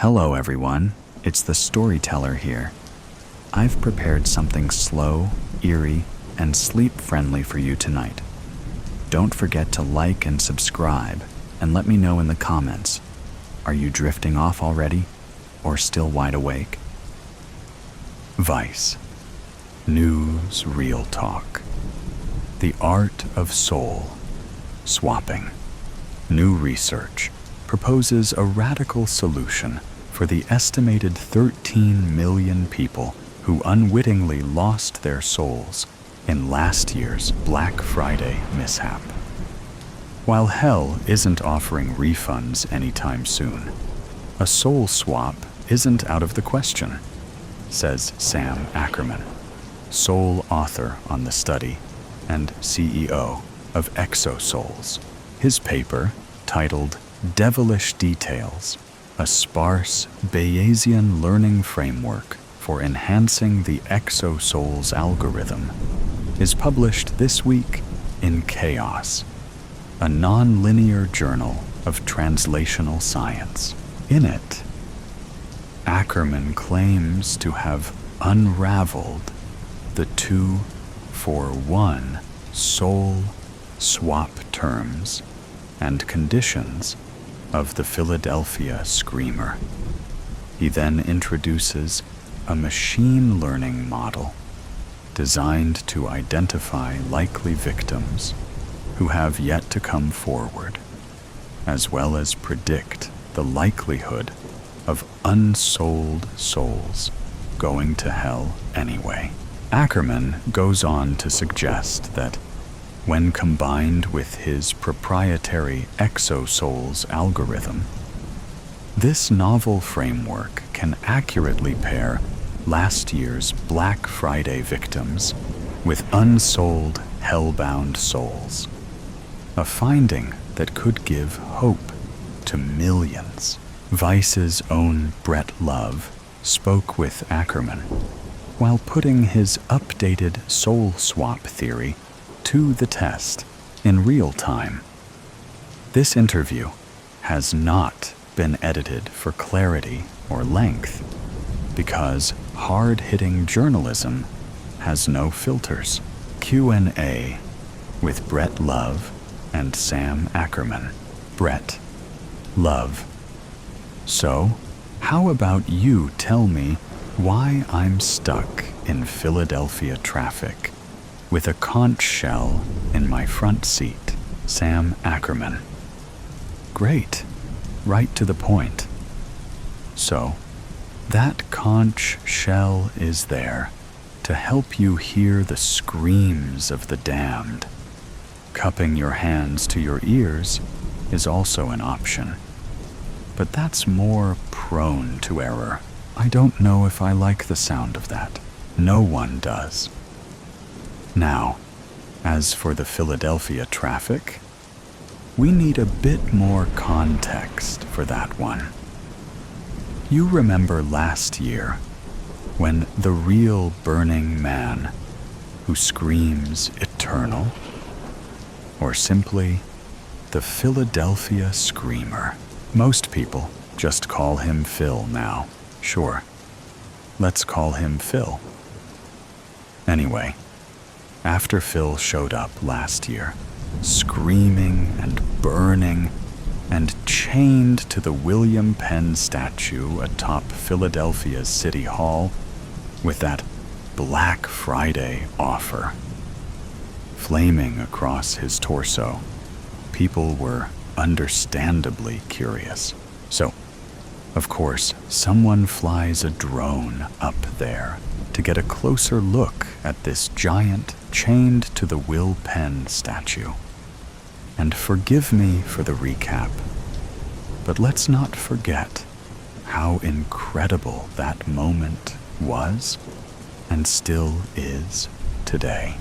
Hello everyone, it's the storyteller here. I've prepared something slow, eerie, and sleep-friendly for you tonight. Don't forget to like and subscribe, and let me know in the comments. Are you drifting off already, or still wide awake? Vice. News Real Talk. The art of soul swapping. New research proposes a radical solution for the estimated 13 million people who unwittingly lost their souls in last year's Black Friday mishap. While hell isn't offering refunds anytime soon, a soul swap isn't out of the question, says Sam Ackerman, sole author on the study and CEO of ExoSouls. His paper, titled Devilish Details, a sparse Bayesian learning framework for enhancing the ExoSouls algorithm, is published this week in Chaos, a non-linear journal of translational science. In it, Ackerman claims to have unraveled the 2-for-1 soul swap terms and conditions of the Philadelphia Screamer. He then introduces a machine learning model designed to identify likely victims who have yet to come forward, as well as predict the likelihood of unsouled souls going to hell anyway. Ackerman goes on to suggest that when combined with his proprietary ExoSouls algorithm, this novel framework can accurately pair last year's Black Friday victims with unsouled, hellbound souls, a finding that could give hope to millions. Vice's own Brett Love spoke with Ackerman while putting his updated soul swap theory to the test in real time. This interview has not been edited for clarity or length because hard-hitting journalism has no filters. Q&A with Brett Love and Sam Ackerman. Brett Love: so, how about you tell me why I'm stuck in Philadelphia traffic with a conch shell in my front seat? Sam Ackerman: great, right to the point. So, that conch shell is there to help you hear the screams of the damned. Cupping your hands to your ears is also an option, but that's more prone to error. I don't know if I like the sound of that. No one does. Now, as for the Philadelphia traffic, we need a bit more context for that one. You remember last year when the real Burning Man, who screams eternal, or simply the Philadelphia Screamer. Most people just call him Phil now. Sure, let's call him Phil. Anyway, after Phil showed up last year, screaming and burning and chained to the William Penn statue atop Philadelphia's City Hall with that Black Friday offer flaming across his torso, people were understandably curious. So, of course, someone flies a drone up there to get a closer look at this giant chained to the Will Penn statue. And forgive me for the recap, but let's not forget how incredible that moment was and still is today.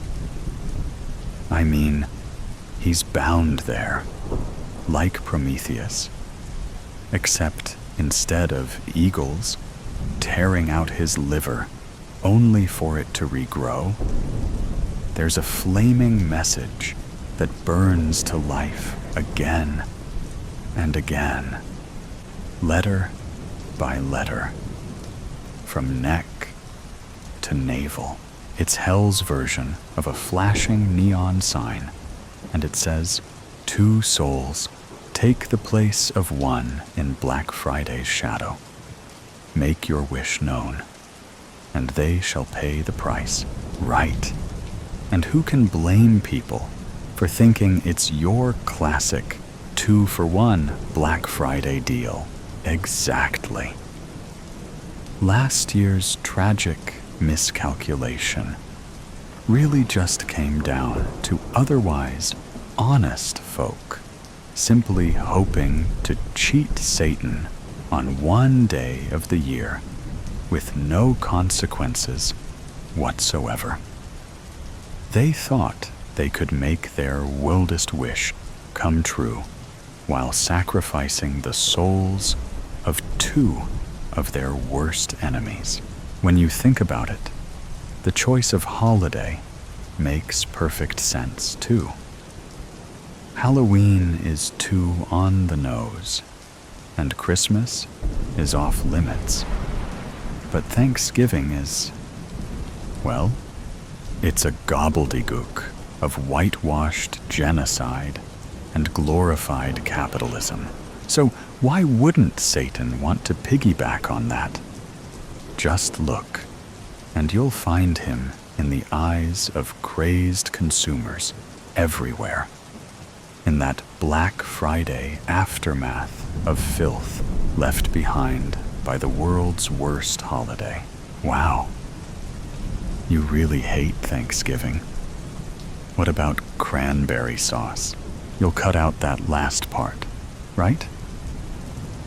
I mean, he's bound there, like Prometheus, except instead of eagles tearing out his liver only for it to regrow, there's a flaming message that burns to life again and again. Letter by letter, from neck to navel. It's hell's version of a flashing neon sign, and it says, "Two souls take the place of one in Black Friday's shadow. Make your wish known, and they shall pay the price." Right. And who can blame people for thinking it's your classic 2-for-1 Black Friday deal? Exactly. Last year's tragic miscalculation really just came down to otherwise honest folk simply hoping to cheat Satan on one day of the year with no consequences whatsoever. They thought they could make their wildest wish come true while sacrificing the souls of two of their worst enemies. When you think about it, the choice of holiday makes perfect sense too. Halloween is too on the nose, and Christmas is off limits. But Thanksgiving is, well, it's a gobbledygook of whitewashed genocide and glorified capitalism. So why wouldn't Satan want to piggyback on that? Just look, and you'll find him in the eyes of crazed consumers everywhere, in that Black Friday aftermath of filth left behind by the world's worst holiday. Wow. You really hate Thanksgiving. What about cranberry sauce? You'll cut out that last part, right?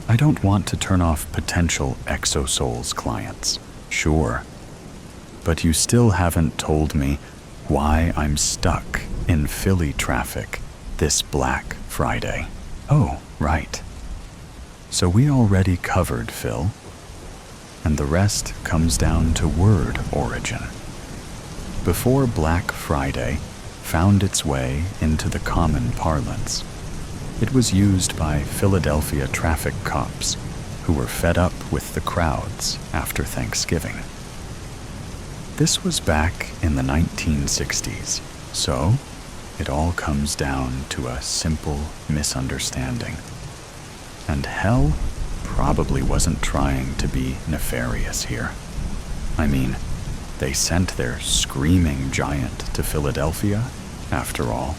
I don't want to turn off potential ExoSouls clients, sure. But you still haven't told me why I'm stuck in Philly traffic this Black Friday. Oh, right. So we already covered Phil, and the rest comes down to word origin. Before Black Friday found its way into the common parlance, it was used by Philadelphia traffic cops who were fed up with the crowds after Thanksgiving. This was back in the 1960s, so it all comes down to a simple misunderstanding. And hell probably wasn't trying to be nefarious here. I mean, they sent their screaming giant to Philadelphia, after all.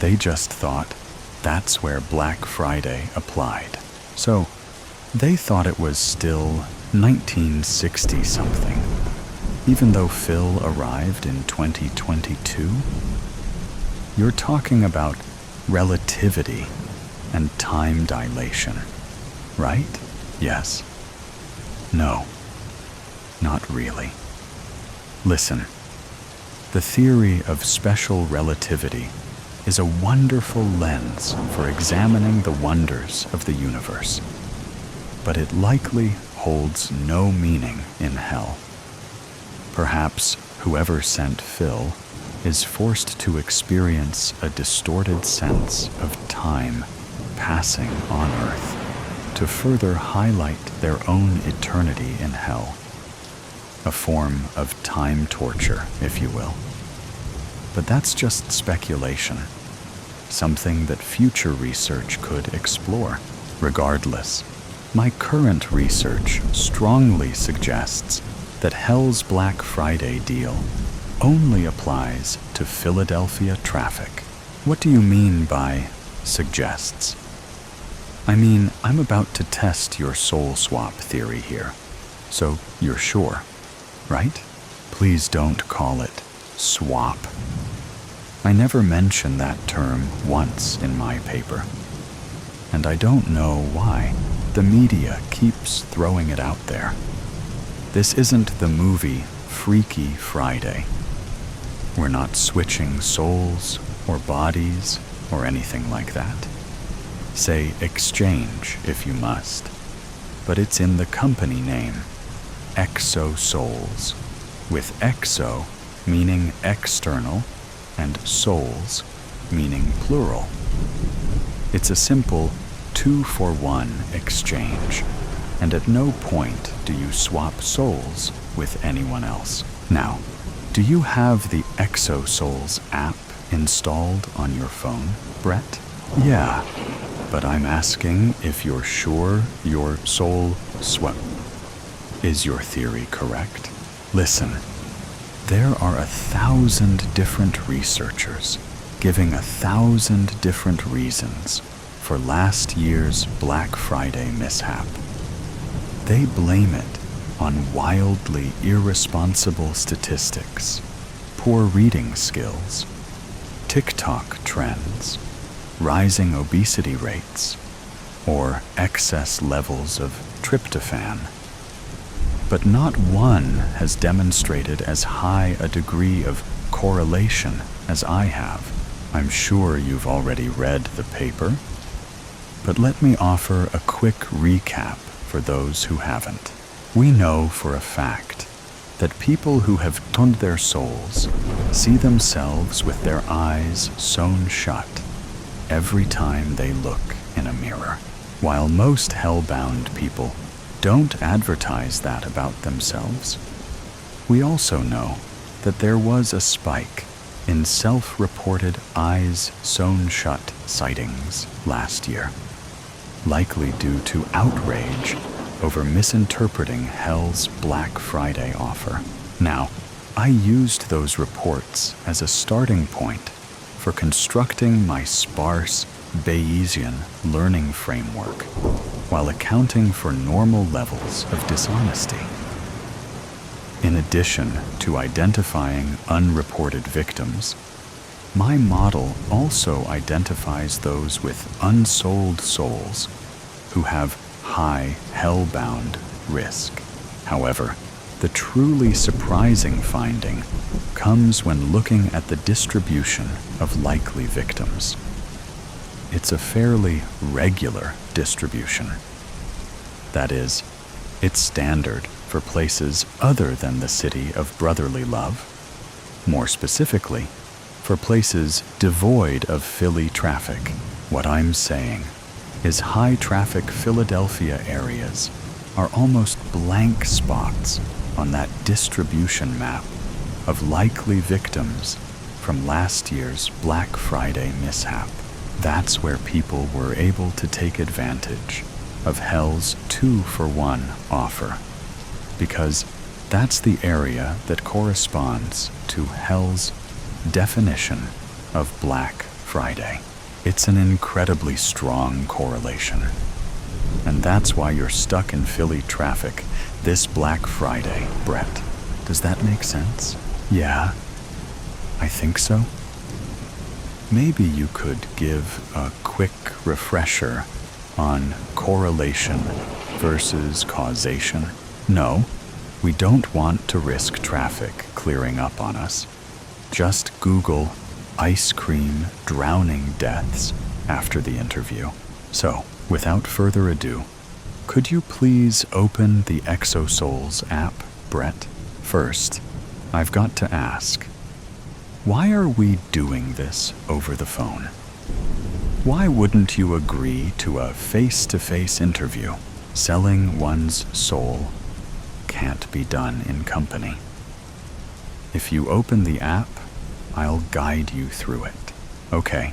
They just thought that's where Black Friday applied. So they thought it was still 1960-something, even though Phil arrived in 2022. You're talking about relativity and time dilation, right? Yes. No. Not really. Listen, the theory of special relativity is a wonderful lens for examining the wonders of the universe, but it likely holds no meaning in hell. Perhaps whoever sent Phil is forced to experience a distorted sense of time passing on Earth to further highlight their own eternity in hell. A form of time torture, if you will. But that's just speculation, something that future research could explore. Regardless, my current research strongly suggests that hell's Black Friday deal only applies to Philadelphia traffic. What do you mean by suggests? I mean, I'm about to test your soul swap theory here, so you're sure, right? Please don't call it swap. I never mention that term once in my paper, and I don't know why the media keeps throwing it out there. This isn't the movie Freaky Friday. We're not switching souls or bodies or anything like that. Say exchange if you must, but it's in the company name, ExoSouls, with exo meaning external and souls meaning plural. It's a simple 2-for-1 exchange, and at no point do you swap souls with anyone else. Now, do you have the ExoSouls app installed on your phone, Brett? Yeah, but I'm asking if you're sure your soul swap. Is your theory correct? Listen, there are 1,000 different researchers giving 1,000 different reasons for last year's Black Friday mishap. They blame it on wildly irresponsible statistics, poor reading skills, TikTok trends, rising obesity rates, or excess levels of tryptophan. But not one has demonstrated as high a degree of correlation as I have. I'm sure you've already read the paper, but let me offer a quick recap for those who haven't. We know for a fact that people who have toned their souls see themselves with their eyes sewn shut every time they look in a mirror, while most hell-bound people don't advertise that about themselves. We also know that there was a spike in self-reported eyes sewn shut sightings last year, likely due to outrage over misinterpreting Hell's Black Friday offer. Now, I used those reports as a starting point for constructing my sparse Bayesian learning framework while accounting for normal levels of dishonesty. In addition to identifying unreported victims, my model also identifies those with unsold souls who have high hell-bound risk. However, the truly surprising finding comes when looking at the distribution of likely victims. It's a fairly regular distribution. That is, it's standard for places other than the city of brotherly love. More specifically, for places devoid of Philly traffic. What I'm saying is high-traffic Philadelphia areas are almost blank spots on that distribution map of likely victims from last year's Black Friday mishap. That's where people were able to take advantage of Hell's 2-for-1 offer, because that's the area that corresponds to Hell's definition of Black Friday. It's an incredibly strong correlation. And that's why you're stuck in Philly traffic this Black Friday, Brett. Does that make sense? Yeah, I think so. Maybe you could give a quick refresher on correlation versus causation. No, we don't want to risk traffic clearing up on us. Just Google ice cream drowning deaths after the interview. So, without further ado, could you please open the ExoSouls app, Brett? First, I've got to ask, why are we doing this over the phone? Why wouldn't you agree to a face-to-face interview? Selling one's soul can't be done in company. If you open the app, I'll guide you through it. Okay,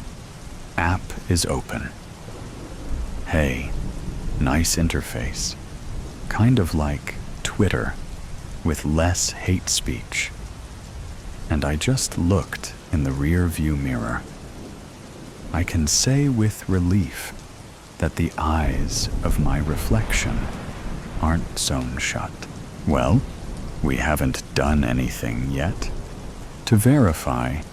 app is open. Hey, nice interface. Kind of like Twitter, with less hate speech. And I just looked in the rear view mirror. I can say with relief that the eyes of my reflection aren't sewn shut. Well, we haven't done anything yet. To verify,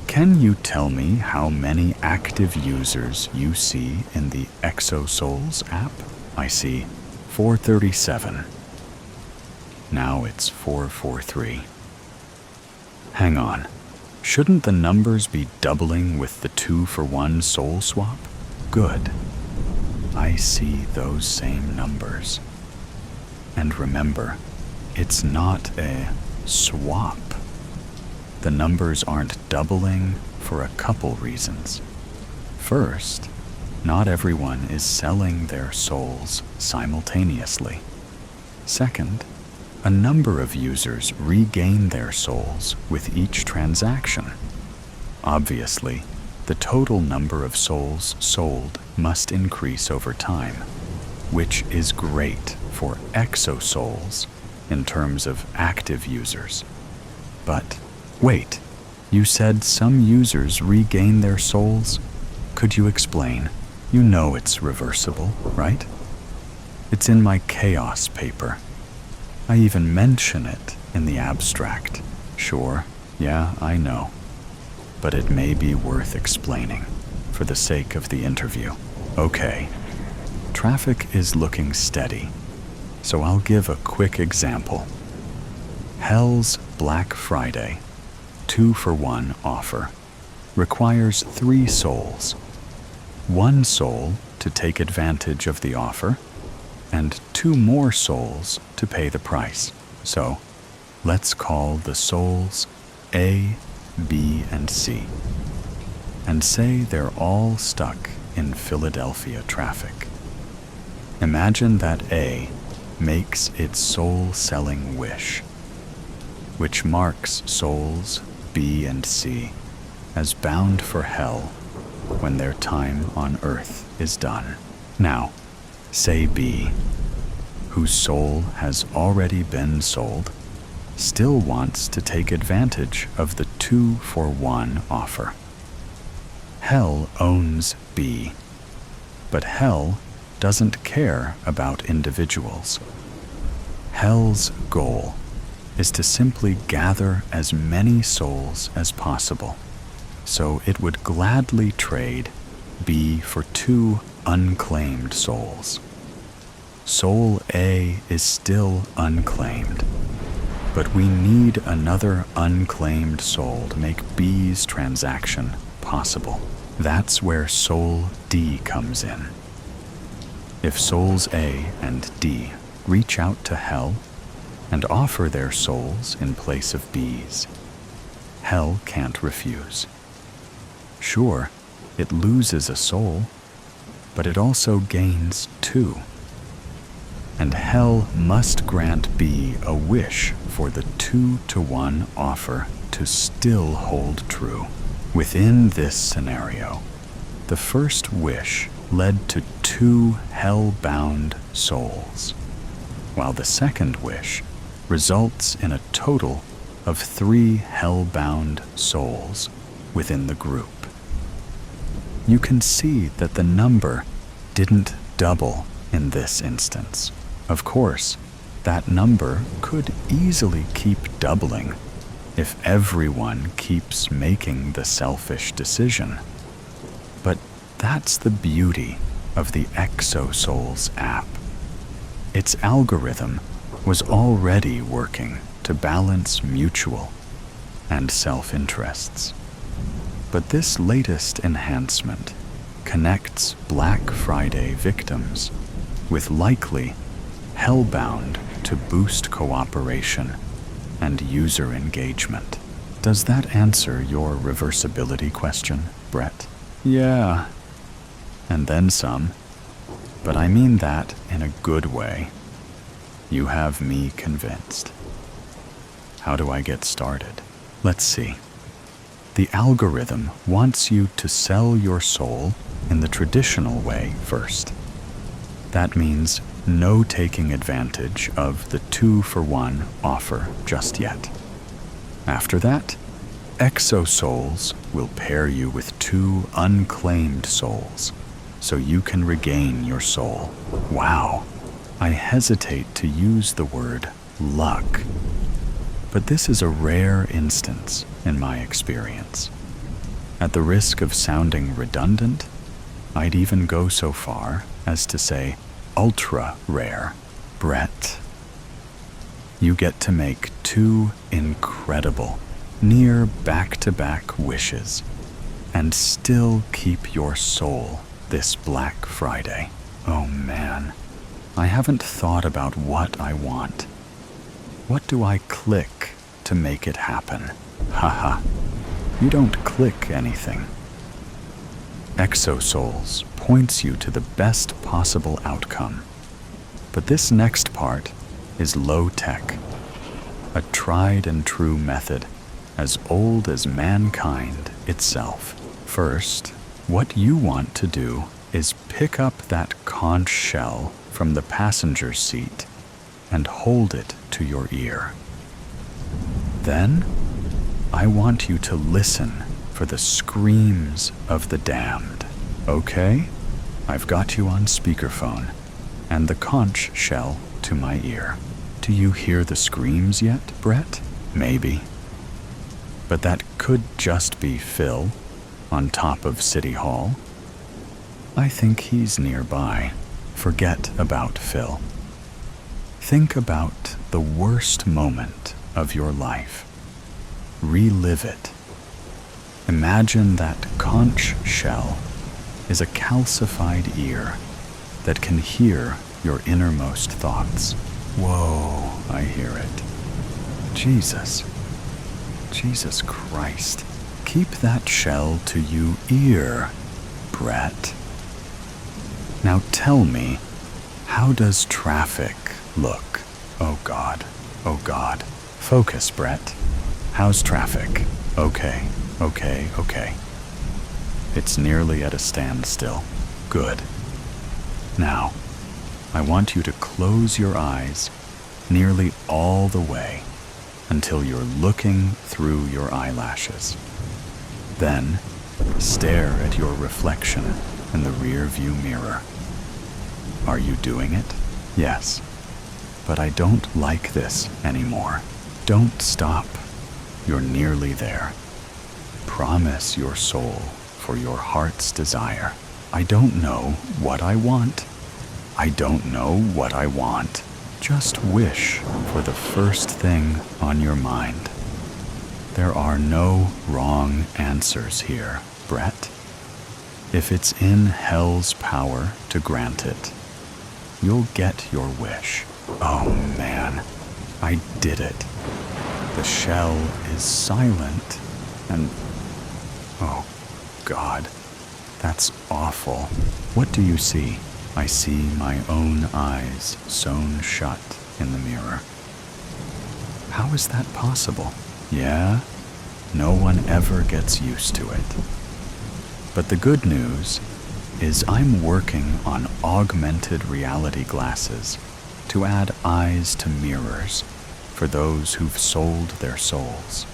can you tell me how many active users you see in the ExoSouls app? I see 437. Now it's 443. Hang on. Shouldn't the numbers be doubling with the 2-for-1 soul swap? Good. I see those same numbers. And remember, it's not a swap. The numbers aren't doubling for a couple reasons. First, not everyone is selling their souls simultaneously. Second, a number of users regain their souls with each transaction. Obviously, the total number of souls sold must increase over time, which is great for exosouls in terms of active users. But wait, you said some users regain their souls? Could you explain? You know it's reversible, right? It's in my chaos paper. I even mention it in the abstract. Sure, yeah, I know. But it may be worth explaining for the sake of the interview. Okay, traffic is looking steady, so I'll give a quick example. Hell's Black Friday 2-for-1 offer requires 3 souls. 1 soul to take advantage of the offer, and 2 more souls to pay the price. So, let's call the souls A, B, and C, and say they're all stuck in Philadelphia traffic. Imagine that A makes its soul-selling wish, which marks souls B and C as bound for hell when their time on earth is done. Now, say B, whose soul has already been sold, still wants to take advantage of the 2-for-1 offer. Hell owns B, but Hell doesn't care about individuals. Hell's goal is to simply gather as many souls as possible, so it would gladly trade B for 2 unclaimed souls. Soul A is still unclaimed, but we need another unclaimed soul to make B's transaction possible. That's where Soul D comes in. If souls A and D reach out to Hell and offer their souls in place of B's, Hell can't refuse. Sure, it loses a soul, but it also gains 2. And Hell must grant B a wish for the 2-to-1 offer to still hold true. Within this scenario, the first wish led to 2 hell-bound souls, while the second wish results in a total of 3 hell-bound souls within the group. You can see that the number didn't double in this instance. Of course, that number could easily keep doubling if everyone keeps making the selfish decision. But that's the beauty of the ExoSouls app. Its algorithm was already working to balance mutual and self-interests. But this latest enhancement connects Black Friday victims with likely hellbound to boost cooperation and user engagement. Does that answer your reversibility question, Brett? Yeah, and then some, but I mean that in a good way. You have me convinced. How do I get started? Let's see. The algorithm wants you to sell your soul in the traditional way first. That means no taking advantage of the 2-for-1 offer just yet. After that, ExoSouls will pair you with 2 unclaimed souls, so you can regain your soul. Wow, I hesitate to use the word luck, but this is a rare instance in my experience. At the risk of sounding redundant, I'd even go so far as to say ultra rare. Brett, you get to make 2 incredible, near back-to-back wishes and still keep your soul this Black Friday. Oh man, I haven't thought about what I want. What do I click to make it happen? Haha, you don't click anything. Exosouls points you to the best possible outcome. But this next part is low-tech, a tried and true method as old as mankind itself. First, what you want to do is pick up that conch shell from the passenger seat and hold it to your ear. Then, I want you to listen for the screams of the damned. Okay? I've got you on speakerphone and the conch shell to my ear. Do you hear the screams yet, Brett? Maybe. But that could just be Phil on top of City Hall. I think he's nearby. Forget about Phil. Think about the worst moment of your life. Relive it. Imagine that conch shell is a calcified ear that can hear your innermost thoughts. Whoa, I hear it. Jesus Christ. Keep that shell to you ear, Brett. Now tell me, how does traffic look? Oh God. Focus, Brett. How's traffic? Okay. It's nearly at a standstill. Good. Now, I want you to close your eyes nearly all the way until you're looking through your eyelashes. Then, stare at your reflection in the rear view mirror. Are you doing it? Yes. But I don't like this anymore. Don't stop. You're nearly there. Promise your soul for your heart's desire. I don't know what I want. Just wish for the first thing on your mind. There are no wrong answers here, Brett. If it's in hell's power to grant it, you'll get your wish. Oh man, I did it. The shell is silent and... oh God, that's awful. What do you see? I see my own eyes sewn shut in the mirror. How is that possible? Yeah, no one ever gets used to it. But the good news is I'm working on augmented reality glasses to add eyes to mirrors for those who've sold their souls.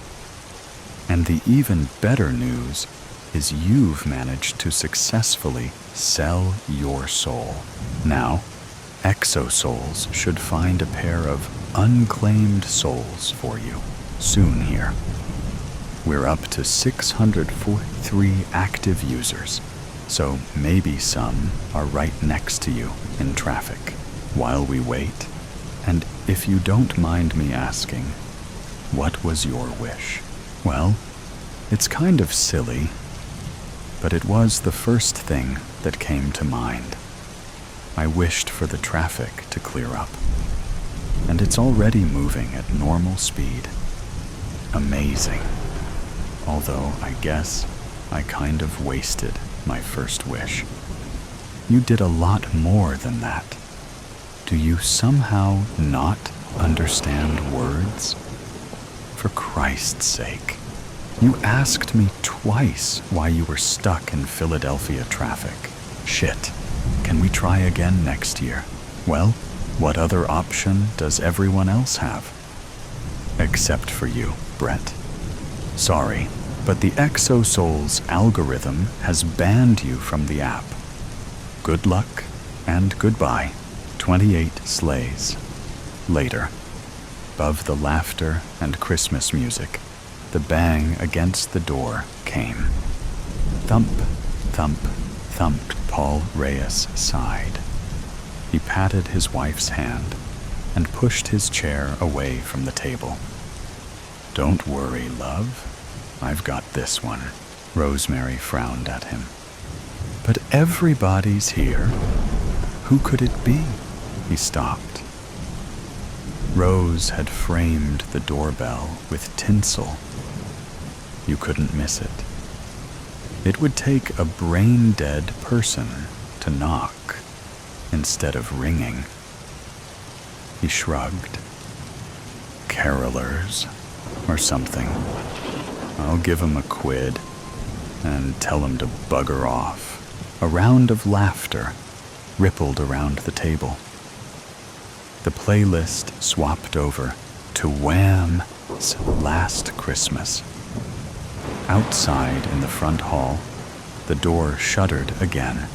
And the even better news is you've managed to successfully sell your soul. Now, exosouls should find a pair of unclaimed souls for you soon here. We're up to 643 active users, so maybe some are right next to you in traffic while we wait. And if you don't mind me asking, what was your wish? Well, it's kind of silly, but it was the first thing that came to mind. I wished for the traffic to clear up, and it's already moving at normal speed. Amazing. Although I guess I kind of wasted my first wish. You did a lot more than that. Do you somehow not understand words? For Christ's sake. You asked me twice why you were stuck in Philadelphia traffic. Shit. Can we try again next year? Well, what other option does everyone else have? Except for you, Brett. Sorry, but the ExoSoul's algorithm has banned you from the app. Good luck and goodbye. 28 sleighs. Later. Above the laughter and Christmas music, the bang against the door came. Thump, thump, thumped. Paul Reyes sighed. He patted his wife's hand and pushed his chair away from the table. Don't worry, love. I've got this one. Rosemary frowned at him. But everybody's here. Who could it be? He stopped. Rose had framed the doorbell with tinsel. You couldn't miss it. It would take a brain-dead person to knock instead of ringing. He shrugged. Carolers, or something. I'll give 'em a quid and tell 'em to bugger off. A round of laughter rippled around the table. The playlist swapped over to Wham's Last Christmas. Outside in the front hall, the door shuddered again.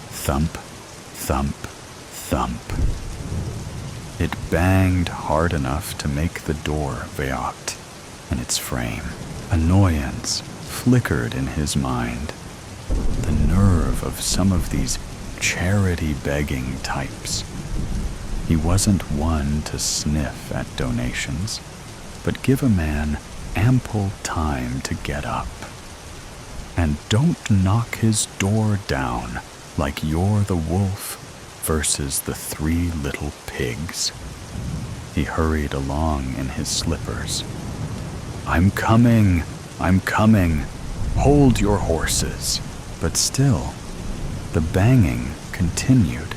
Thump, thump, thump. It banged hard enough to make the door viot in its frame. Annoyance flickered in his mind. The nerve of some of these charity-begging types. He wasn't one to sniff at donations, but give a man ample time to get up. And don't knock his door down like you're the wolf versus the 3 little pigs. He hurried along in his slippers. I'm coming! Hold your horses! But still, the banging continued.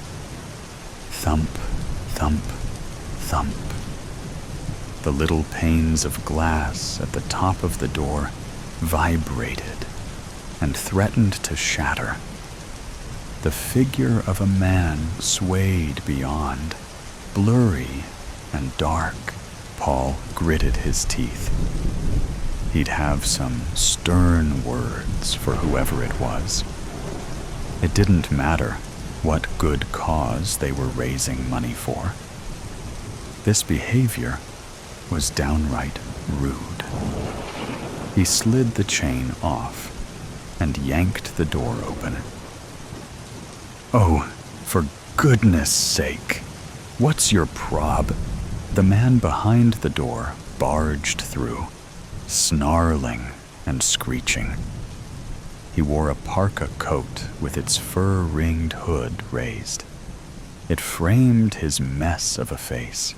Thump, thump, thump. The little panes of glass at the top of the door vibrated and threatened to shatter. The figure of a man swayed beyond, blurry and dark. Paul gritted his teeth. He'd have some stern words for whoever it was. It didn't matter what good cause they were raising money for. This behavior was downright rude. He slid the chain off and yanked the door open. Oh, for goodness sake, what's your prob? The man behind the door barged through, snarling and screeching. He wore a parka coat with its fur-ringed hood raised. It framed his mess of a face.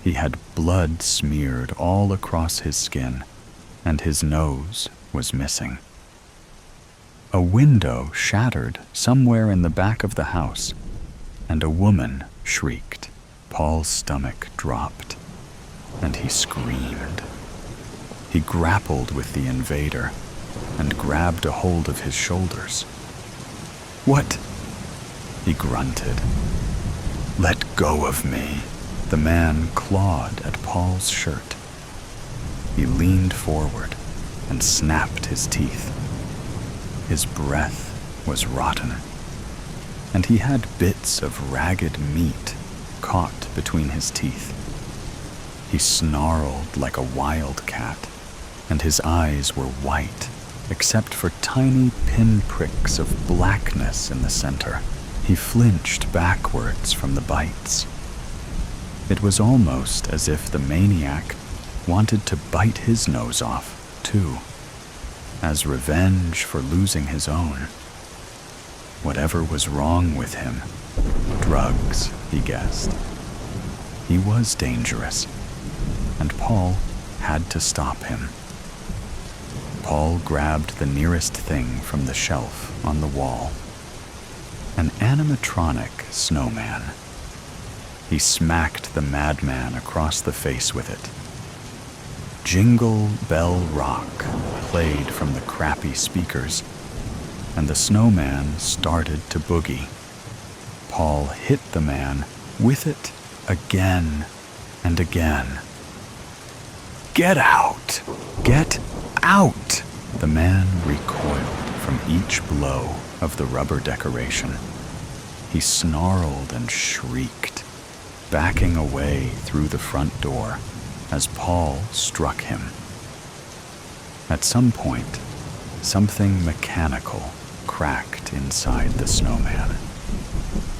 He had blood smeared all across his skin, and his nose was missing. A window shattered somewhere in the back of the house, and a woman shrieked. Paul's stomach dropped, and he screamed. He grappled with the invader and grabbed a hold of his shoulders. What? He grunted. Let go of me. The man clawed at Paul's shirt. He leaned forward and snapped his teeth. His breath was rotten, and he had bits of ragged meat caught between his teeth. He snarled like a wild cat, and his eyes were white, except for tiny pinpricks of blackness in the center. He flinched backwards from the bites. It was almost as if the maniac wanted to bite his nose off, too, as revenge for losing his own. Whatever was wrong with him, drugs, he guessed. He was dangerous, and Paul had to stop him. Paul grabbed the nearest thing from the shelf on the wall, an animatronic snowman. He smacked the madman across the face with it. Jingle Bell Rock played from the crappy speakers, and the snowman started to boogie. Paul hit the man with it again and again. Get out! Get out! The man recoiled from each blow of the rubber decoration. He snarled and shrieked, backing away through the front door as Paul struck him. At some point, something mechanical cracked inside the snowman.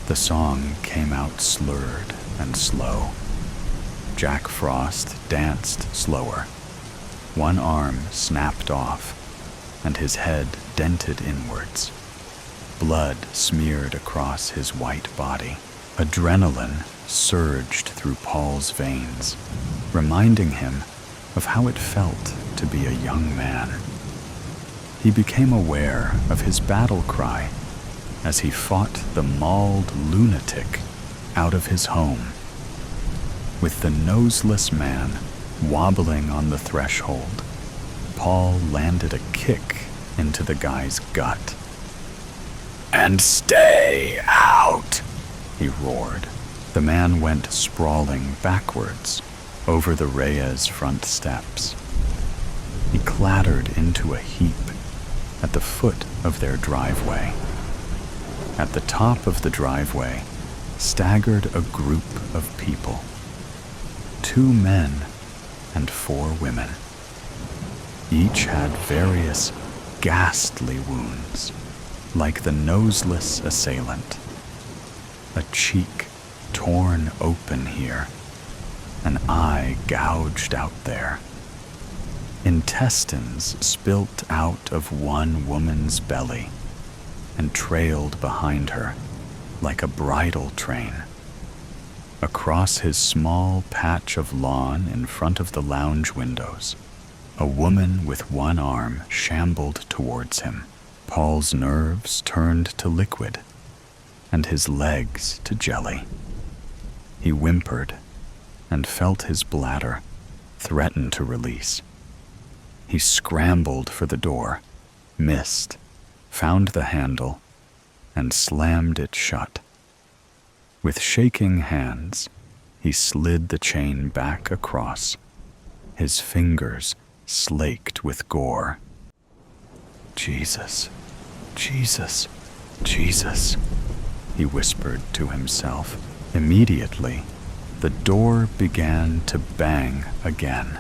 The song came out slurred and slow. Jack Frost danced slower. One arm snapped off, and his head dented inwards. Blood smeared across his white body. Adrenaline surged through Paul's veins, reminding him of how it felt to be a young man. he became aware of his battle cry as he fought the mauled lunatic out of his home. With the noseless man wobbling on the threshold, Paul landed a kick into the guy's gut. "And stay out!" he roared. The man went sprawling backwards over the Reyes' front steps. He clattered into a heap at the foot of their driveway. At the top of the driveway staggered a group of people. 2 men and 4 women. Each had various ghastly wounds, like the noseless assailant. A cheek torn open here, an eye gouged out there. Intestines spilt out of one woman's belly and trailed behind her like a bridal train. Across his small patch of lawn in front of the lounge windows, a woman with one arm shambled towards him. Paul's nerves turned to liquid, and his legs to jelly. He whimpered and felt his bladder threaten to release. He scrambled for the door, missed, found the handle, and slammed it shut. With shaking hands, he slid the chain back across, his fingers slaked with gore. "Jesus, Jesus, Jesus," he whispered to himself. Immediately, the door began to bang again,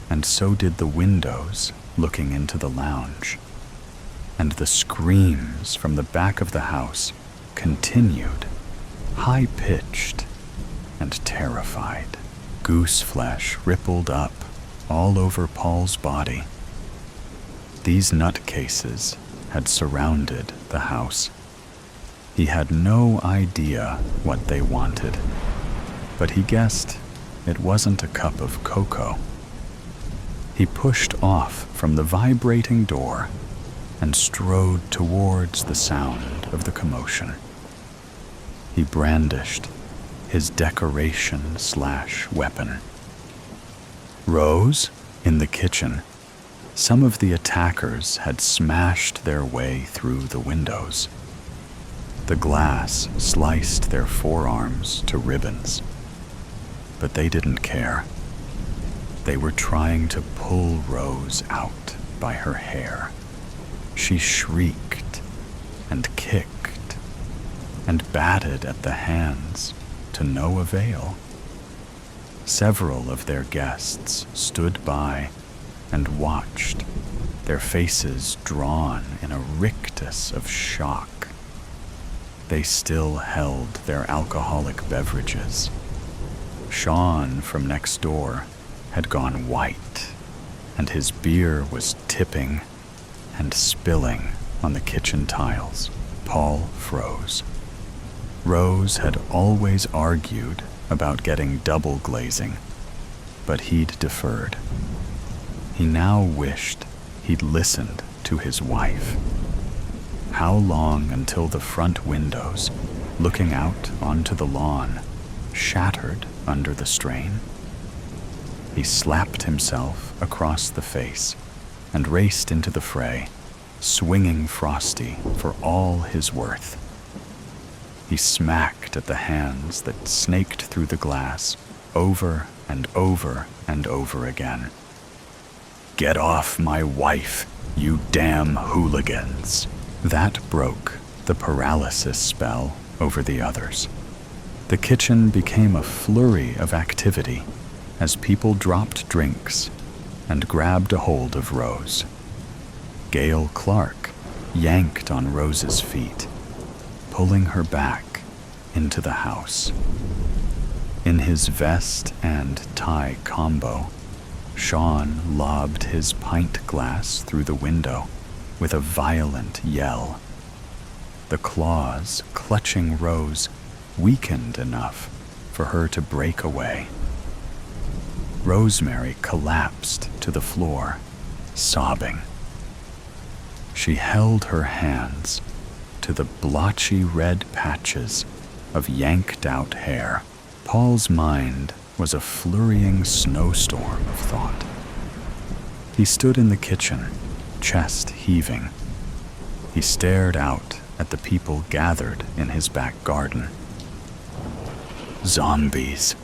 and so did the windows looking into the lounge, and the screams from the back of the house continued, high-pitched and terrified. Goose flesh rippled up all over Paul's body. These nutcases had surrounded the house. He had no idea what they wanted, but he guessed it wasn't a cup of cocoa. He pushed off from the vibrating door and strode towards the sound of the commotion. He brandished his decoration/weapon. Rose, in the kitchen, some of the attackers had smashed their way through the windows. The glass sliced their forearms to ribbons, but they didn't care. They were trying to pull Rose out by her hair. She shrieked and kicked and batted at the hands to no avail. Several of their guests stood by and watched, their faces drawn in a rictus of shock. They still held their alcoholic beverages. Sean from next door had gone white, and his beer was tipping and spilling on the kitchen tiles. Paul froze. Rose had always argued about getting double glazing, but he'd deferred. He now wished he'd listened to his wife. How long until the front windows, looking out onto the lawn, shattered under the strain? He slapped himself across the face and raced into the fray, swinging Frosty for all his worth. He smacked at the hands that snaked through the glass over and over and over again. "Get off my wife, you damn hooligans!" That broke the paralysis spell over the others. The kitchen became a flurry of activity as people dropped drinks and grabbed a hold of Rose. Gail Clark yanked on Rose's feet, pulling her back into the house. In his vest and tie combo, Sean lobbed his pint glass through the window with a violent yell. The claws clutching Rose weakened enough for her to break away. Rosemary collapsed to the floor, sobbing. She held her hands to the blotchy red patches of yanked-out hair. Paul's mind was a flurrying snowstorm of thought. He stood in the kitchen, chest heaving. He stared out at the people gathered in his back garden. "Zombies,"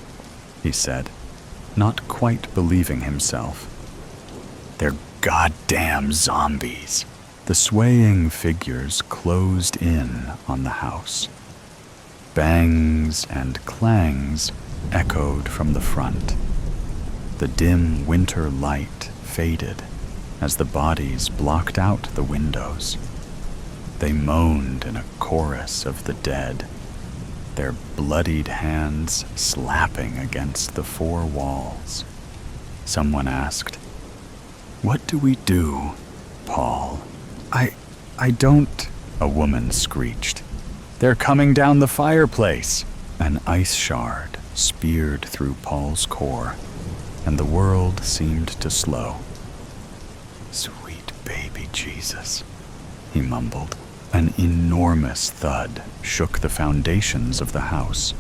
he said, not quite believing himself. "They're goddamn zombies." The swaying figures closed in on the house. Bangs and clangs echoed from the front. The dim winter light faded as the bodies blocked out the windows. They moaned in a chorus of the dead, their bloodied hands slapping against the four walls. Someone asked, "What do we do, Paul?" I don't," a woman screeched. "They're coming down the fireplace." An ice shard speared through Paul's core, and the world seemed to slow. "Sweet baby Jesus," he mumbled. An enormous thud shook the foundations of the house.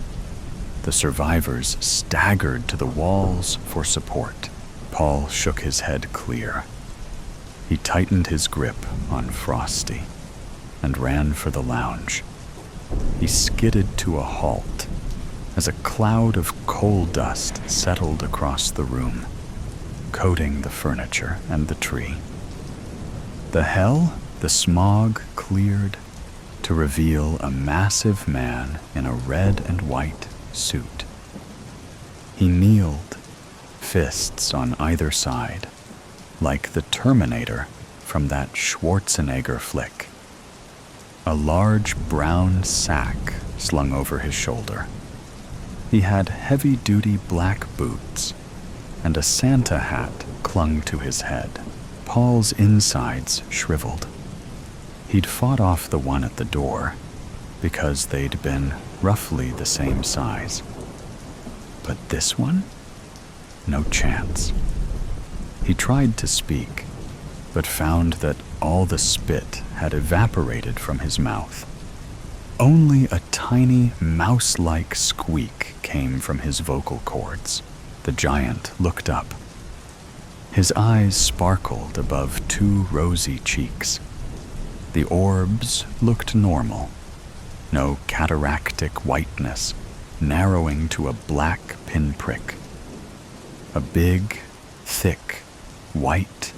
The survivors staggered to the walls for support. Paul shook his head clear. He tightened his grip on Frosty and ran for the lounge. He skidded to a halt as a cloud of coal dust settled across the room, coating the furniture and the tree. The hell? The smog cleared to reveal a massive man in a red and white suit. He kneeled, fists on either side, like the Terminator from that Schwarzenegger flick. A large brown sack slung over his shoulder. He had heavy-duty black boots, and a Santa hat clung to his head. Paul's insides shriveled. He'd fought off the one at the door because they'd been roughly the same size. But this one? No chance. He tried to speak, but found that all the spit had evaporated from his mouth. Only a tiny mouse-like squeak came from his vocal cords. The giant looked up. His eyes sparkled above two rosy cheeks. The orbs looked normal. No cataractic whiteness, narrowing to a black pinprick. A big, thick, white,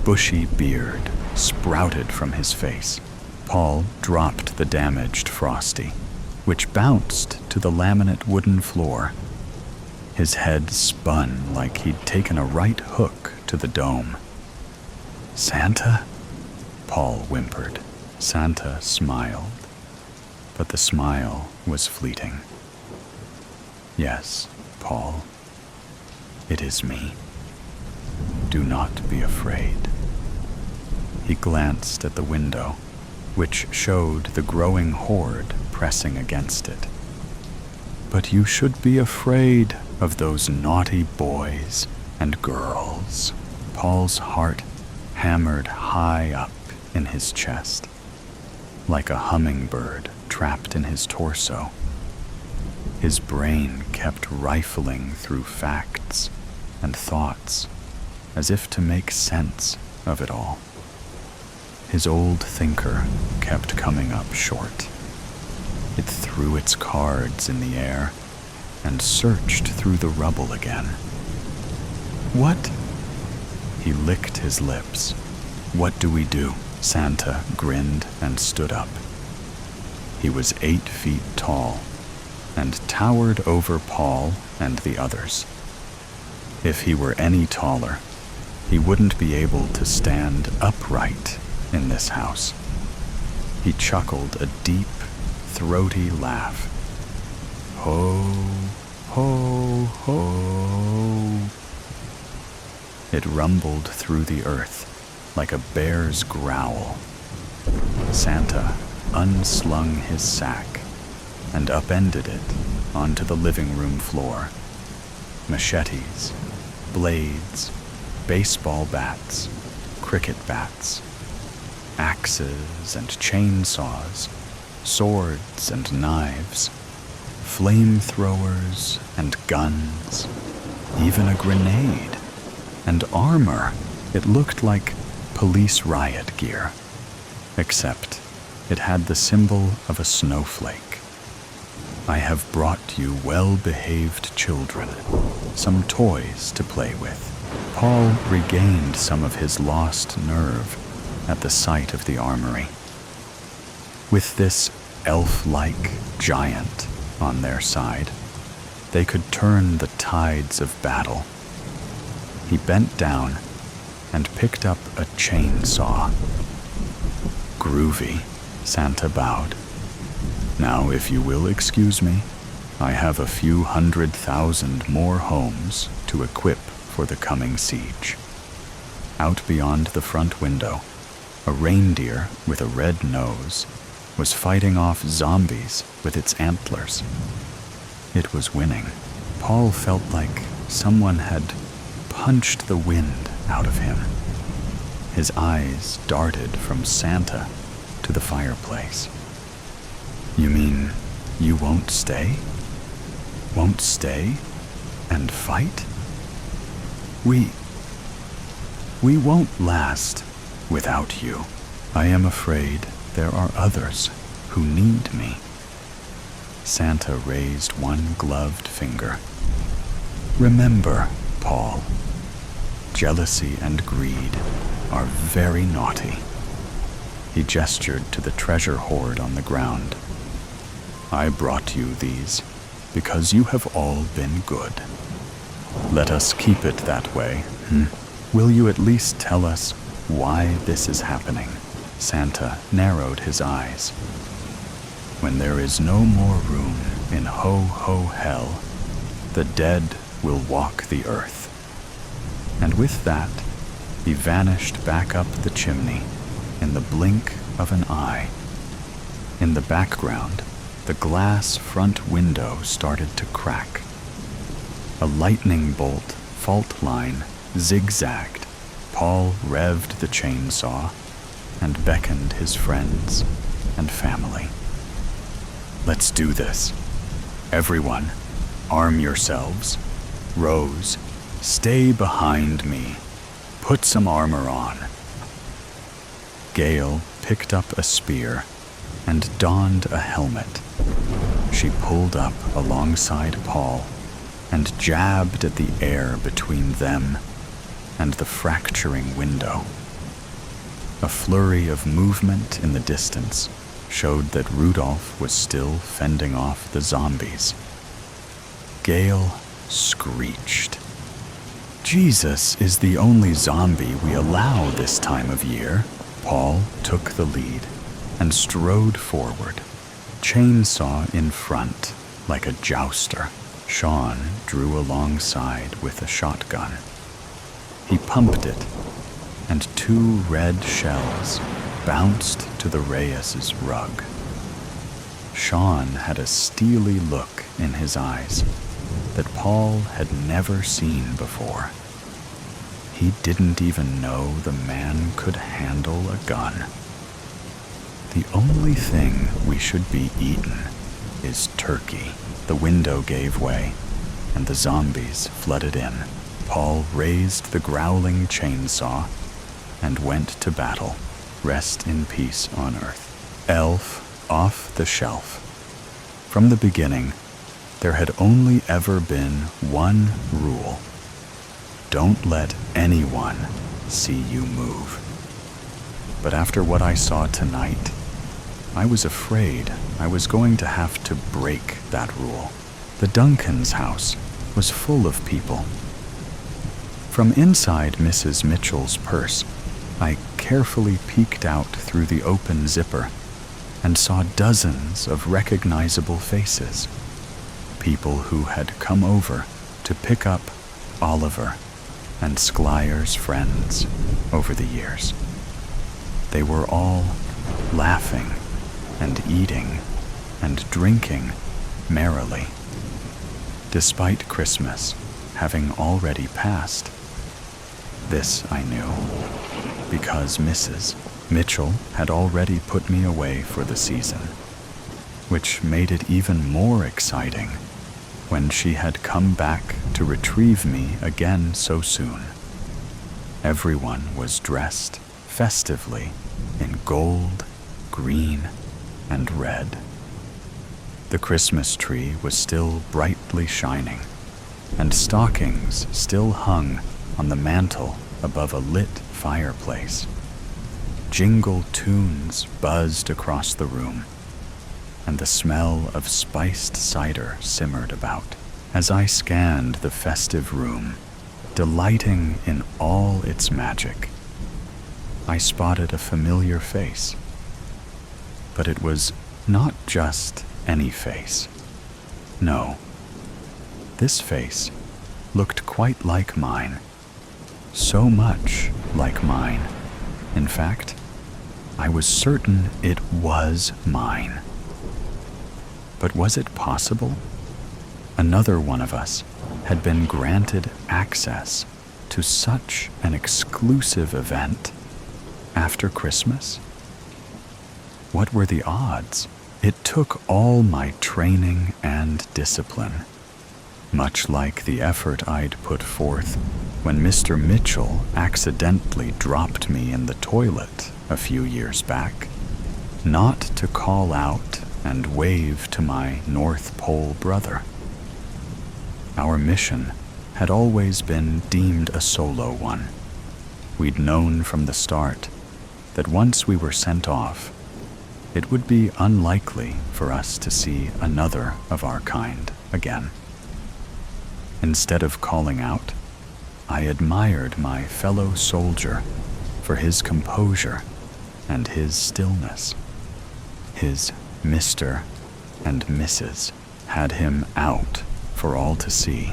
bushy beard sprouted from his face. Paul dropped the damaged Frosty, which bounced to the laminate wooden floor. His head spun like he'd taken a right hook to the dome. "Santa?" Paul whimpered. Santa smiled, but the smile was fleeting. "Yes, Paul, it is me. Do not be afraid." He glanced at the window, which showed the growing horde pressing against it. "But you should be afraid of those naughty boys and girls." Paul's heart hammered high up in his chest, like a hummingbird trapped in his torso. His brain kept rifling through facts and thoughts as if to make sense of it all. His old thinker kept coming up short. It threw its cards in the air and searched through the rubble again. "What?" He licked his lips. "What do we do?" Santa grinned and stood up. He was 8 feet tall and towered over Paul and the others. If he were any taller, he wouldn't be able to stand upright in this house. He chuckled a deep, throaty laugh. "Ho, ho, ho." It rumbled through the earth like a bear's growl. Santa unslung his sack and upended it onto the living room floor. Machetes, blades, baseball bats, cricket bats. axes and chainsaws, swords and knives, flamethrowers and guns, even a grenade, and armor. It looked like police riot gear, except it had the symbol of a snowflake. I have brought you well-behaved children, some toys to play with. Paul regained some of his lost nerve at the sight of the armory. With this elf-like giant on their side, they could turn the tides of battle. He bent down and picked up a chainsaw. Groovy, Santa bowed. Now, if you will excuse me, I have a few 100,000 more homes to equip for the coming siege. Out beyond the front window, a reindeer with a red nose was fighting off zombies with its antlers. It was winning. Paul felt like someone had punched the wind out of him. His eyes darted from Santa to the fireplace. You mean you won't stay? Won't stay and fight? We won't last without you. I am afraid there are others who need me. Santa raised one gloved finger. Remember, Paul, jealousy and greed are very naughty. He gestured to the treasure hoard on the ground. I brought you these because you have all been good. Let us keep it that way. Will you at least tell us why this is happening? Santa narrowed his eyes. When there is no more room in ho-ho hell, the dead will walk the earth. And with that, he vanished back up the chimney in the blink of an eye. In the background, the glass front window started to crack. A lightning bolt fault line zigzagged. Paul revved the chainsaw and beckoned his friends and family. Let's do this. Everyone, arm yourselves. Rose, stay behind me. Put some armor on. Gail picked up a spear and donned a helmet. She pulled up alongside Paul and jabbed at the air between them and the fracturing window. A flurry of movement in the distance showed that Rudolph was still fending off the zombies. Gail screeched. Jesus is the only zombie we allow this time of year. Paul took the lead and strode forward, chainsaw in front like a jouster. Sean drew alongside with a shotgun. He pumped it, and 2 red shells bounced to the Reyes' rug. Sean had a steely look in his eyes that Paul had never seen before. He didn't even know the man could handle a gun. The only thing we should be eaten is turkey. The window gave way, and the zombies flooded in. Paul raised the growling chainsaw and went to battle. Rest in peace on earth. Elf off the shelf. From the beginning, there had only ever been one rule. Don't let anyone see you move. But after what I saw tonight, I was afraid I was going to have to break that rule. The Duncans' house was full of people. From inside Mrs. Mitchell's purse, I carefully peeked out through the open zipper and saw dozens of recognizable faces. People who had come over to pick up Oliver and Sclyer's friends over the years. They were all laughing and eating and drinking merrily, despite Christmas having already passed. This I knew, because Mrs. Mitchell had already put me away for the season, which made it even more exciting when she had come back to retrieve me again so soon. Everyone was dressed festively in gold, green, and red. The Christmas tree was still brightly shining, and stockings still hung on the mantel above a lit fireplace. Jingle tunes buzzed across the room, and the smell of spiced cider simmered about. As I scanned the festive room, delighting in all its magic, I spotted a familiar face. But it was not just any face. No, this face looked quite like mine. So much like mine. In fact, I was certain it was mine. But was it possible? Another one of us had been granted access to such an exclusive event after Christmas? What were the odds? It took all my training and discipline, much like the effort I'd put forth when Mr. Mitchell accidentally dropped me in the toilet a few years back, not to call out and wave to my North Pole brother. Our mission had always been deemed a solo one. We'd known from the start that once we were sent off, it would be unlikely for us to see another of our kind again. Instead of calling out, I admired my fellow soldier for his composure and his stillness. His Mr. and Mrs. had him out for all to see.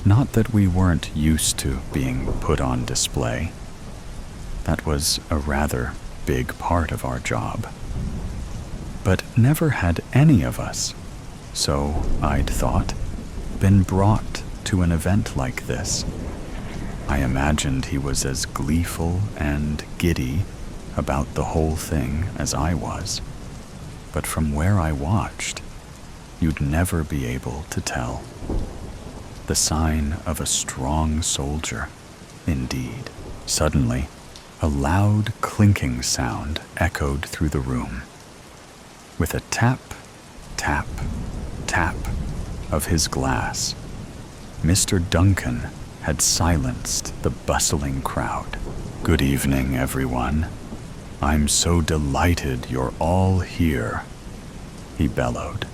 Not that we weren't used to being put on display. That was a rather big part of our job. But never had any of us, so I'd thought, been brought to an event like this. I imagined he was as gleeful and giddy about the whole thing as I was. But from where I watched, you'd never be able to tell. The sign of a strong soldier, indeed. Suddenly, a loud clinking sound echoed through the room. With a tap, tap, tap of his glass, Mr. Duncan had silenced the bustling crowd. "Good evening, everyone. I'm so delighted you're all here," he bellowed.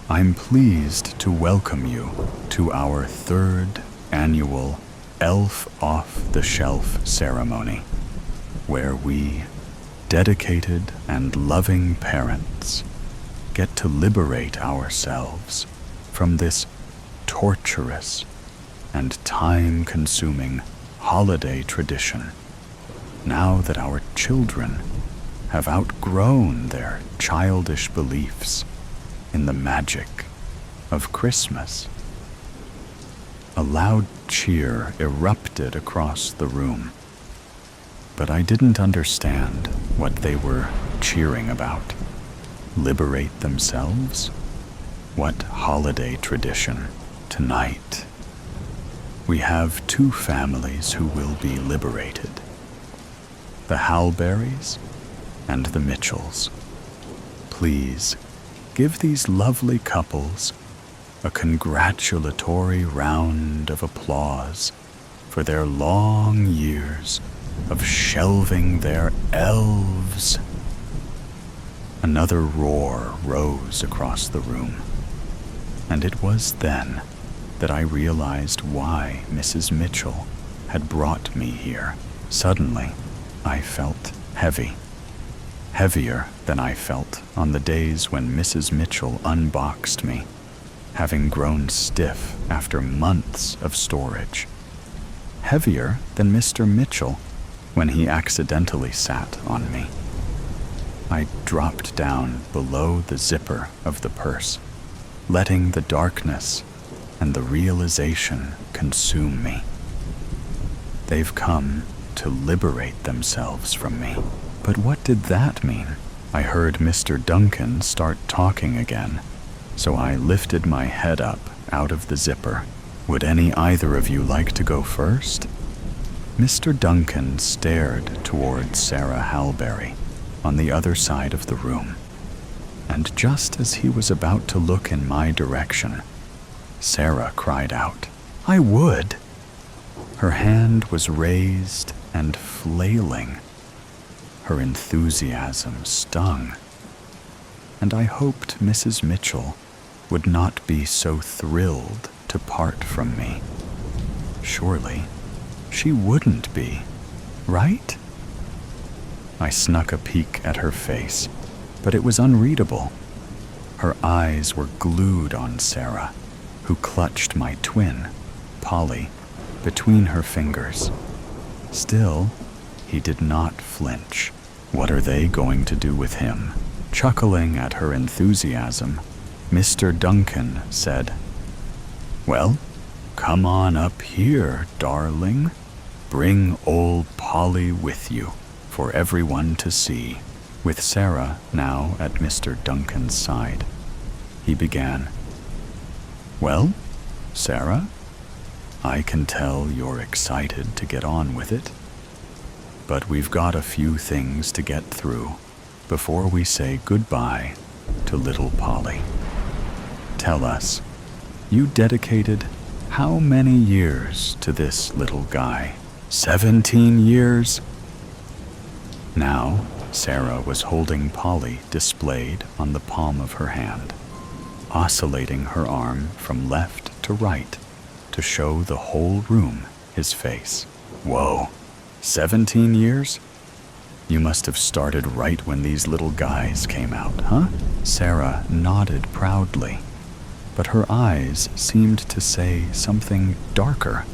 "I'm pleased to welcome you to our 3rd annual Elf Off the Shelf ceremony, where we, dedicated and loving parents, get to liberate ourselves from this torturous and time-consuming holiday tradition, now that our children have outgrown their childish beliefs in the magic of Christmas." A loud cheer erupted across the room, but I didn't understand what they were cheering about. Liberate themselves? What holiday tradition? Tonight, we have 2 families who will be liberated: the Halberries and the Mitchells. Please give these lovely couples a congratulatory round of applause for their long years of shelving their elves. Another roar rose across the room, and it was then that I realized why Mrs. Mitchell had brought me here. Suddenly, I felt heavy. Heavier than I felt on the days when Mrs. Mitchell unboxed me, having grown stiff after months of storage. Heavier than Mr. Mitchell when he accidentally sat on me. I dropped down below the zipper of the purse, letting the darkness and the realization consume me. They've come to liberate themselves from me. But what did that mean? I heard Mr. Duncan start talking again, so I lifted my head up out of the zipper. Would either of you like to go first? Mr. Duncan stared toward Sarah Halberry on the other side of the room, and just as he was about to look in my direction, Sarah cried out, "I would!" Her hand was raised and flailing. Her enthusiasm stung, and I hoped Mrs. Mitchell would not be so thrilled to part from me. Surely she wouldn't be, right? I snuck a peek at her face, but it was unreadable. Her eyes were glued on Sarah, who clutched my twin, Polly, between her fingers. Still, he did not flinch. What are they going to do with him? Chuckling at her enthusiasm, Mr. Duncan said, "Well, come on up here, darling. Bring old Polly with you for everyone to see." With Sarah now at Mr. Duncan's side, he began, "Well, Sarah, I can tell you're excited to get on with it, but we've got a few things to get through before we say goodbye to little Polly. Tell us, you dedicated how many years to this little guy? 17 years? Now, Sarah was holding Polly displayed on the palm of her hand, oscillating her arm from left to right to show the whole room his face. Whoa, 17 years? You must have started right when these little guys came out, huh? Sarah nodded proudly, but her eyes seemed to say something darker,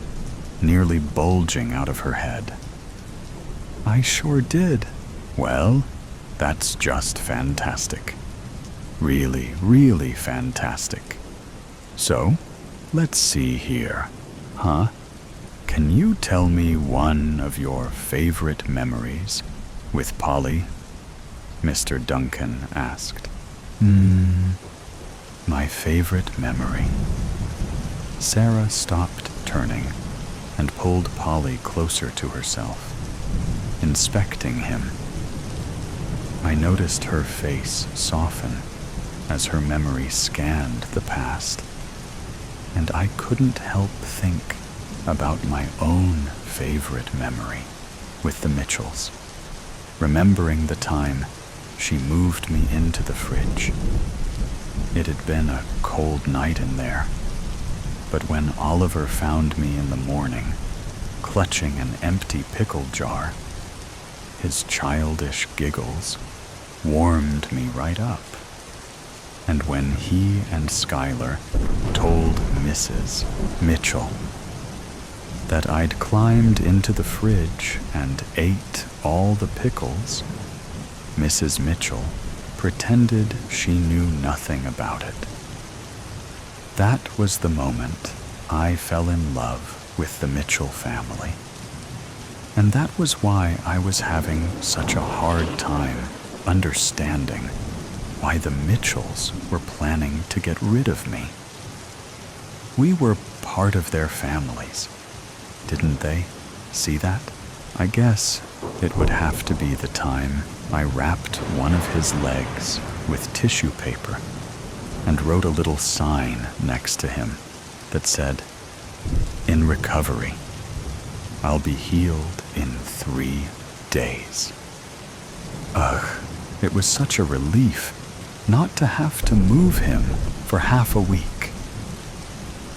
nearly bulging out of her head. I sure did. Well, that's just fantastic. Really, really fantastic. So, let's see here, huh? Can you tell me one of your favorite memories with Polly? Mr. Duncan asked. My favorite memory. Sarah stopped turning and pulled Polly closer to herself, inspecting him. I noticed her face soften as her memory scanned the past, and I couldn't help think about my own favorite memory with the Mitchells, remembering the time she moved me into the fridge. It had been a cold night in there, but when Oliver found me in the morning, clutching an empty pickle jar, his childish giggles warmed me right up. And when he and Schuyler told Mrs. Mitchell that I'd climbed into the fridge and ate all the pickles, Mrs. Mitchell pretended she knew nothing about it. That was the moment I fell in love with the Mitchell family. And that was why I was having such a hard time understanding why the Mitchells were planning to get rid of me. We were part of their families. Didn't they see that? I guess it would have to be the time I wrapped one of his legs with tissue paper and wrote a little sign next to him that said, "In recovery. I'll be healed in 3 days." Ugh, it was such a relief not to have to move him for half a week.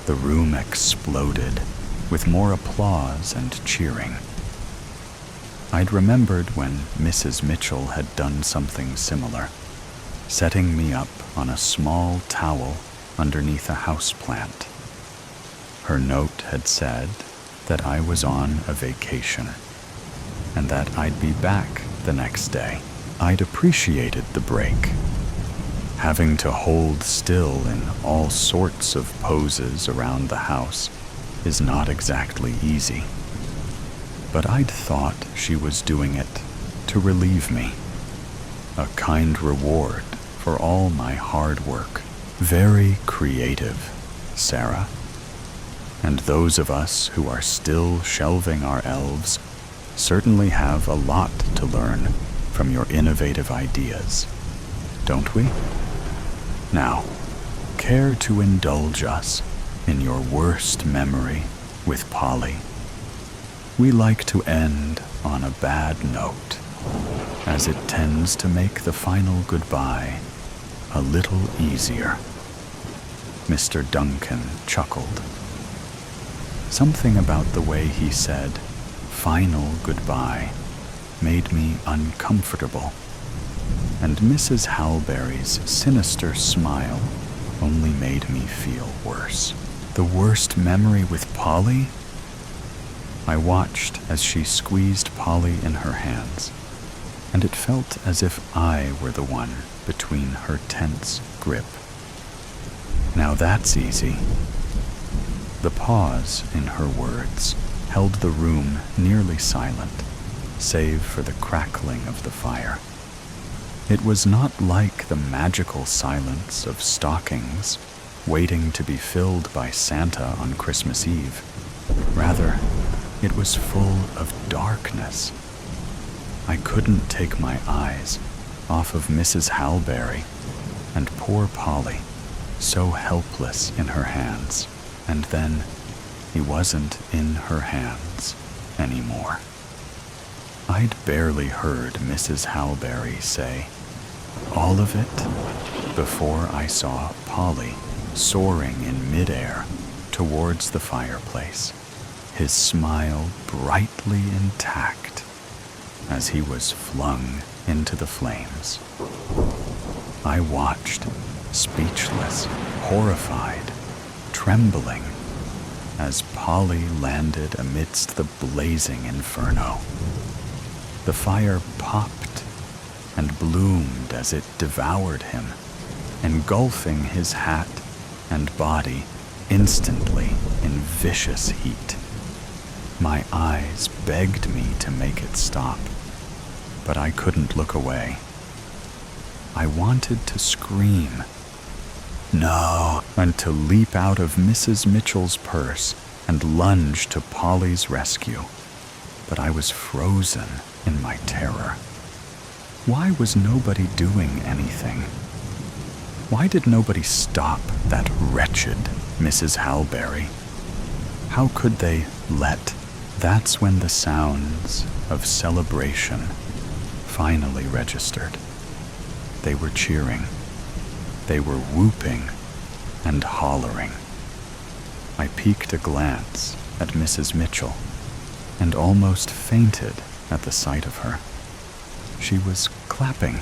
The room exploded with more applause and cheering. I'd remembered when Mrs. Mitchell had done something similar, setting me up on a small towel underneath a houseplant. Her note had said that I was on a vacation and that I'd be back the next day. I'd appreciated the break. Having to hold still in all sorts of poses around the house is not exactly easy. but I'd thought she was doing it to relieve me. A kind reward for all my hard work. Very creative, Sarah. And those of us who are still shelving our elves certainly have a lot to learn from your innovative ideas, don't we? Now, care to indulge us in your worst memory with Polly? We like to end on a bad note, as it tends to make the final goodbye a little easier. Mr. Duncan chuckled. Something about the way he said final goodbye made me uncomfortable, and Mrs. Halberry's sinister smile only made me feel worse. The worst memory with Polly? I watched as she squeezed Polly in her hands, and it felt as if I were the one between her tense grip. Now that's easy. The pause in her words held the room nearly silent, save for the crackling of the fire. It was not like the magical silence of stockings waiting to be filled by Santa on Christmas Eve. Rather, it was full of darkness. I couldn't take my eyes off of Mrs. Halberry and poor Polly, so helpless in her hands. And then he wasn't in her hands anymore. I'd barely heard Mrs. Halberry say all of it before I saw Polly soaring in midair towards the fireplace, his smile brightly intact as he was flung into the flames. I watched, speechless, horrified, trembling, as Polly landed amidst the blazing inferno. The fire popped and bloomed as it devoured him, engulfing his hat and body instantly in vicious heat. My eyes begged me to make it stop, but I couldn't look away. I wanted to scream, no, and to leap out of Mrs. Mitchell's purse and lunge to Polly's rescue, but I was frozen in my terror. Why was nobody doing anything? Why did nobody stop that wretched Mrs. Halberry? How could they let? That's when the sounds of celebration finally registered. They were cheering. They were whooping and hollering. I peeked a glance at Mrs. Mitchell and almost fainted at the sight of her. She was clapping,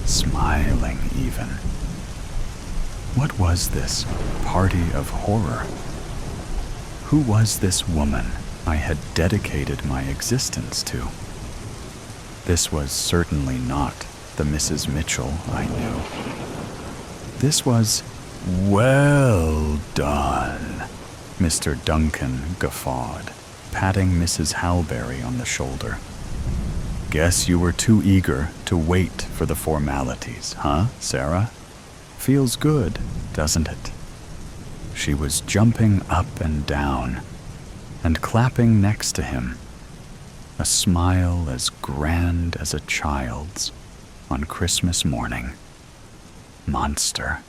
smiling even. What was this party of horror? Who was this woman I had dedicated my existence to? This was certainly not the Mrs. Mitchell I knew. This was, well done, Mr. Duncan guffawed, patting Mrs. Halberry on the shoulder. Guess you were too eager to wait for the formalities, huh, Sarah? Feels good, doesn't it? She was jumping up and down and clapping next to him, a smile as grand as a child's on Christmas morning. Monster.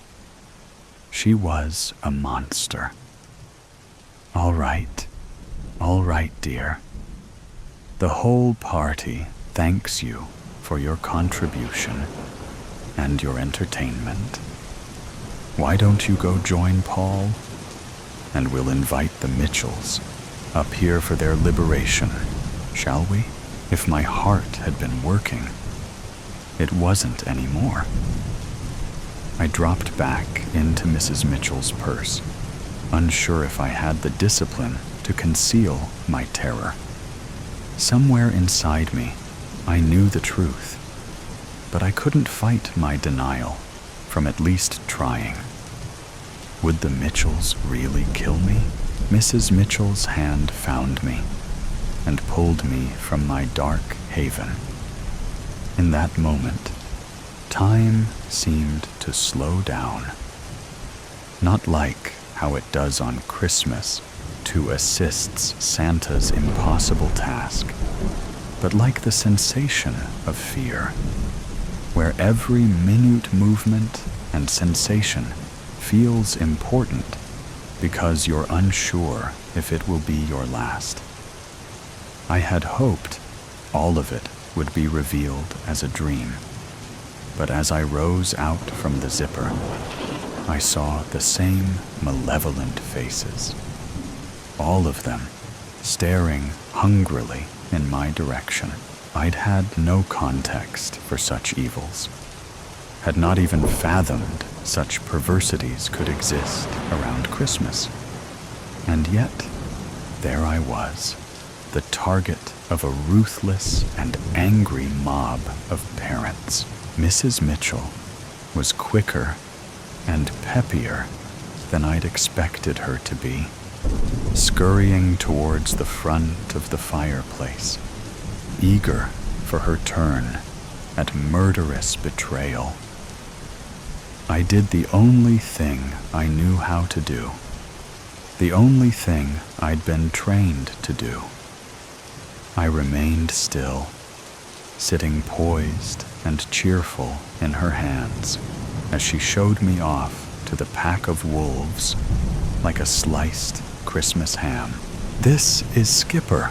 She was a monster. All right, dear. The whole party thanks you for your contribution and your entertainment. Why don't you go join Paul? And we'll invite the Mitchells up here for their liberation, shall we? If my heart had been working, it wasn't anymore. I dropped back into Mrs. Mitchell's purse, unsure if I had the discipline to conceal my terror. Somewhere inside me, I knew the truth, but I couldn't fight my denial from at least trying. Would the Mitchells really kill me? Mrs. Mitchell's hand found me, and pulled me from my dark haven. In that moment, time seemed to slow down. Not like how it does on Christmas to assists Santa's impossible task, but like the sensation of fear, where every minute movement and sensation feels important because you're unsure if it will be your last. I had hoped all of it would be revealed as a dream, but as I rose out from the zipper, I saw the same malevolent faces, all of them staring hungrily in my direction. I'd had no context for such evils, had not even fathomed such perversities could exist around Christmas. And yet, there I was, the target of a ruthless and angry mob of parents. Mrs. Mitchell was quicker and peppier than I'd expected her to be, scurrying towards the front of the fireplace, eager for her turn at murderous betrayal. I did the only thing I knew how to do, the only thing I'd been trained to do. I remained still, sitting poised and cheerful in her hands as she showed me off to the pack of wolves like a sliced Christmas ham. This is Skipper.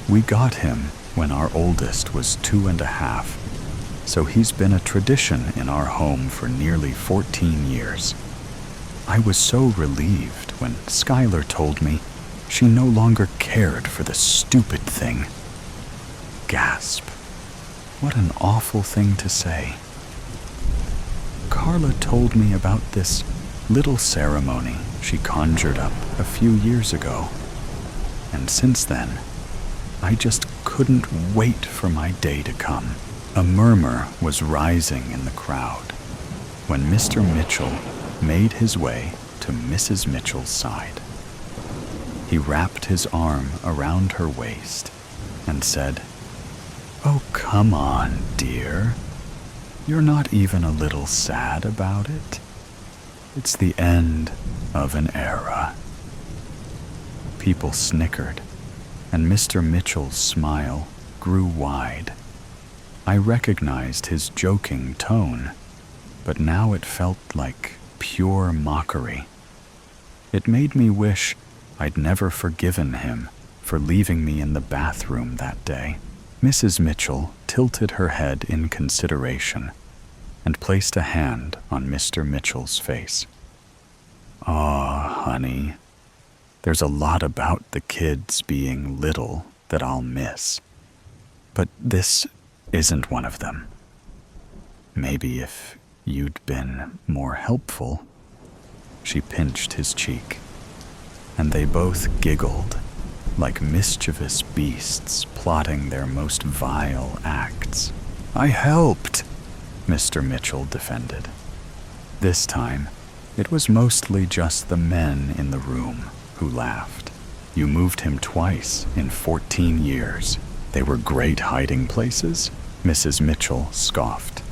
We got him when our oldest was 2.5, so he's been a tradition in our home for nearly 14 years. I was so relieved when Skylar told me she no longer cared for the stupid thing. Gasp. What an awful thing to say. Carla told me about this little ceremony she conjured up a few years ago, and since then, I just couldn't wait for my day to come. A murmur was rising in the crowd when Mr. Mitchell made his way to Mrs. Mitchell's side. He wrapped his arm around her waist and said, "Oh, come on, dear. You're not even a little sad about it. It's the end of an era." People snickered, and Mr. Mitchell's smile grew wide. I recognized his joking tone, but now it felt like pure mockery. It made me wish I'd never forgiven him for leaving me in the bathroom that day. Mrs. Mitchell tilted her head in consideration and placed a hand on Mr. Mitchell's face. "Aw, honey, there's a lot about the kids being little that I'll miss, but this isn't one of them. Maybe if you'd been more helpful." She pinched his cheek, and they both giggled like mischievous beasts plotting their most vile acts. "I helped," Mr. Mitchell defended. This time, it was mostly just the men in the room who laughed. "You moved him twice in 14 years. They were great hiding places?" Mrs. Mitchell scoffed.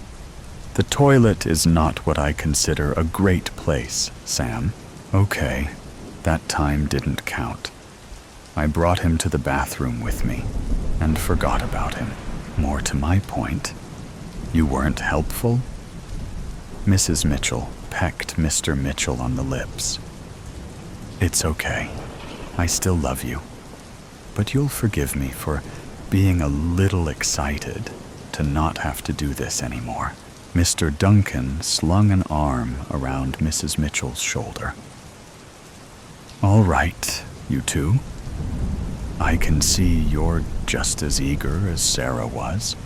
"The toilet is not what I consider a great place, Sam." "Okay, that time didn't count. I brought him to the bathroom with me and forgot about him. More to my point, you weren't helpful?" Mrs. Mitchell pecked Mr. Mitchell on the lips. "It's okay. I still love you. But you'll forgive me for being a little excited to not have to do this anymore." Mr. Duncan slung an arm around Mrs. Mitchell's shoulder. "All right, you two. I can see you're just as eager as Sarah was,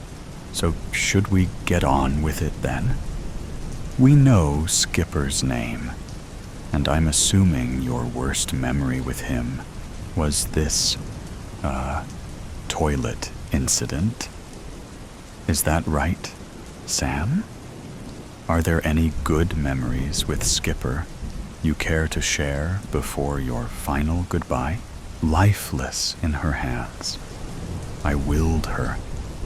so should we get on with it then? We know Skipper's name, and I'm assuming your worst memory with him was this, toilet incident. Is that right, Sam? Are there any good memories with Skipper you care to share before your final goodbye?" lifeless in her hands. I willed her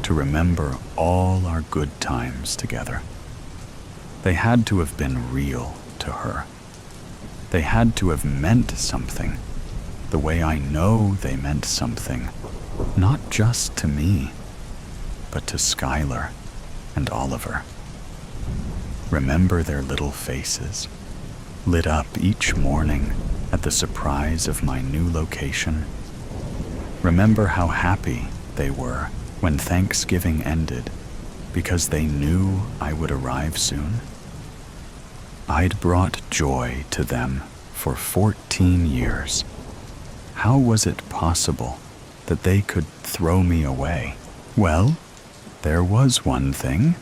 to remember all our good times together. They had to have been real to her. They had to have meant something, the way I know they meant something, not just to me, but to Skylar and Oliver. Remember their little faces, lit up each morning at the surprise of my new location. Remember how happy they were when Thanksgiving ended because they knew I would arrive soon. I'd brought joy to them for 14 years. How was it possible that they could throw me away? Well, there was one thing.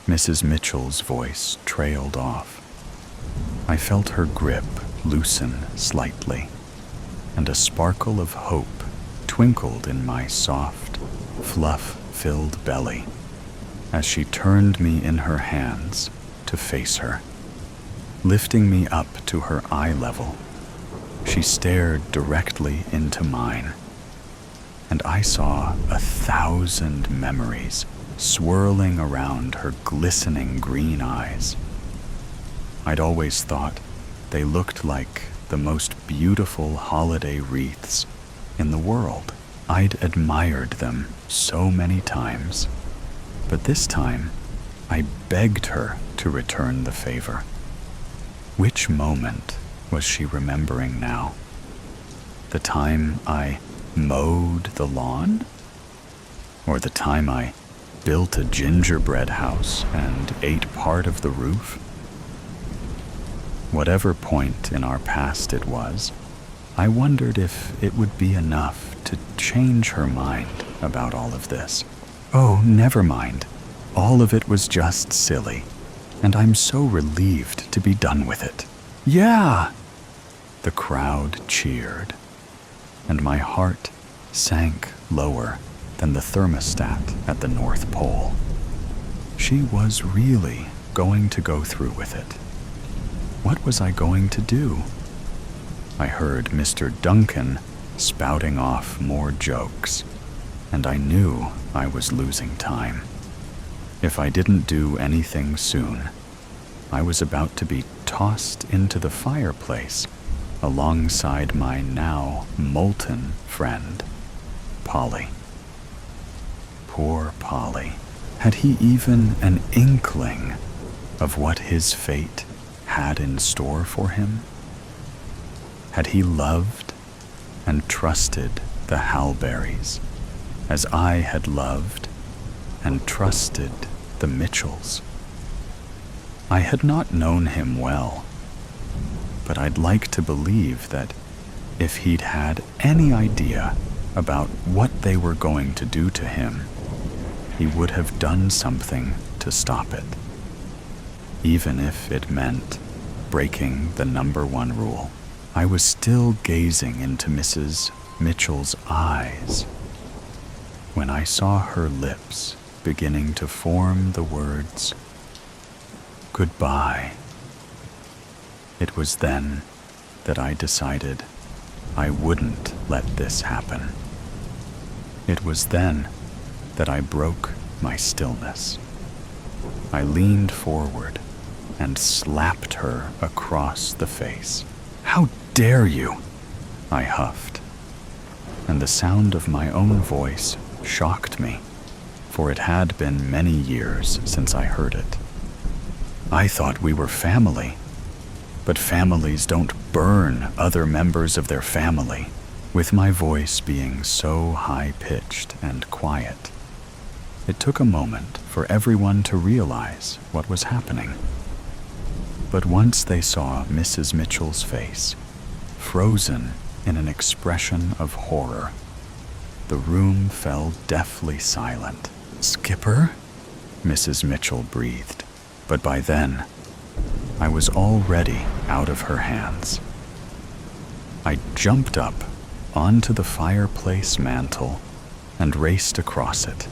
Mrs. Mitchell's voice trailed off. I felt her grip loosen slightly, and a sparkle of hope twinkled in my soft, fluff-filled belly as she turned me in her hands to face her. Lifting me up to her eye level, she stared directly into mine, and I saw 1,000 memories swirling around her glistening green eyes. I'd always thought they looked like the most beautiful holiday wreaths in the world. I'd admired them so many times, but this time I begged her to return the favor. Which moment was she remembering now? The time I mowed the lawn? Or the time I built a gingerbread house and ate part of the roof? Whatever point in our past it was, I wondered if it would be enough to change her mind about all of this. Oh, never mind. All of it was just silly, and I'm so relieved to be done with it. Yeah! The crowd cheered, and my heart sank lower than the thermostat at the North Pole. She was really going to go through with it. What was I going to do? I heard Mr. Duncan spouting off more jokes, and I knew I was losing time. If I didn't do anything soon, I was about to be tossed into the fireplace alongside my now molten friend, Polly. Poor Polly. Had he even an inkling of what his fate had in store for him? Had he loved and trusted the Halberries as I had loved and trusted the Mitchells? I had not known him well, but I'd like to believe that if he'd had any idea about what they were going to do to him, he would have done something to stop it, even if it meant breaking the number one rule. I was still gazing into Mrs. Mitchell's eyes when I saw her lips beginning to form the words, "Goodbye." It was then that I decided I wouldn't let this happen. It was then that I broke my stillness. I leaned forward and slapped her across the face. "How dare you?" I huffed, and the sound of my own voice shocked me, for it had been many years since I heard it. I thought we were family, but families don't burn other members of their family, with my voice being so high-pitched and quiet. It took a moment for everyone to realize what was happening. But once they saw Mrs. Mitchell's face, frozen in an expression of horror, the room fell deathly silent. "Skipper?" Mrs. Mitchell breathed, but by then, I was already out of her hands. I jumped up onto the fireplace mantel and raced across it.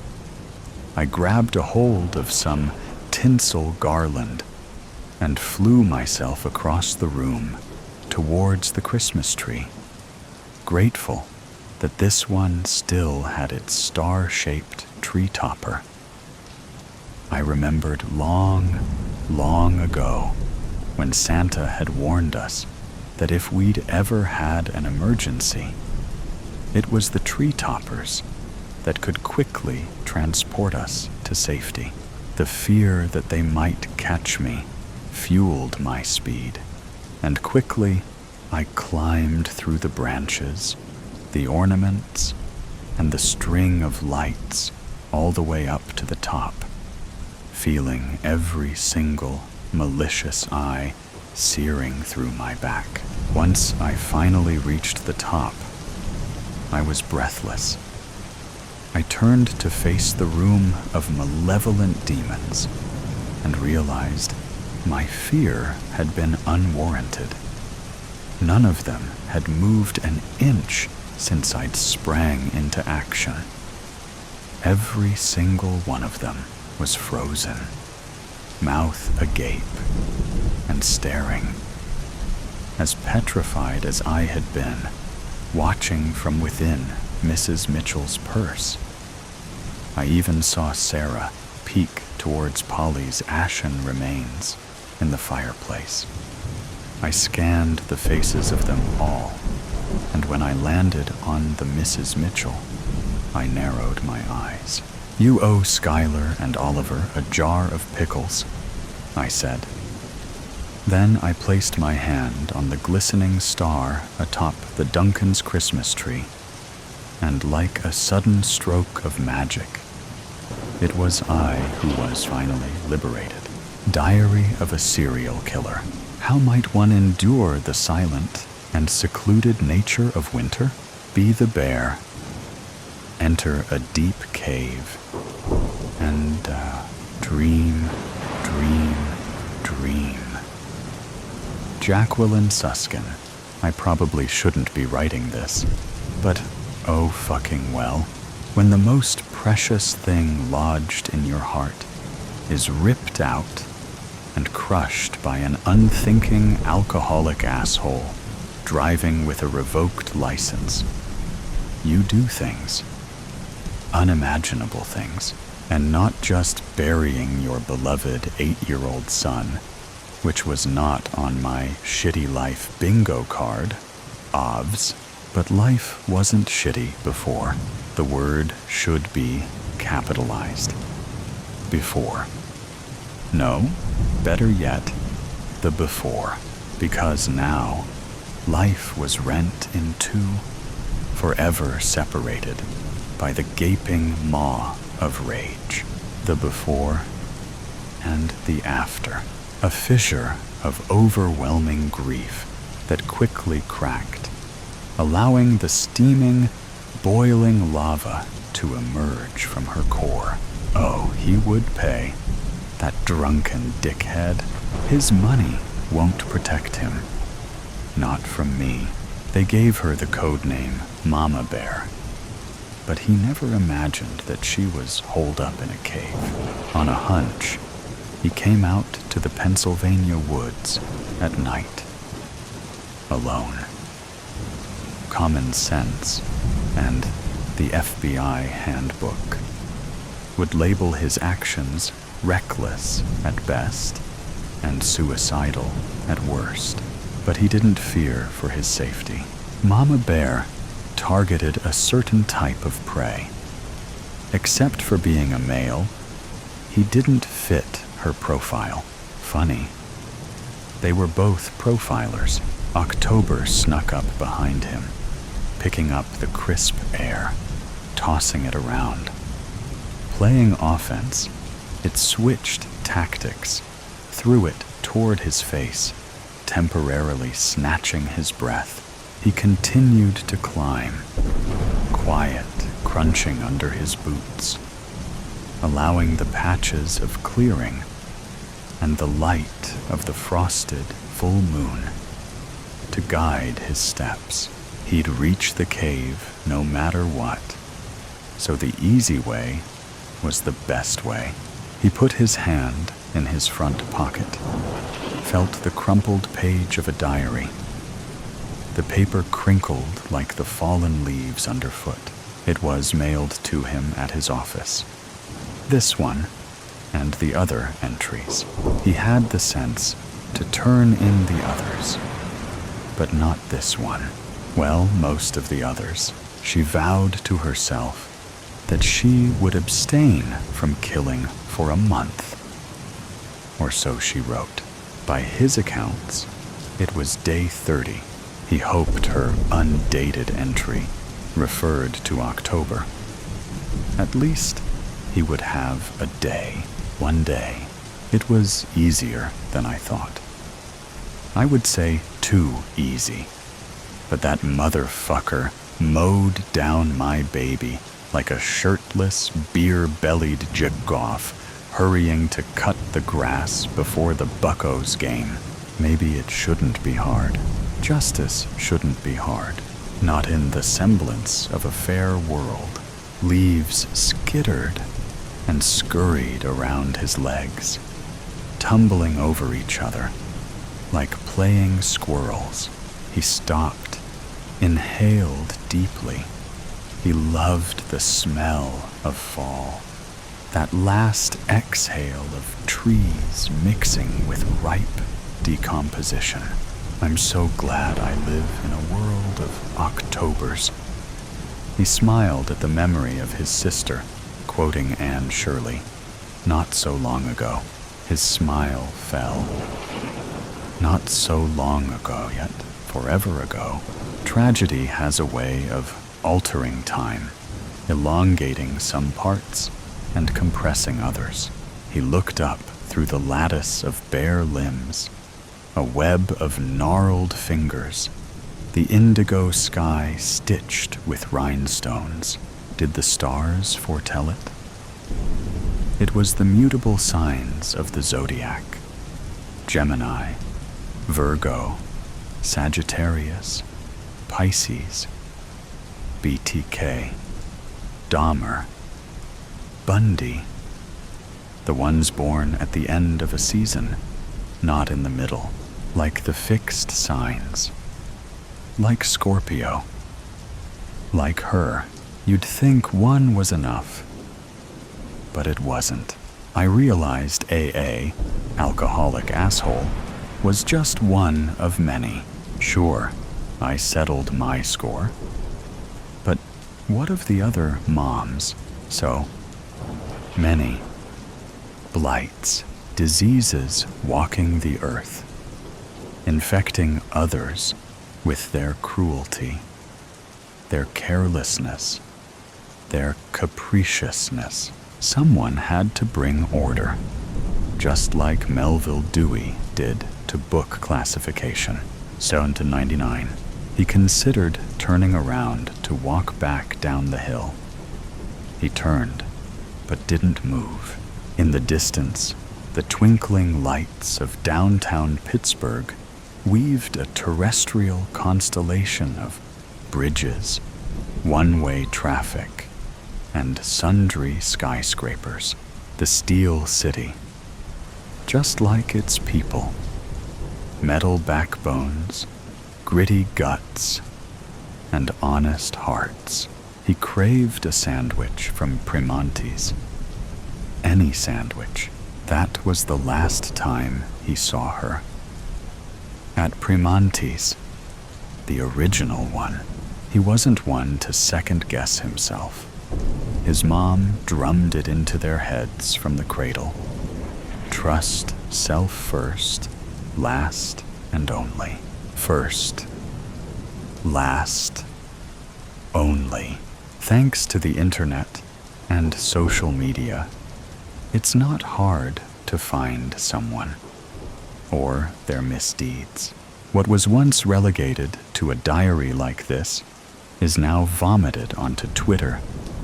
I grabbed a hold of some tinsel garland and flew myself across the room towards the Christmas tree. grateful that this one still had its star-shaped tree topper. I remembered long, long ago when Santa had warned us that if we'd ever had an emergency, it was the tree toppers that could quickly transport us to safety. The fear that they might catch me fueled my speed, and quickly I climbed through the branches, the ornaments, and the string of lights all the way up to the top, feeling every single malicious eye searing through my back. Once I finally reached the top, I was breathless. I turned to face the room of malevolent demons and realized my fear had been unwarranted. None of them had moved an inch since I'd sprang into action. Every single one of them was frozen, mouth agape, and staring. As petrified as I had been, watching from within Mrs. Mitchell's purse. I even saw Sarah peek towards Polly's ashen remains in the fireplace. I scanned the faces of them all, and when I landed on the Mrs. Mitchell, I narrowed my eyes. "You owe Schuyler and Oliver a jar of pickles," I said. Then I placed my hand on the glistening star atop the Duncan's Christmas tree, and like a sudden stroke of magic, it was I who was finally liberated. Diary of a Serial Killer. How might one endure the silent and secluded nature of winter? Be the bear. Enter a deep cave, and dream, dream, dream. Jacqueline Suskin. I probably shouldn't be writing this, but oh fucking well. When the most precious thing lodged in your heart is ripped out and crushed by an unthinking alcoholic asshole driving with a revoked license, you do things, unimaginable things, and not just burying your beloved 8-year-old son, which was not on my shitty life bingo card, obvs, but life wasn't shitty before. The word should be capitalized. Before. No, better yet, the before, because now life was rent in two, forever separated by the gaping maw of rage. The before and the after. A fissure of overwhelming grief that quickly cracked, allowing the steaming, boiling lava to emerge from her core. Oh, he would pay. That drunken dickhead. His money won't protect him. Not from me. They gave her the code name Mama Bear, but he never imagined that she was holed up in a cave. On a hunch, he came out to the Pennsylvania woods at night, alone. Common sense and the FBI handbook would label his actions reckless at best and suicidal at worst, but he didn't fear for his safety. Mama Bear targeted a certain type of prey. Except for being a male, he didn't fit her profile. Funny. They were both profilers. October snuck up behind him, picking up the crisp air, tossing it around. Playing offense, it switched tactics, threw it toward his face, temporarily snatching his breath. He continued to climb, quiet, crunching under his boots, allowing the patches of clearing and the light of the frosted full moon to guide his steps. He'd reach the cave no matter what, so the easy way was the best way. He put his hand in his front pocket, felt the crumpled page of a diary, The paper crinkled like the fallen leaves underfoot. It was mailed to him at his office. This one, and the other entries. He had the sense to turn in the others, but not this one. Well, most of the others. She vowed to herself that she would abstain from killing for a month. Or so she wrote. By his accounts, it was day 30. He hoped her undated entry referred to October. At least he would have a day, one day. It was easier than I thought. I would say too easy. But that motherfucker mowed down my baby like a shirtless, beer-bellied jagoff hurrying to cut the grass before the Buccos game. Maybe it shouldn't be hard. Justice shouldn't be hard. Not in the semblance of a fair world. Leaves skittered and scurried around his legs, tumbling over each other like playing squirrels. He stopped, inhaled deeply. He loved the smell of fall. That last exhale of trees mixing with ripe decomposition. I'm so glad I live in a world of Octobers. He smiled at the memory of his sister, quoting Anne Shirley. Not so long ago, his smile fell. Not so long ago, yet forever ago. Tragedy has a way of altering time, elongating some parts and compressing others. He looked up through the lattice of bare limbs, a web of gnarled fingers, the indigo sky stitched with rhinestones. Did the stars foretell it? It was the mutable signs of the zodiac. Gemini, Virgo, Sagittarius, Pisces, BTK, Dahmer, Bundy, the ones born at the end of a season, not in the middle, like the fixed signs, like Scorpio, like her. You'd think one was enough, but it wasn't. I realized AA, alcoholic asshole, was just one of many. Sure, I settled my score, but what of the other moms? So many blights, diseases walking the earth, infecting others with their cruelty, their carelessness, their capriciousness. Someone had to bring order, just like Melville Dewey did to book classification. Stoned to 99, he considered turning around to walk back down the hill. He turned, but didn't move. In the distance, the twinkling lights of downtown Pittsburgh weaved a terrestrial constellation of bridges, one-way traffic, and sundry skyscrapers. The Steel City, just like its people. Metal backbones, gritty guts, and honest hearts. He craved a sandwich from Primanti's. Any sandwich. That was the last time he saw her. At Primanti's, the original one. He wasn't one to second-guess himself. His mom drummed it into their heads from the cradle. Trust self first, last and only. First, last, only. Thanks to the internet and social media, it's not hard to find someone or their misdeeds. What was once relegated to a diary like this is now vomited onto Twitter,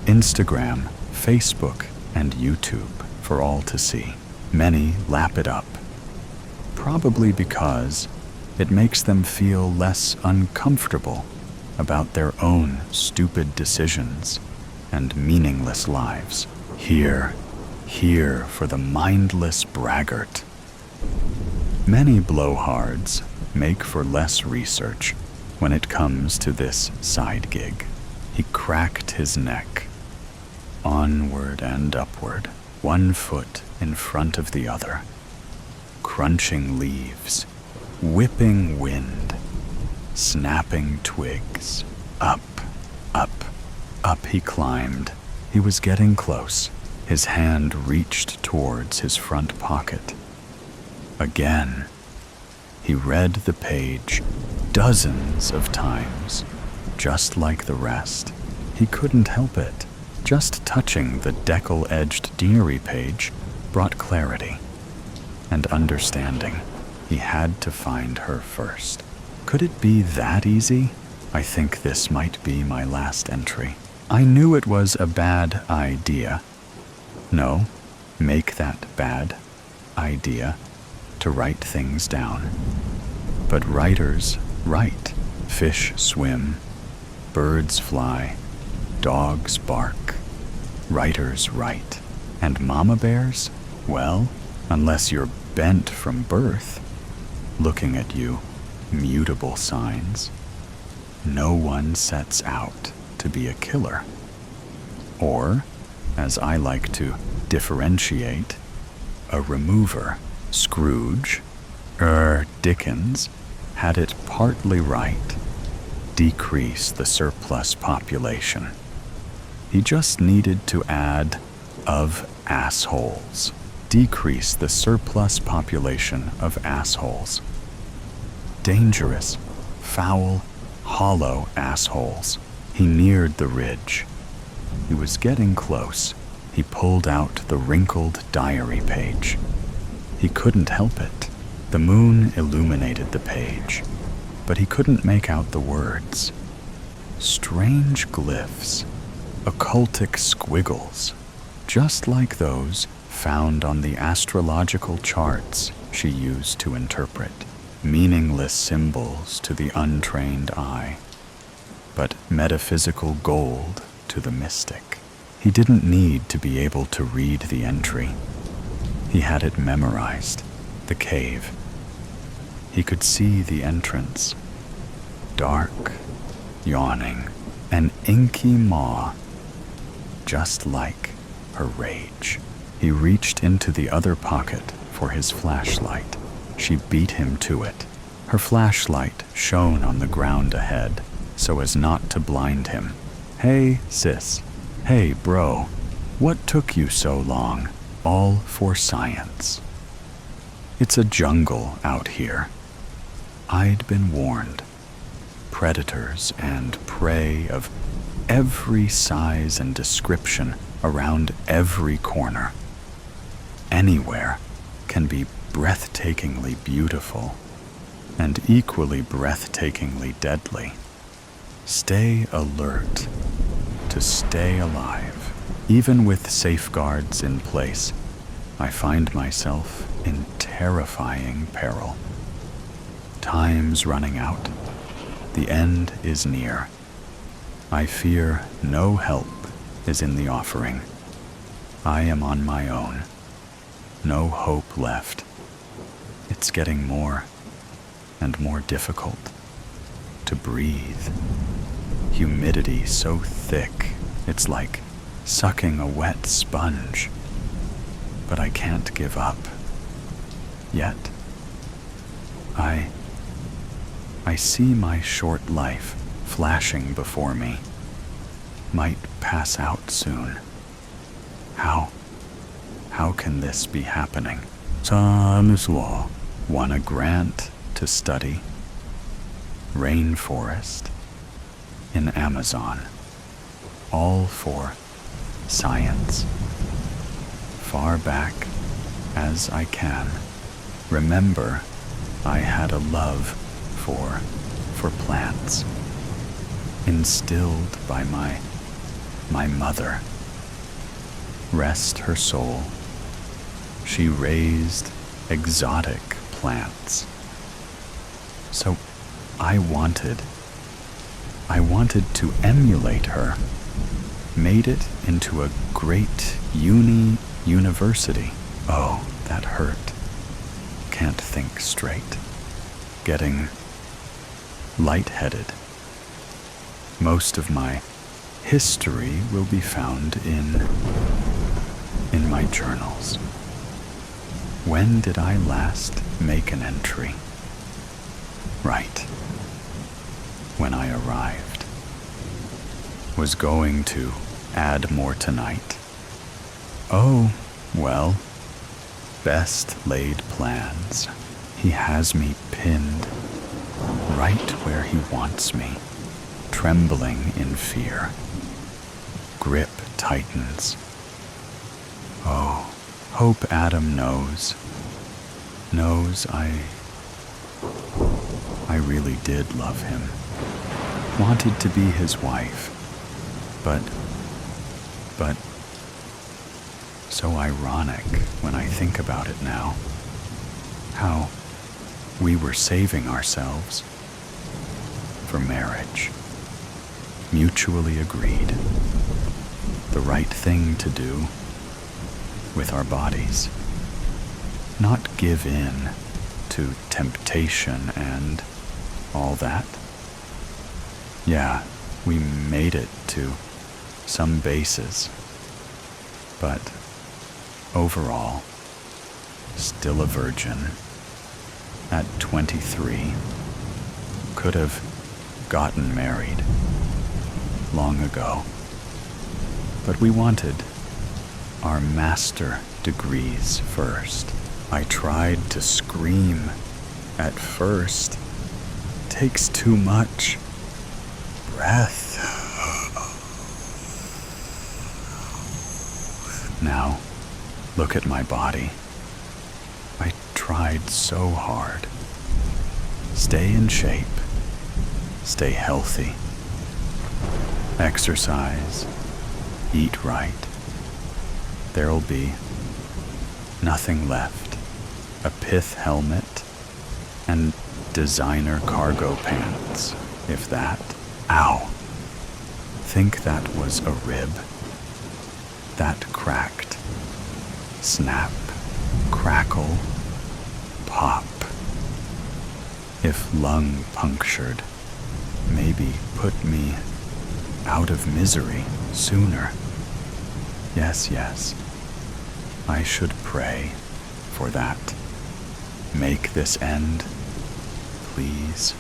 Instagram, Facebook, and YouTube for all to see. Many lap it up, probably because it makes them feel less uncomfortable about their own stupid decisions and meaningless lives. Here for the mindless braggart. Many blowhards make for less research, when it comes to this side gig. He cracked his neck, onward and upward, one foot in front of the other. Crunching leaves, whipping wind, snapping twigs. Up, up, up he climbed. He was getting close. His hand reached towards his front pocket. Again, he read the page dozens of times, just like the rest. He couldn't help it. Just touching the decal-edged deanery page brought clarity and understanding. He had to find her first. Could it be that easy? I think this might be my last entry. I knew it was a bad idea. No, make that bad idea to write things down. But writers write. Fish swim, birds fly, dogs bark. Writers write. And mama bears? Well, unless you're bent from birth, looking at you, mutable signs. No one sets out to be a killer. Or, as I like to differentiate, a remover. Scrooge, Dickens, had it partly right. Decrease the surplus population. He just needed to add of assholes. Decrease the surplus population of assholes. Dangerous, foul, hollow assholes. He neared the ridge. He was getting close. He pulled out the wrinkled diary page. He couldn't help it. The moon illuminated the page, but he couldn't make out the words. Strange glyphs, occultic squiggles, just like those found on the astrological charts she used to interpret. Meaningless symbols to the untrained eye, but metaphysical gold to the mystic. He didn't need to be able to read the entry. He had it memorized, the cave. He could see the entrance, dark, yawning, an inky maw, just like her rage. He reached into the other pocket for his flashlight. She beat him to it. Her flashlight shone on the ground ahead so as not to blind him. Hey, sis. Hey, bro. What took you so long? All for science. It's a jungle out here. I'd been warned. Predators and prey of every size and description around every corner. Anywhere can be breathtakingly beautiful and equally breathtakingly deadly. Stay alert to stay alive. Even with safeguards in place, I find myself in terrifying peril. Time's running out. The end is near. I fear no help is in the offering. I am on my own. No hope left. It's getting more and more difficult to breathe. Humidity so thick, it's like sucking a wet sponge. But I can't give up. Yet. I see my short life flashing before me. Might pass out soon. How can this be happening? Won a grant to study rainforest in Amazon. All for science. Far back as I can, remember I had a love for plants, instilled by my mother. Rest her soul. She raised exotic plants. So I wanted to emulate her, made it into a great university. Oh, that hurt. Can't think straight. Getting lightheaded. Most of my history will be found in my journals. When did I last make an entry? Right. When I arrived. Was going to add more tonight. Oh, well, best laid plans. He has me pinned right where he wants me, trembling in fear. Grip tightens. Oh, hope Adam knows I really did love him. Wanted to be his wife. But so ironic when I think about it now. How we were saving ourselves for marriage. Mutually agreed. The right thing to do with our bodies. Not give in to temptation and all that. Yeah, we made it to some bases, but overall, still a virgin. At 23, could have gotten married long ago, but we wanted our master degrees first. I tried to scream at first. Takes too much breath. Now, look at my body. I tried so hard. Stay in shape. Stay healthy. Exercise. Eat right. There'll be nothing left. A pith helmet and designer cargo pants, if that. Ow. Think that was a rib. That cracked. Snap, crackle, pop. If lung punctured, maybe put me out of misery sooner. Yes, I should pray for that. Make this end, please.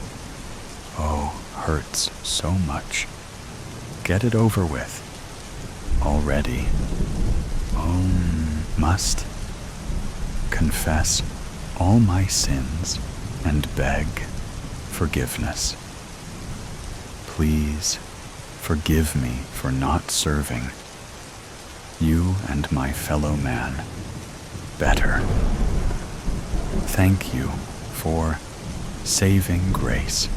Oh, hurts so much. Get it over with. Already. Must confess all my sins and beg forgiveness. Please forgive me for not serving you and my fellow man better. Thank you for saving grace.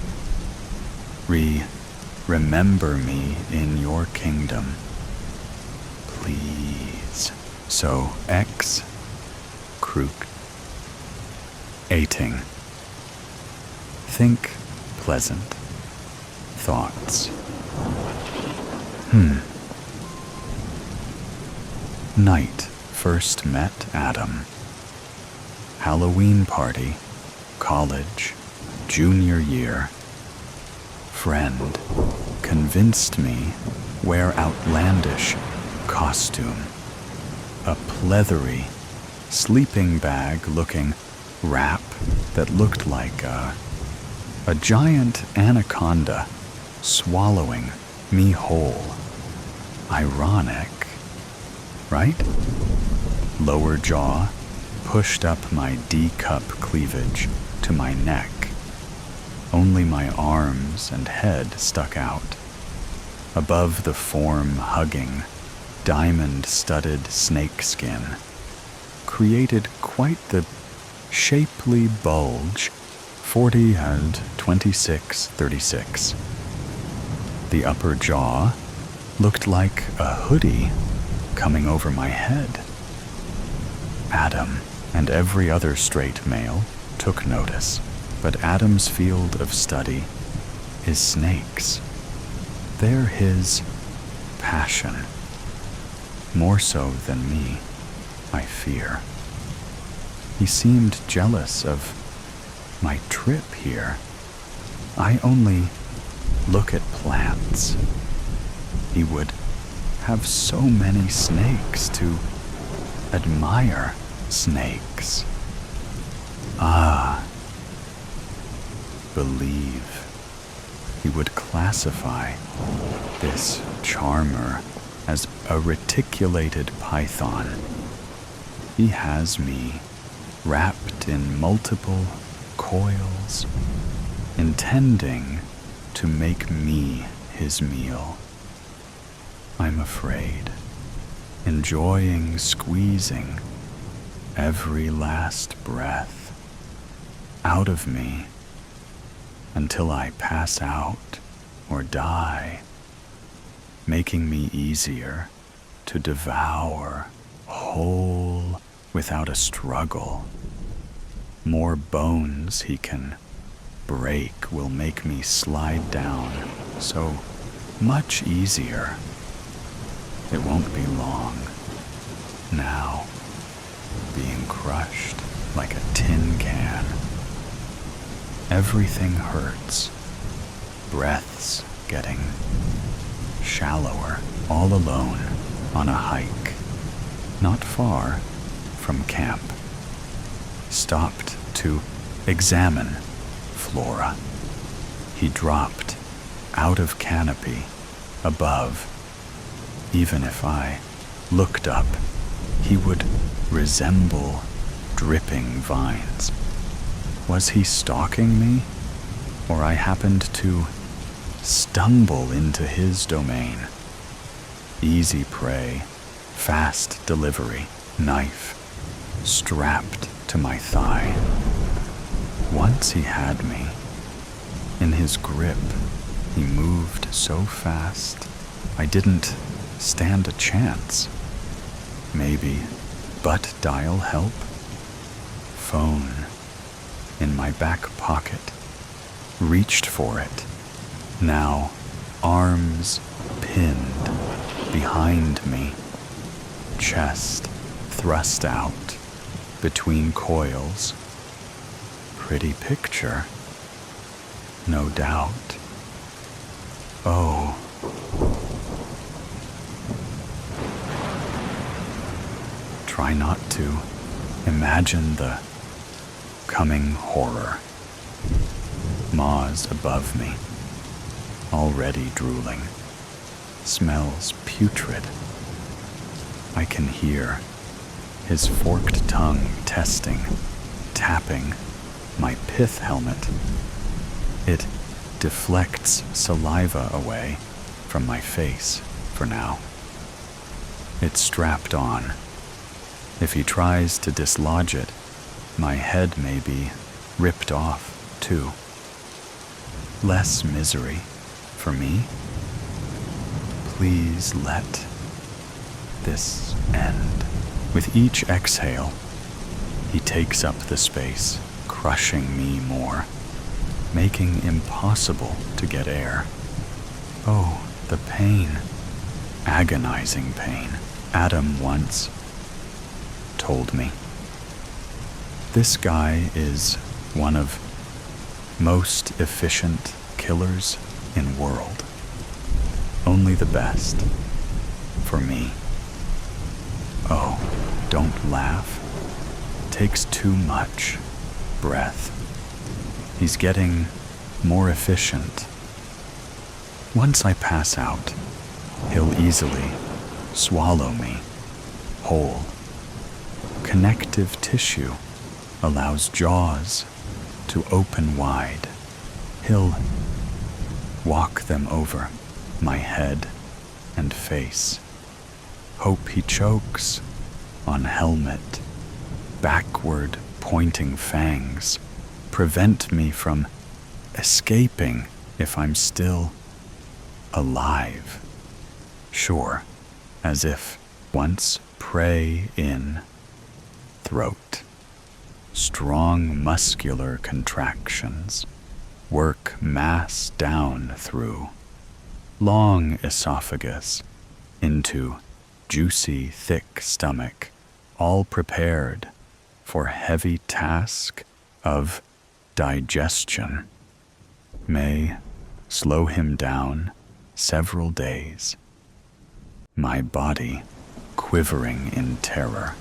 Remember me in your kingdom, please. So crook, ating. Think pleasant thoughts. Night first met Adam. Halloween party, college, junior year. Friend convinced me wear outlandish costume. A pleathery sleeping bag looking wrap that looked like a giant anaconda swallowing me whole. Ironic, right? Lower jaw pushed up my D-cup cleavage to my neck. Only my arms and head stuck out. Above the form-hugging, diamond-studded snakeskin created quite the shapely bulge 40 and 26-36. The upper jaw looked like a hoodie coming over my head. Adam and every other straight male took notice, but Adam's field of study is snakes. They're his passion. More so than me, I fear. He seemed jealous of my trip here. I only look at plants. He would have so many snakes to admire snakes. Ah, believe. He would classify this charmer as a reticulated python. He has me wrapped in multiple coils, intending to make me his meal. I'm afraid, enjoying squeezing every last breath out of me until I pass out or die, making me easier to devour whole without a struggle. More bones he can break will make me slide down so much easier. It won't be long now, being crushed like a tin can. Everything hurts, breaths getting shallower, all alone on a hike, not far from camp. Stopped to examine flora. He dropped out of canopy above. Even if I looked up, he would resemble dripping vines. Was he stalking me, or I happened to stumble into his domain? Easy prey, fast delivery, knife strapped to my thigh. Once he had me in his grip. He moved so fast, I didn't stand a chance. Maybe butt dial help? Phone in my back pocket. Reached for it. Now arms pinned behind me. Chest thrust out between coils. Pretty picture, no doubt. Oh. Try not to imagine the coming horror. Maws above me, already drooling. Smells putrid. I can hear his forked tongue testing, tapping my pith helmet. It deflects saliva away from my face for now. It's strapped on. If he tries to dislodge it, my head may be ripped off too. Less misery for me. Please let this end. With each exhale, he takes up the space, crushing me more, making impossible to get air. Oh, the pain. Agonizing pain. Adam once told me. This guy is one of most efficient killers in world. Only the best. For me. Oh, don't laugh. Takes too much breath. He's getting more efficient. Once I pass out, he'll easily swallow me whole. Connective tissue allows jaws to open wide. He'll walk them over my head and face. Hope he chokes on helmet. Backward pointing fangs prevent me from escaping if I'm still alive. Sure, as if once prey in throat. Strong muscular contractions work mass down through long esophagus into juicy, thick stomach, all prepared for heavy task of digestion. may slow him down several days, my body quivering in terror.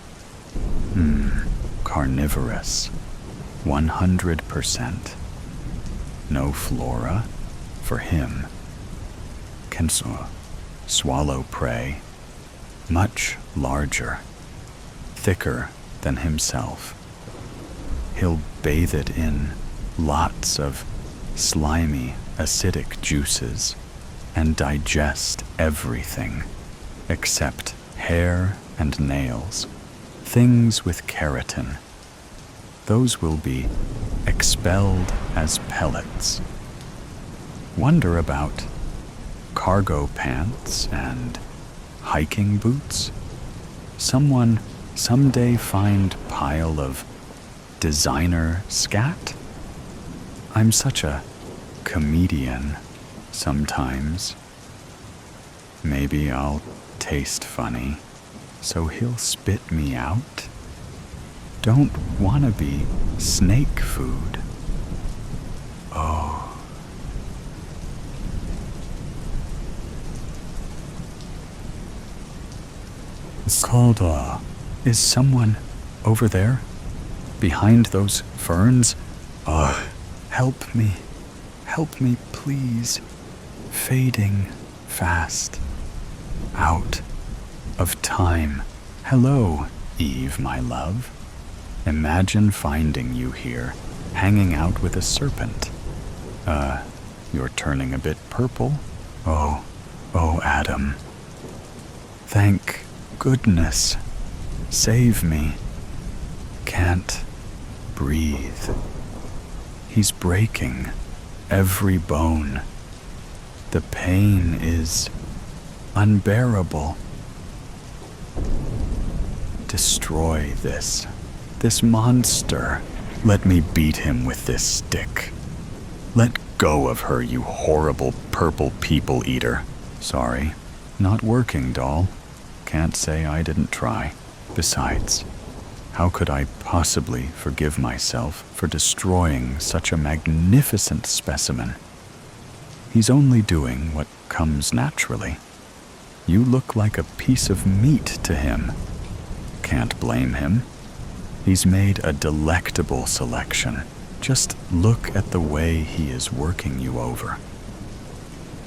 Carnivorous, 100%. No flora for him. Can swallow prey much larger, thicker than himself. He'll bathe it in lots of slimy, acidic juices and digest everything except hair and nails, things with keratin. Those will be expelled as pellets. Wonder about cargo pants and hiking boots? Someone someday find pile of designer scat? I'm such a comedian sometimes. Maybe I'll taste funny, so he'll spit me out. Don't wanna be snake food. Oh. Skalda, is someone over there? Behind those ferns? Help me, please. Fading fast. Out of time. Hello, Eve, my love. Imagine finding you here, hanging out with a serpent. You're turning a bit purple. Oh, Adam. Thank goodness. Save me. Can't breathe. He's breaking every bone. The pain is unbearable. Destroy this monster. Let me beat him with this stick. Let go of her, you horrible purple people eater. Sorry, not working, doll. Can't say I didn't try. Besides, how could I possibly forgive myself for destroying such a magnificent specimen? He's only doing what comes naturally. You look like a piece of meat to him. Can't blame him. He's made a delectable selection. Just look at the way he is working you over.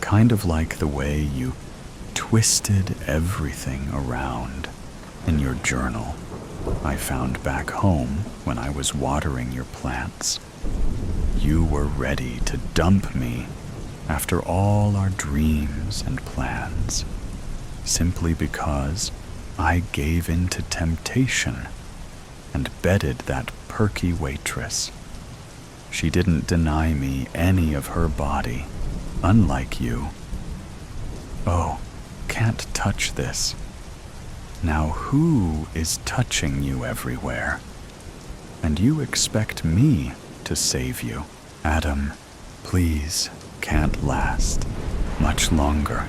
Kind of like the way you twisted everything around in your journal I found back home when I was watering your plants. You were ready to dump me after all our dreams and plans, simply because I gave in to temptation and bedded that perky waitress. She didn't deny me any of her body, unlike you. Oh, can't touch this. Now who is touching you everywhere? And you expect me to save you? Adam, please, can't last much longer.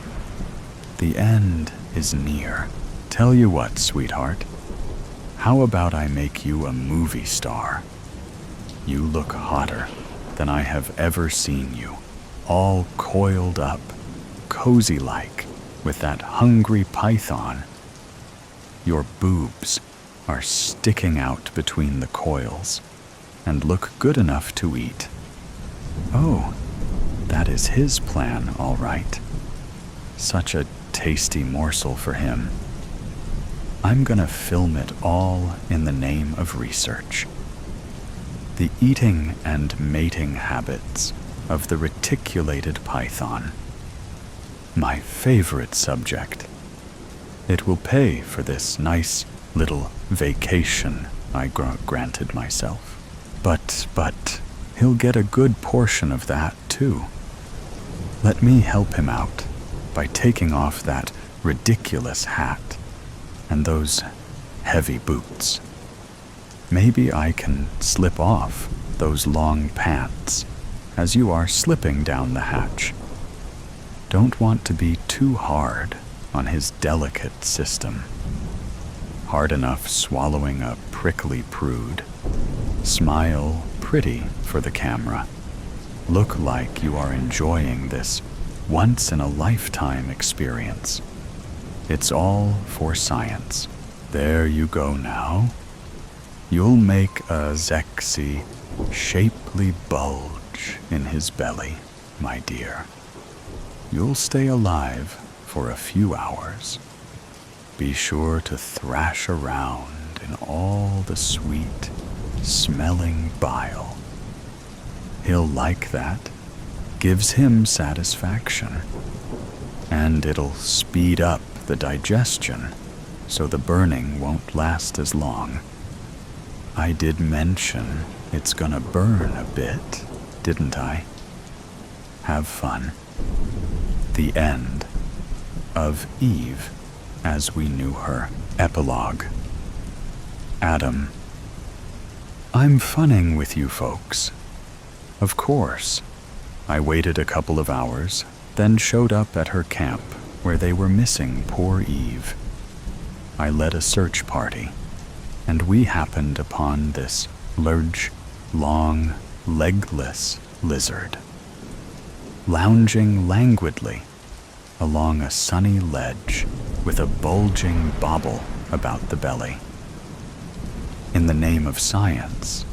The end is near. Tell you what, sweetheart. How about I make you a movie star? You look hotter than I have ever seen you, all coiled up, cozy-like, with that hungry python. Your boobs are sticking out between the coils and look good enough to eat. Oh, that is his plan, all right. Such a tasty morsel for him. I'm gonna film it all in the name of research. The eating and mating habits of the reticulated python. My favorite subject. It will pay for this nice little vacation I granted myself. But he'll get a good portion of that too. Let me help him out by taking off that ridiculous hat and those heavy boots. Maybe I can slip off those long pants as you are slipping down the hatch. Don't want to be too hard on his delicate system. Hard enough swallowing a prickly prude. Smile pretty for the camera. Look like you are enjoying this once-in-a-lifetime experience. It's all for science. There you go now. You'll make a sexy, shapely bulge in his belly, my dear. You'll stay alive for a few hours. Be sure to thrash around in all the sweet, smelling bile. He'll like that. Gives him satisfaction. And it'll speed up the digestion, so the burning won't last as long. I did mention it's gonna burn a bit, didn't I? Have fun. The end of Eve as we knew her. Epilogue. Adam. I'm funning with you folks. Of course. I waited a couple of hours, then showed up at her camp where they were missing poor Eve. I led a search party, and we happened upon this large, long, legless lizard, lounging languidly along a sunny ledge with a bulging bauble about the belly. In the name of science,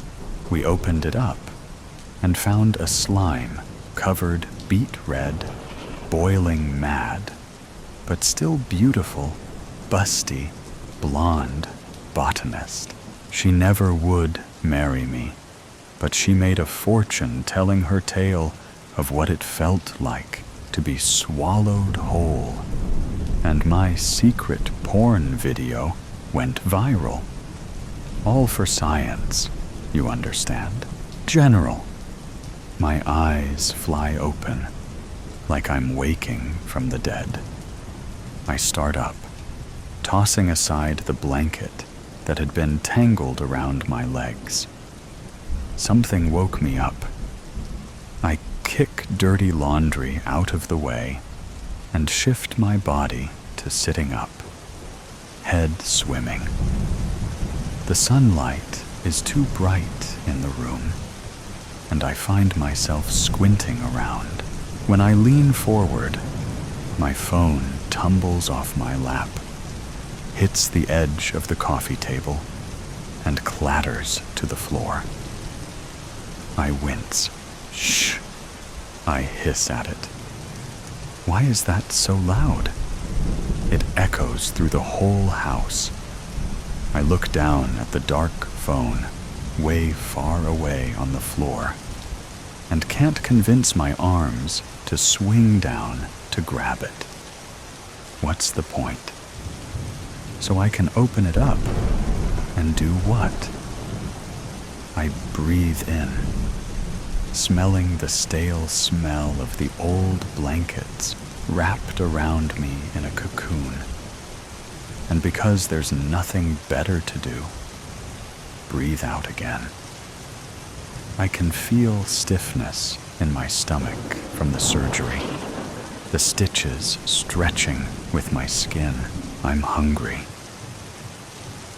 we opened it up and found a slime-covered beet red, boiling mad, but still beautiful, busty, blonde botanist. She never would marry me, but she made a fortune telling her tale of what it felt like to be swallowed whole, and my secret porn video went viral. All for science, you understand. General. My eyes fly open, like I'm waking from the dead. I start up, tossing aside the blanket that had been tangled around my legs. Something woke me up. I kick dirty laundry out of the way and shift my body to sitting up, head swimming. The sunlight is too bright in the room, and I find myself squinting around. When I lean forward, my phone tumbles off my lap, hits the edge of the coffee table, and clatters to the floor. I wince. Shh! I hiss at it. Why is that so loud? It echoes through the whole house. I look down at the dark phone, way far away on the floor, and can't convince my arms to swing down to grab it. What's the point? So I can open it up and do what? I breathe in, smelling the stale smell of the old blankets wrapped around me in a cocoon. And because there's nothing better to do, breathe out again. I can feel stiffness in my stomach from the surgery, the stitches stretching with my skin. I'm hungry.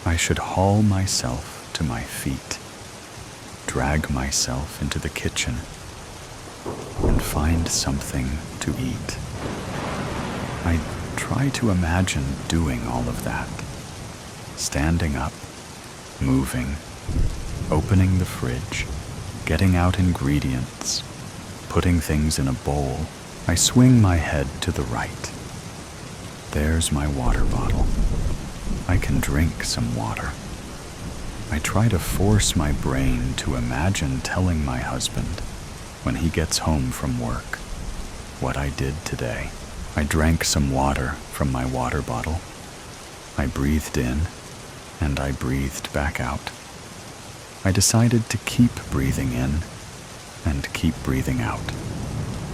I should haul myself to my feet, drag myself into the kitchen, and find something to eat. I try to imagine doing all of that, standing up, moving, opening the fridge, getting out ingredients, putting things in a bowl. I swing my head to the right. There's my water bottle. I can drink some water. I try to force my brain to imagine telling my husband, when he gets home from work, what I did today. I drank some water from my water bottle. I breathed in, and I breathed back out. I decided to keep breathing in and keep breathing out,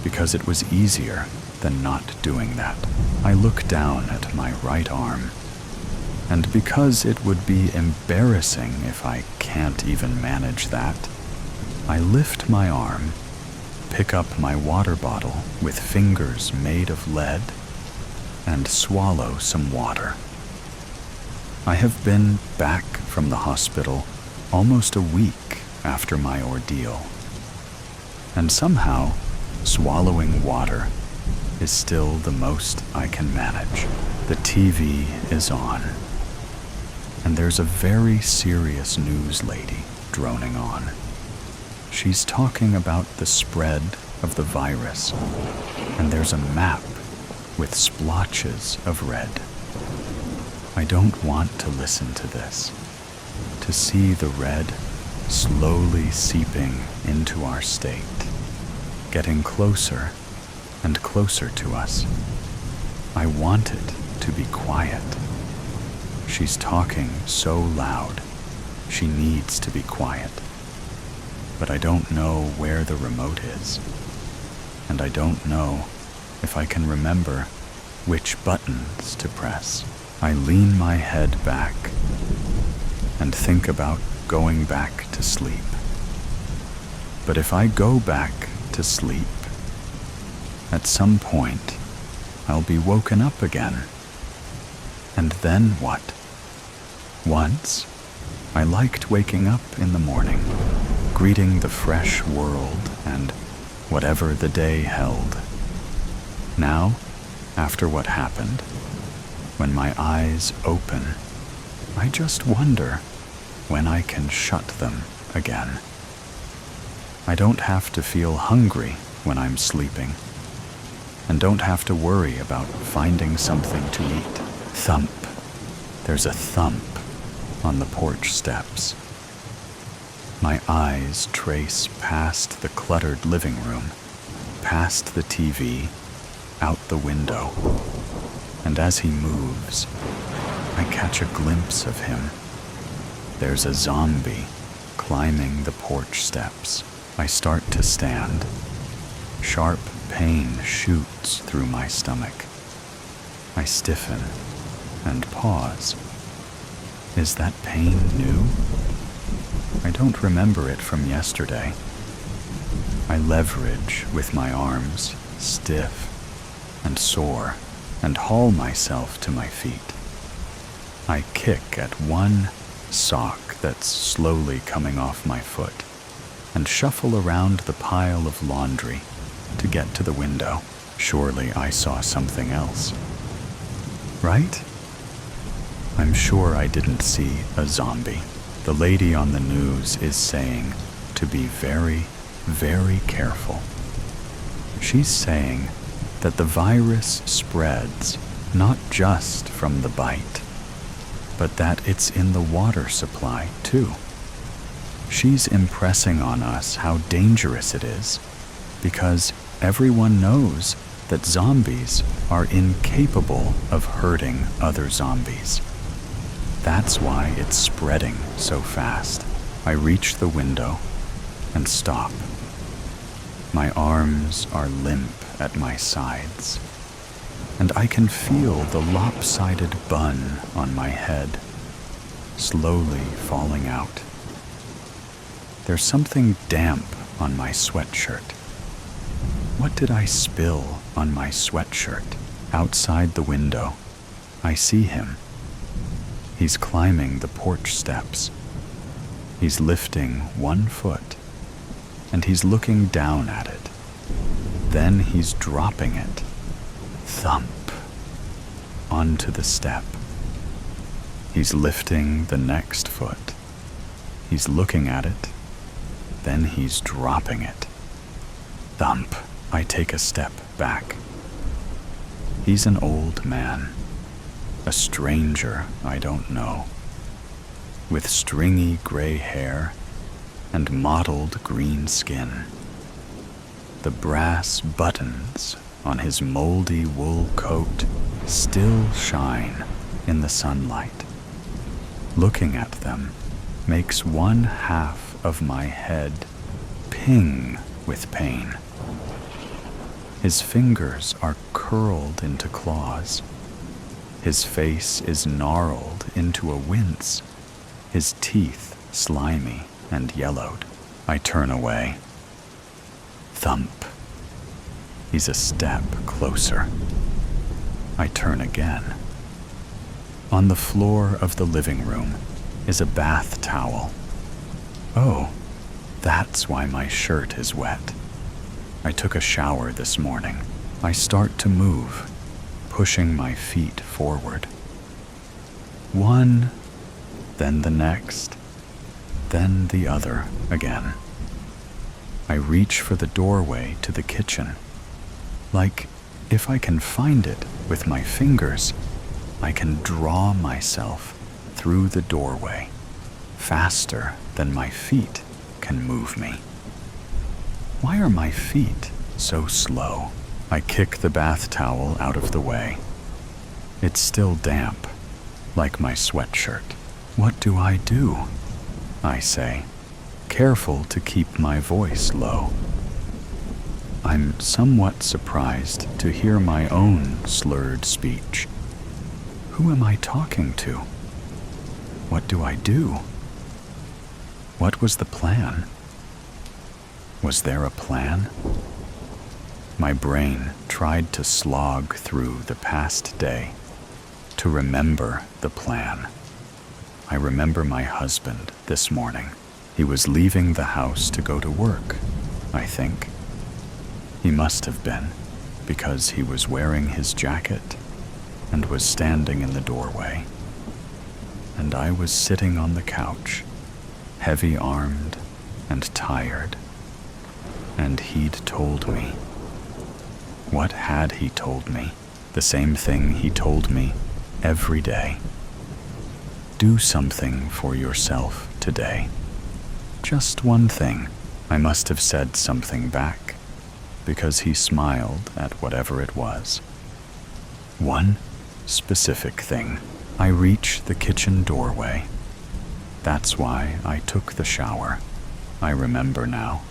because it was easier than not doing that. I look down at my right arm, and because it would be embarrassing if I can't even manage that, I lift my arm, pick up my water bottle with fingers made of lead, and swallow some water. I have been back from the hospital almost a week after my ordeal. And somehow, swallowing water is still the most I can manage. The TV is on, and there's a very serious news lady droning on. She's talking about the spread of the virus, and there's a map with splotches of red. I don't want to listen to this, to see the red slowly seeping into our state, getting closer and closer to us. I want it to be quiet. She's talking so loud, she needs to be quiet. But I don't know where the remote is, and I don't know if I can remember which buttons to press. I lean my head back and think about going back to sleep. But if I go back to sleep, at some point I'll be woken up again. And then what? Once, I liked waking up in the morning, greeting the fresh world and whatever the day held. Now, after what happened, when my eyes open, I just wonder when I can shut them again. I don't have to feel hungry when I'm sleeping, and don't have to worry about finding something to eat. Thump. There's a thump on the porch steps. My eyes trace past the cluttered living room, past the TV, out the window, and as he moves, I catch a glimpse of him. There's a zombie climbing the porch steps. I start to stand. Sharp pain shoots through my stomach. I stiffen and pause. Is that pain new? I don't remember it from yesterday. I leverage with my arms, stiff and sore, and haul myself to my feet. I kick at one sock that's slowly coming off my foot, and shuffle around the pile of laundry to get to the window. Surely I saw something else. Right? I'm sure I didn't see a zombie. The lady on the news is saying to be very, very careful. She's saying that the virus spreads not just from the bite, but that it's in the water supply too. She's impressing on us how dangerous it is, because everyone knows that zombies are incapable of hurting other zombies. That's why it's spreading so fast. I reach the window and stop. My arms are limp at my sides, and I can feel the lopsided bun on my head slowly falling out. There's something damp on my sweatshirt. What did I spill on my sweatshirt? Outside the window, I see him. He's climbing the porch steps. He's lifting one foot, and he's looking down at it. Then he's dropping it, thump, onto the step. He's lifting the next foot. He's looking at it, then he's dropping it. Thump. I take a step back. He's an old man, a stranger I don't know, with stringy gray hair and mottled green skin. The brass buttons on his moldy wool coat still shine in the sunlight. Looking at them makes one half of my head ping with pain. His fingers are curled into claws. His face is gnarled into a wince, his teeth slimy and yellowed. I turn away. Thump. He's a step closer. I turn again. On the floor of the living room is a bath towel. Oh, that's why my shirt is wet. I took a shower this morning. I start to move, pushing my feet forward. One, then the next, then the other again. I reach for the doorway to the kitchen. Like, if I can find it with my fingers, I can draw myself through the doorway faster than my feet can move me. Why are my feet so slow? I kick the bath towel out of the way. It's still damp, like my sweatshirt. What do? I say, careful to keep my voice low. I'm somewhat surprised to hear my own slurred speech. Who am I talking to? What do? What was the plan? Was there a plan? My brain tried to slog through the past day to remember the plan. I remember my husband this morning. He was leaving the house to go to work, I think. He must have been, because he was wearing his jacket and was standing in the doorway. And I was sitting on the couch, heavy-armed and tired. And he'd told me. What had he told me? The same thing he told me every day. Do something for yourself today. Just one thing. I must have said something back, because he smiled at whatever it was. One specific thing. I reach the kitchen doorway. That's why I took the shower. I remember now.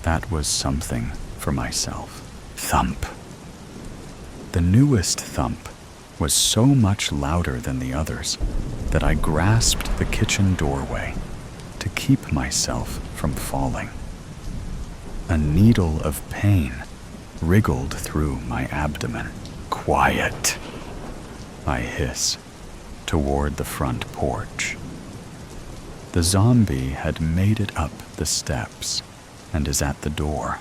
That was something for myself. Thump. The newest thump was so much louder than the others that I grasped the kitchen doorway to keep myself from falling. A needle of pain wriggled through my abdomen. Quiet, I hiss toward the front porch. The zombie had made it up the steps and is at the door.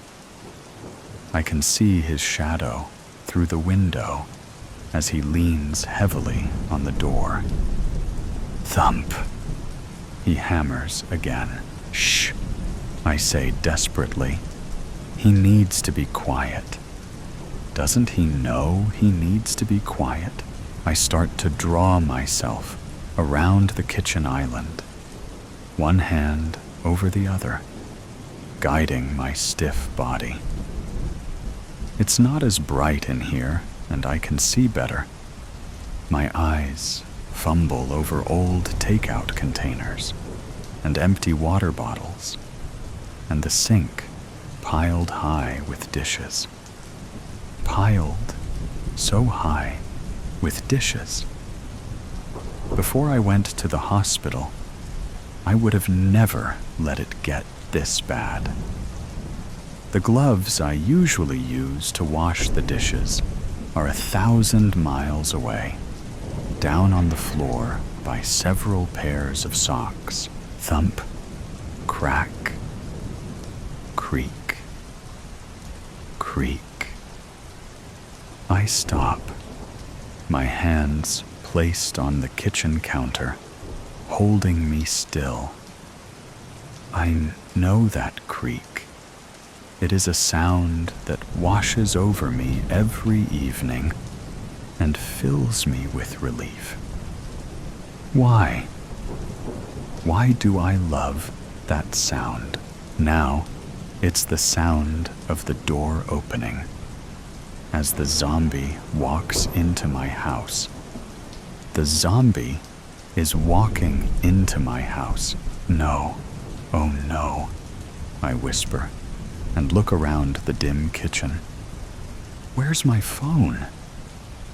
I can see his shadow through the window as he leans heavily on the door. Thump. He hammers again. Shh, I say desperately. He needs to be quiet. Doesn't he know he needs to be quiet? I start to draw myself around the kitchen island, one hand over the other, guiding my stiff body. It's not as bright in here, and I can see better. My eyes fumble over old takeout containers and empty water bottles, and the sink piled high with dishes. Piled so high with dishes. Before I went to the hospital, I would have never let it get this bad. The gloves I usually use to wash the dishes are 1,000 miles away, down on the floor by several pairs of socks. Thump, crack, creak, creak. I stop, my hands placed on the kitchen counter, holding me still. I know that creak. It is a sound that washes over me every evening and fills me with relief. Why? Why do I love that sound? Now, it's the sound of the door opening as the zombie walks into my house. The zombie is walking into my house. No, oh no, I whisper and look around the dim kitchen. Where's my phone?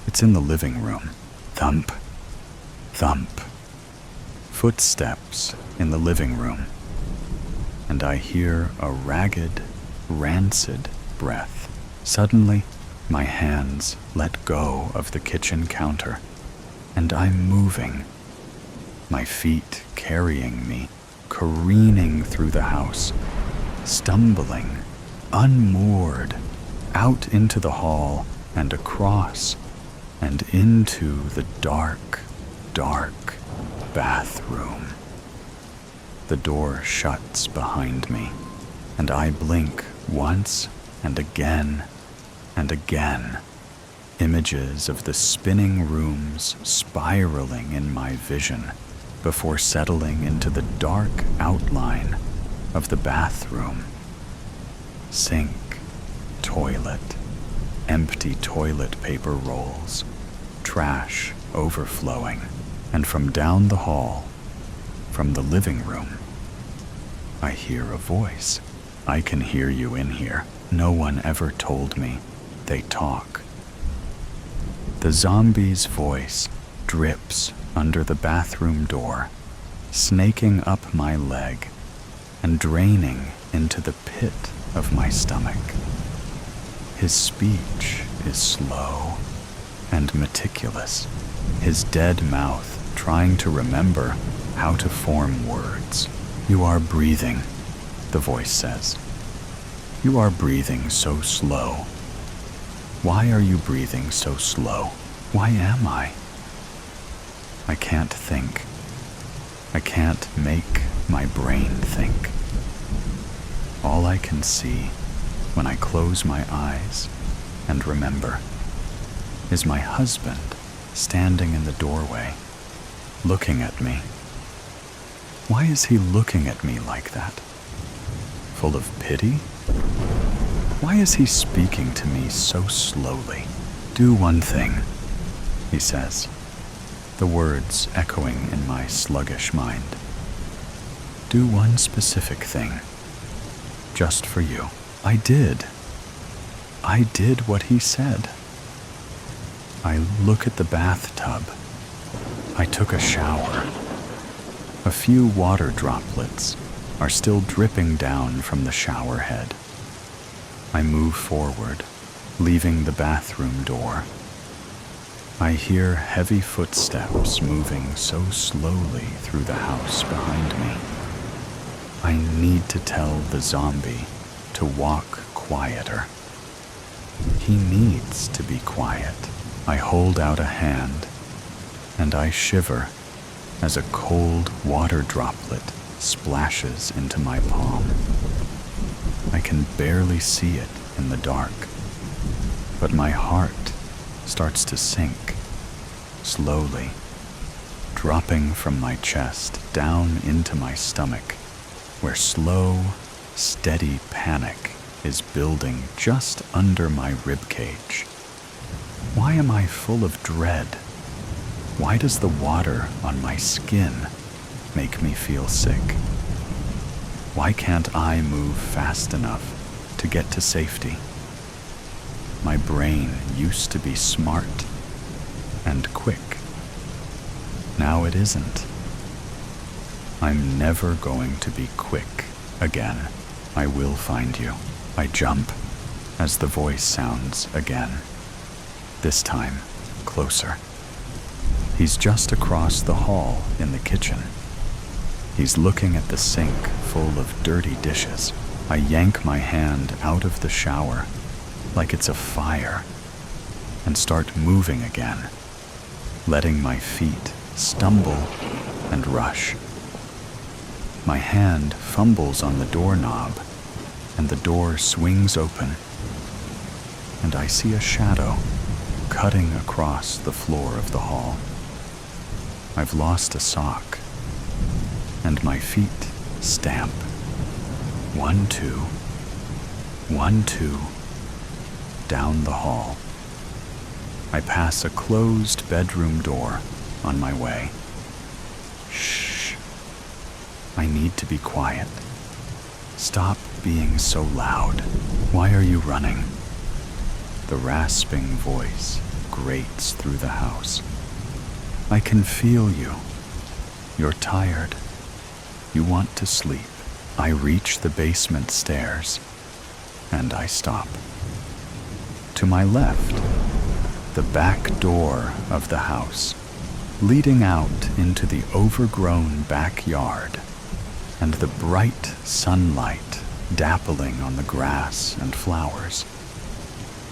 It's in the living room. Thump, thump. Footsteps in the living room, and I hear a ragged, rancid breath. Suddenly, my hands let go of the kitchen counter, and I'm moving, my feet carrying me, careening through the house, stumbling unmoored, out into the hall and across and into the dark, dark bathroom. The door shuts behind me, and I blink once and again and again. Images of the spinning rooms spiraling in my vision before settling into the dark outline of the bathroom. Sink, toilet, empty toilet paper rolls, trash overflowing, and from down the hall, from the living room, I hear a voice. I can hear you in here. No one ever told me they talk. The zombie's voice drips under the bathroom door, snaking up my leg and draining into the pit of my stomach. His speech is slow and meticulous, his dead mouth trying to remember how to form words. You are breathing, the voice says. You are breathing so slow. Why are you breathing so slow? Why am I? I can't think. I can't make my brain think. All I can see when I close my eyes and remember is my husband standing in the doorway, looking at me. Why is he looking at me like that? Full of pity? Why is he speaking to me so slowly? Do one thing, he says, the words echoing in my sluggish mind. Do one specific thing, just for you. I did what he said. I look at the bathtub. I took a shower. A few water droplets are still dripping down from the shower head. I move forward, leaving the bathroom door. I hear heavy footsteps moving so slowly through the house behind me. I need to tell the zombie to walk quieter. He needs to be quiet. I hold out a hand, and I shiver as a cold water droplet splashes into my palm. I can barely see it in the dark, but my heart starts to sink, slowly, dropping from my chest down into my stomach, where slow, steady panic is building just under my ribcage. Why am I full of dread? Why does the water on my skin make me feel sick? Why can't I move fast enough to get to safety? My brain used to be smart and quick. Now it isn't. I'm never going to be quick again. I will find you. I jump as the voice sounds again. This time, closer. He's just across the hall in the kitchen. He's looking at the sink full of dirty dishes. I yank my hand out of the shower like it's a fire and start moving again, letting my feet stumble and rush. My hand fumbles on the doorknob and the door swings open, and I see a shadow cutting across the floor of the hall. I've lost a sock, and my feet stamp. 1, 2, 1, 2, down the hall. I pass a closed bedroom door on my way. Shh. I need to be quiet. Stop being so loud. Why are you running? The rasping voice grates through the house. I can feel you. You're tired. You want to sleep. I reach the basement stairs, and I stop. To my left, the back door of the house, leading out into the overgrown backyard, and the bright sunlight dappling on the grass and flowers.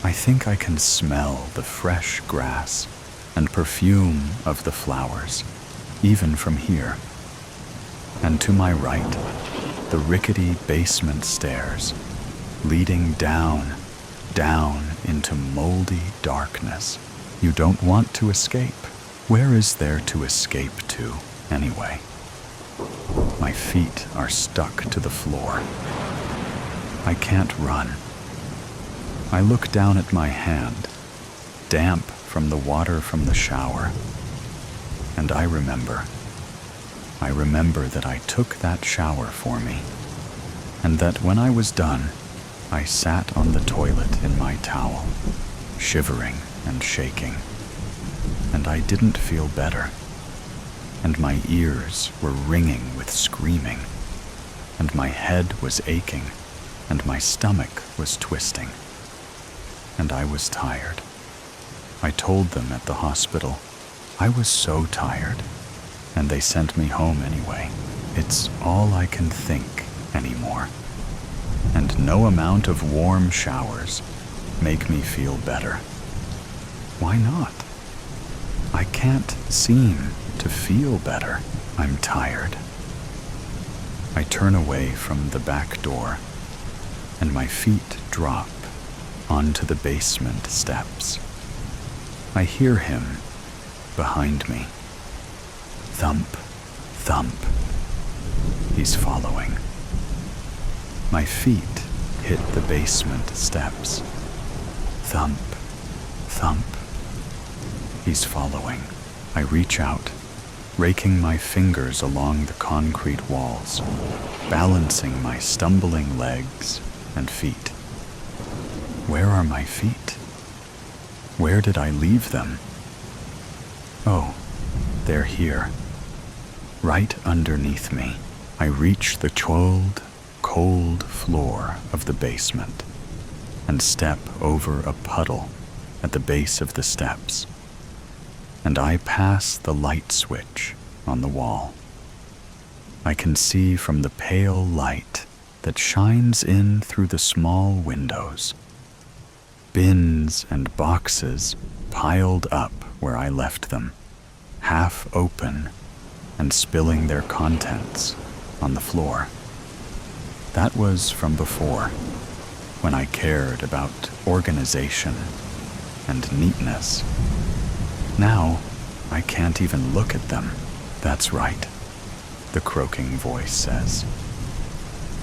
I think I can smell the fresh grass and perfume of the flowers, even from here. And to my right, the rickety basement stairs leading down into moldy darkness. You don't want to escape. Where is there to escape to, anyway? My feet are stuck to the floor. I can't run. I look down at my hand, damp from the water from the shower, and I remember that I took that shower for me, and that when I was done, I sat on the toilet in my towel, shivering and shaking, and I didn't feel better, and my ears were ringing with screaming, and my head was aching, and my stomach was twisting, and I was tired. I told them at the hospital I was so tired, and they sent me home anyway. It's all I can think anymore, and no amount of warm showers make me feel better. Why not? I can't seem to feel better. I'm tired. I turn away from the back door, and my feet drop onto the basement steps. I hear him behind me. Thump, thump. He's following. My feet hit the basement steps. Thump, thump. He's following. I reach out, raking my fingers along the concrete walls, balancing my stumbling legs and feet. Where are my feet? Where did I leave them? Oh, they're here. Right underneath me. I reach the cold floor of the basement and step over a puddle at the base of the steps, and I pass the light switch on the wall. I can see from the pale light that shines in through the small windows, bins and boxes piled up where I left them, half open and spilling their contents on the floor. That was from before, when I cared about organization and neatness. Now, I can't even look at them. That's right, the croaking voice says.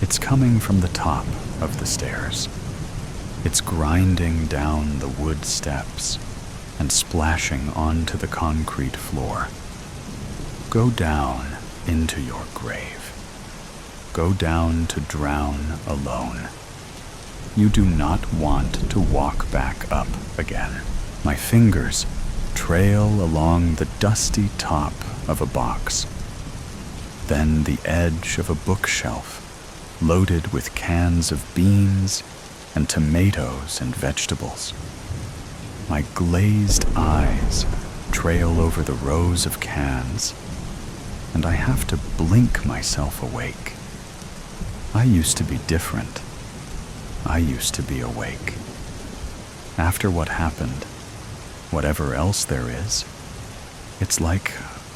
It's coming from the top of the stairs. It's grinding down the wood steps and splashing onto the concrete floor. Go down into your grave. Go down to drown alone. You do not want to walk back up again. My fingers trail along the dusty top of a box, then the edge of a bookshelf loaded with cans of beans and tomatoes and vegetables. My glazed eyes trail over the rows of cans, and I have to blink myself awake. I used to be different. I used to be awake. After what happened, whatever else there is, it's like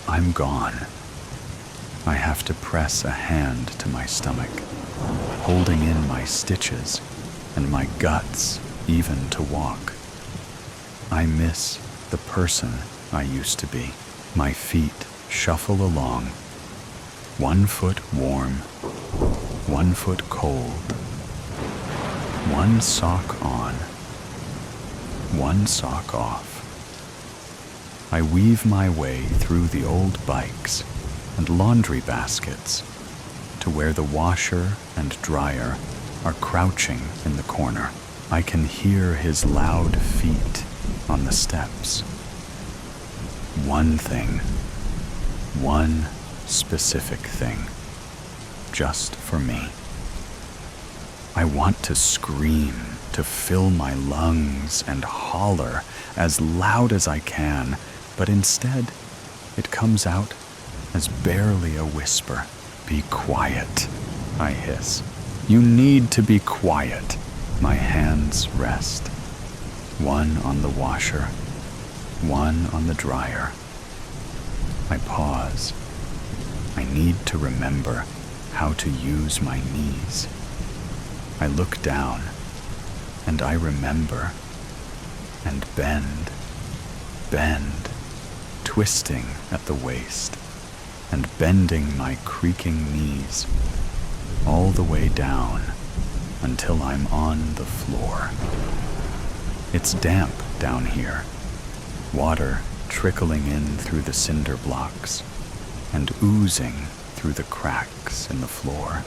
I'm gone. I have to press a hand to my stomach, holding in my stitches and my guts even to walk. I miss the person I used to be. My feet shuffle along, 1 foot warm, 1 foot cold, 1 sock on, 1 sock off. I weave my way through the old bikes and laundry baskets to where the washer and dryer are crouching in the corner. I can hear his loud feet on the steps. One thing, one specific thing, just for me. I want to scream, to fill my lungs and holler as loud as I can, but instead it comes out as barely a whisper. Be quiet, I hiss. You need to be quiet. My hands rest. One on the washer, one on the dryer. I pause. I need to remember how to use my knees. I look down, and I remember, and bend, twisting at the waist, and bending my creaking knees all the way down until I'm on the floor. It's damp down here, water trickling in through the cinder blocks and oozing through the cracks in the floor.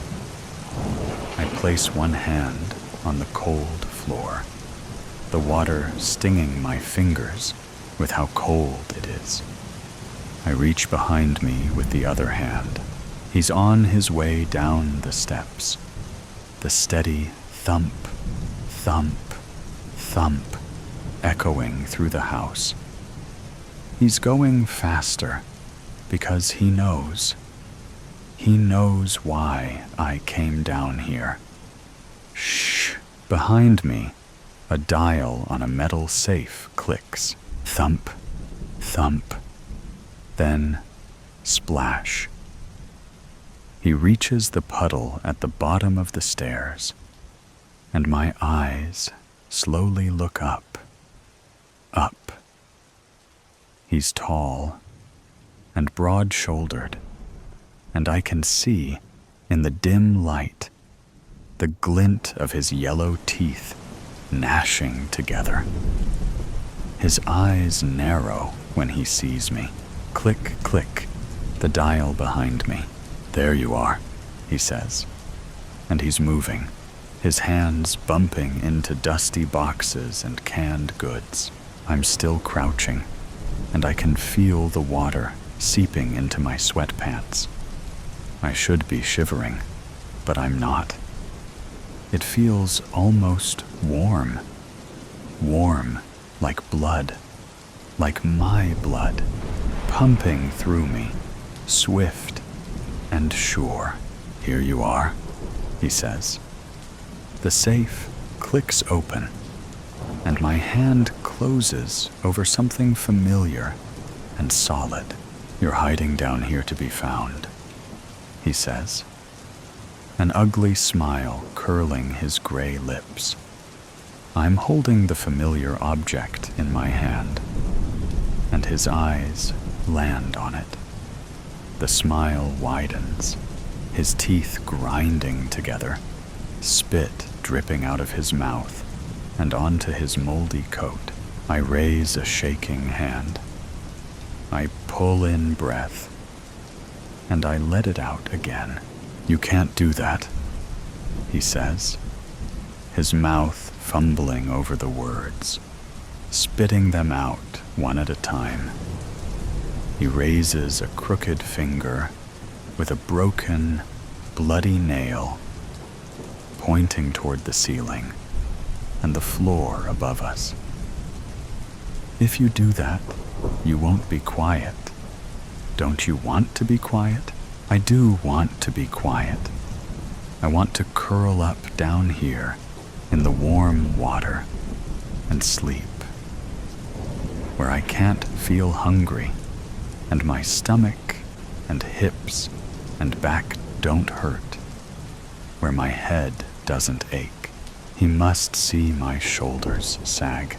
I place one hand on the cold floor, the water stinging my fingers with how cold it is. I reach behind me with the other hand. He's on his way down the steps. The steady thump, thump, thump, echoing through the house. He's going faster because he knows. He knows why I came down here. Shh! Behind me, a dial on a metal safe clicks. Thump, thump. Then, splash. He reaches the puddle at the bottom of the stairs, and my eyes slowly look up, up. He's tall and broad-shouldered, and I can see, in the dim light, the glint of his yellow teeth gnashing together. His eyes narrow when he sees me. Click, click, the dial behind me. There you are, he says, and he's moving, his hands bumping into dusty boxes and canned goods. I'm still crouching, and I can feel the water seeping into my sweatpants. I should be shivering, but I'm not. It feels almost warm. Warm, like blood, like my blood, pumping through me, swift and sure. Here you are, he says. The safe clicks open, and my hand closes over something familiar and solid. You're hiding down here to be found, he says, an ugly smile curling his gray lips. I'm holding the familiar object in my hand, and his eyes land on it. The smile widens, his teeth grinding together, spit dripping out of his mouth and onto his moldy coat. I raise a shaking hand. I pull in breath, and I let it out again. You can't do that, he says, his mouth fumbling over the words, spitting them out one at a time. He raises a crooked finger with a broken, bloody nail, pointing toward the ceiling and the floor above us. If you do that, you won't be quiet. Don't you want to be quiet? I do want to be quiet. I want to curl up down here in the warm water and sleep, where I can't feel hungry, and my stomach and hips and back don't hurt, where my head doesn't ache. He must see my shoulders sag,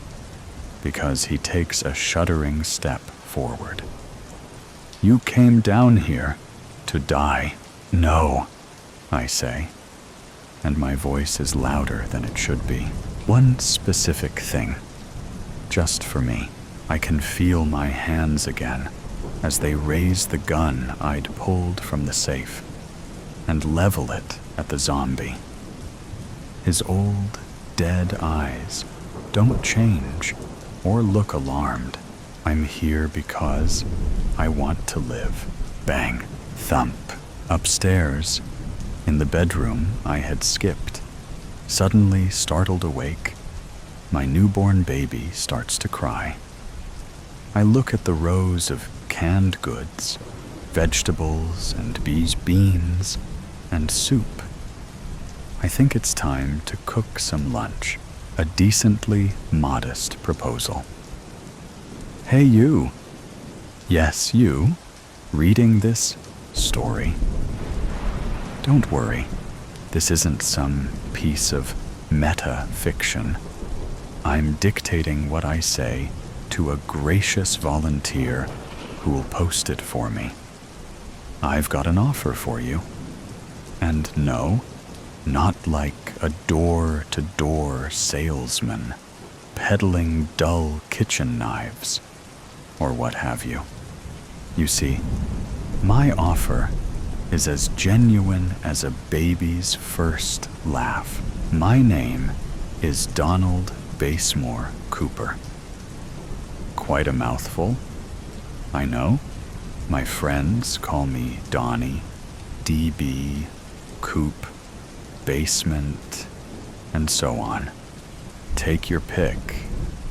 because he takes a shuddering step forward. You came down here to die. No, I say, and my voice is louder than it should be. One specific thing, just for me. I can feel my hands again as they raise the gun I'd pulled from the safe and level it at the zombie. His old, dead eyes don't change or look alarmed. I'm here because I want to live. Bang, thump. Upstairs, in the bedroom I had skipped, suddenly startled awake, my newborn baby starts to cry. I look at the rows of canned goods, vegetables and beans and soup. I think it's time to cook some lunch. A decently modest proposal. Hey, you. Yes, you. Reading this story. Don't worry. This isn't some piece of meta-fiction. I'm dictating what I say to a gracious volunteer who will post it for me. I've got an offer for you. And no, not like a door-to-door salesman peddling dull kitchen knives or what have you. You see, my offer is as genuine as a baby's first laugh. My name is Donald Basemore Cooper. Quite a mouthful, I know. My friends call me Donnie, DB, Coop, Basement, and so on. Take your pick.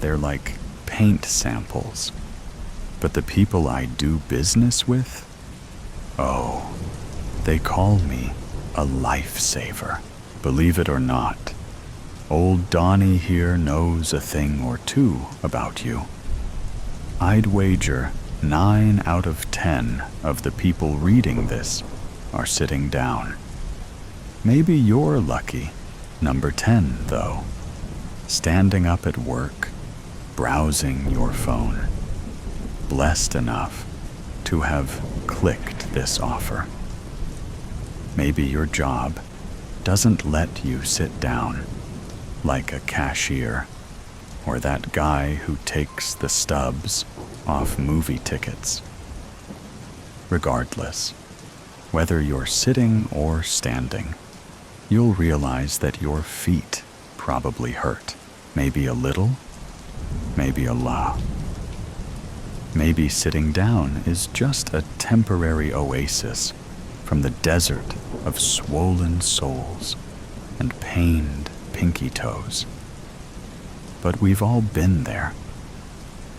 They're like paint samples. But the people I do business with, oh, they call me a lifesaver. Believe it or not, old Donnie here knows a thing or two about you. I'd wager 9 out of 10 of the people reading this are sitting down. Maybe you're lucky, number 10 though, standing up at work, browsing your phone, blessed enough to have clicked this offer. Maybe your job doesn't let you sit down like a cashier or that guy who takes the stubs off movie tickets. Regardless, whether you're sitting or standing, you'll realize that your feet probably hurt. Maybe a little, maybe a lot. Maybe sitting down is just a temporary oasis from the desert of swollen soles and pained pinky toes. But we've all been there.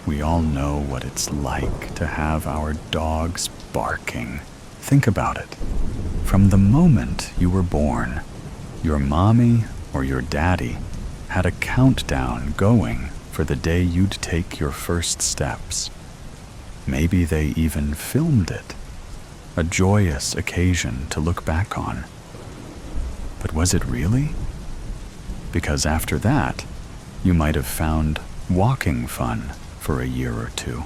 We all know what it's like to have our dogs barking. Think about it. From the moment you were born, your mommy or your daddy had a countdown going for the day you'd take your first steps. Maybe they even filmed it, a joyous occasion to look back on. But was it really? Because after that, you might have found walking fun for a year or two.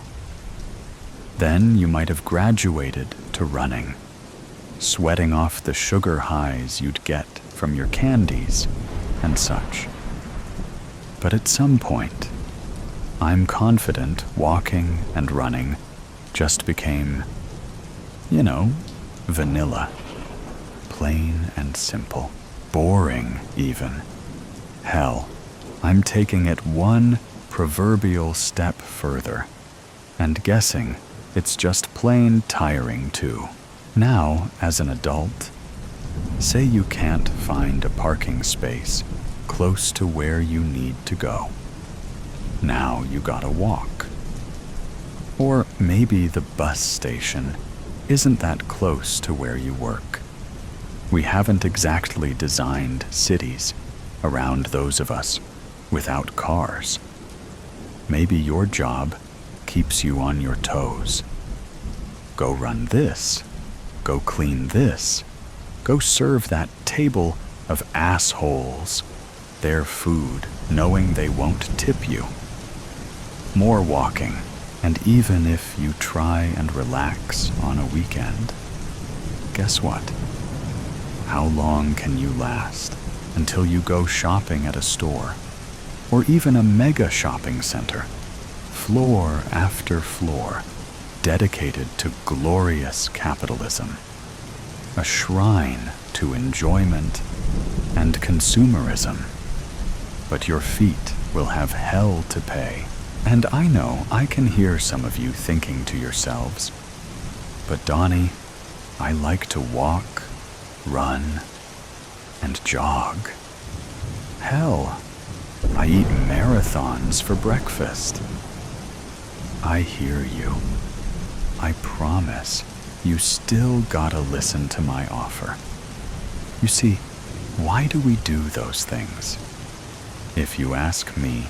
Then you might have graduated to running, sweating off the sugar highs you'd get from your candies and such. But at some point, I'm confident walking and running just became, vanilla, plain and simple, boring even. Hell, I'm taking it one proverbial step further and guessing it's just plain tiring too. Now, as an adult, say you can't find a parking space close to where you need to go. Now you gotta walk. Or maybe the bus station isn't that close to where you work. We haven't exactly designed cities around those of us without cars. Maybe your job keeps you on your toes. Go run this. Go clean this. Go serve that table of assholes their food, knowing they won't tip you. More walking, and even if you try and relax on a weekend, guess what? How long can you last until you go shopping at a store, or even a mega shopping center, floor after floor, dedicated to glorious capitalism, a shrine to enjoyment and consumerism? But your feet will have hell to pay. And I know I can hear some of you thinking to yourselves, but Donnie, I like to walk, run, and jog. Hell, I eat marathons for breakfast. I hear you. I promise you still gotta listen to my offer. You see, why do we do those things? If you ask me,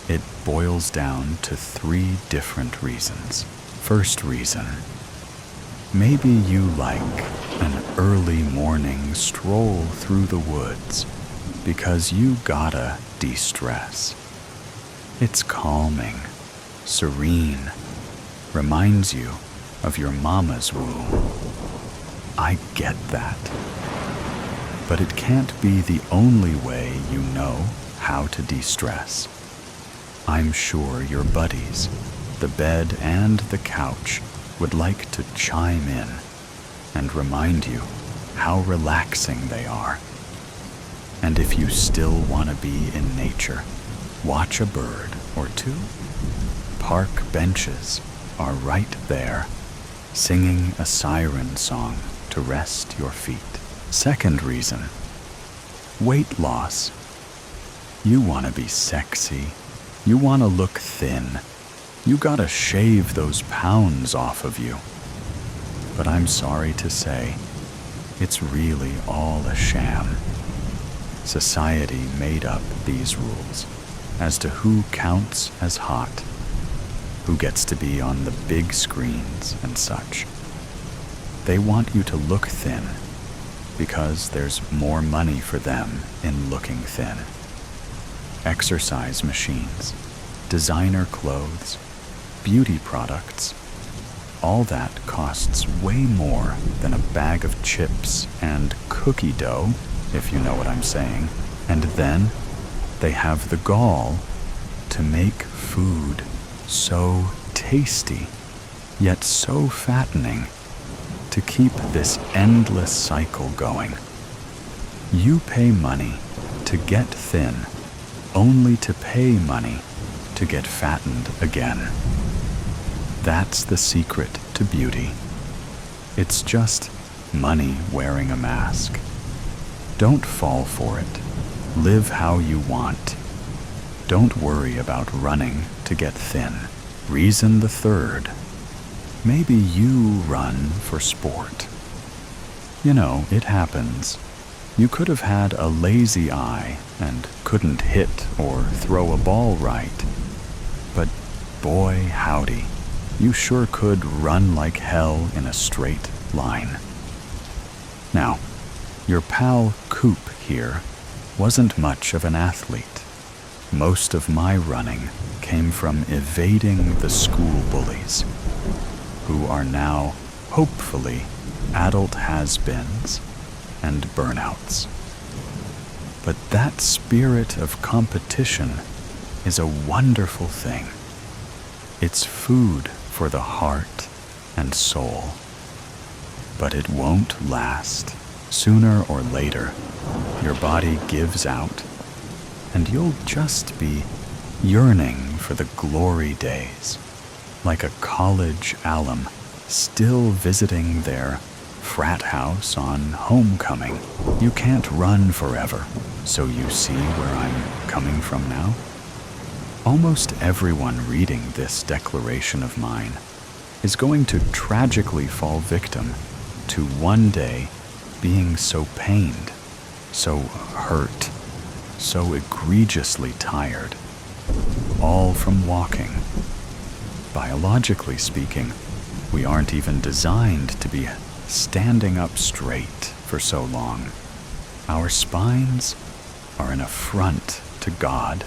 it boils down to 3 different reasons. First reason, maybe you like an early morning stroll through the woods because you gotta de-stress. It's calming, serene, reminds you of your mama's womb. I get that. But it can't be the only way you know how to de-stress. I'm sure your buddies, the bed and the couch, would like to chime in and remind you how relaxing they are. And if you still want to be in nature, watch a bird or 2. Park benches are right there, singing a siren song to rest your feet. Second reason, weight loss. You want to be sexy. You want to look thin. You gotta shave those pounds off of you. But I'm sorry to say, it's really all a sham. Society made up these rules as to who counts as hot, who gets to be on the big screens and such. They want you to look thin because there's more money for them in looking thin. Exercise machines, designer clothes, beauty products, all that costs way more than a bag of chips and cookie dough, if you know what I'm saying. And then they have the gall to make food so tasty, yet so fattening, to keep this endless cycle going. You pay money to get thin, only to pay money to get fattened again. That's the secret to beauty. It's just money wearing a mask. Don't fall for it. Live how you want. Don't worry about running to get thin. Reason the third. Maybe you run for sport. You know, it happens. You could have had a lazy eye and couldn't hit or throw a ball right. But boy, howdy, you sure could run like hell in a straight line. Now, your pal Coop here wasn't much of an athlete. Most of my running came from evading the school bullies, who are now, hopefully, adult has-beens and burnouts. But that spirit of competition is a wonderful thing. It's food for the heart and soul. But it won't last. Sooner or later, your body gives out, and you'll just be yearning for the glory days, like a college alum still visiting their frat house on homecoming. You can't run forever, so you see where I'm coming from now? Almost everyone reading this declaration of mine is going to tragically fall victim to one day being so pained, so hurt, so egregiously tired, all from walking. Biologically speaking, we aren't even designed to be standing up straight for so long. Our spines are an affront to God,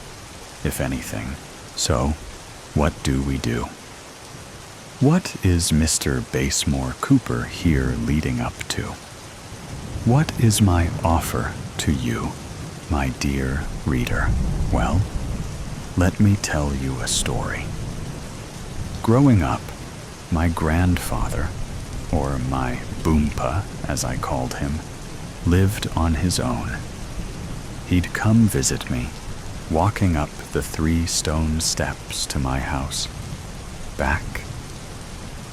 if anything. So, what do we do? What is Mr. Basemore Cooper here leading up to? What is my offer to you, my dear reader? Well, let me tell you a story. Growing up, my grandfather, or my Boompa, as I called him, lived on his own. He'd come visit me, walking up the 3 stone steps to my house, back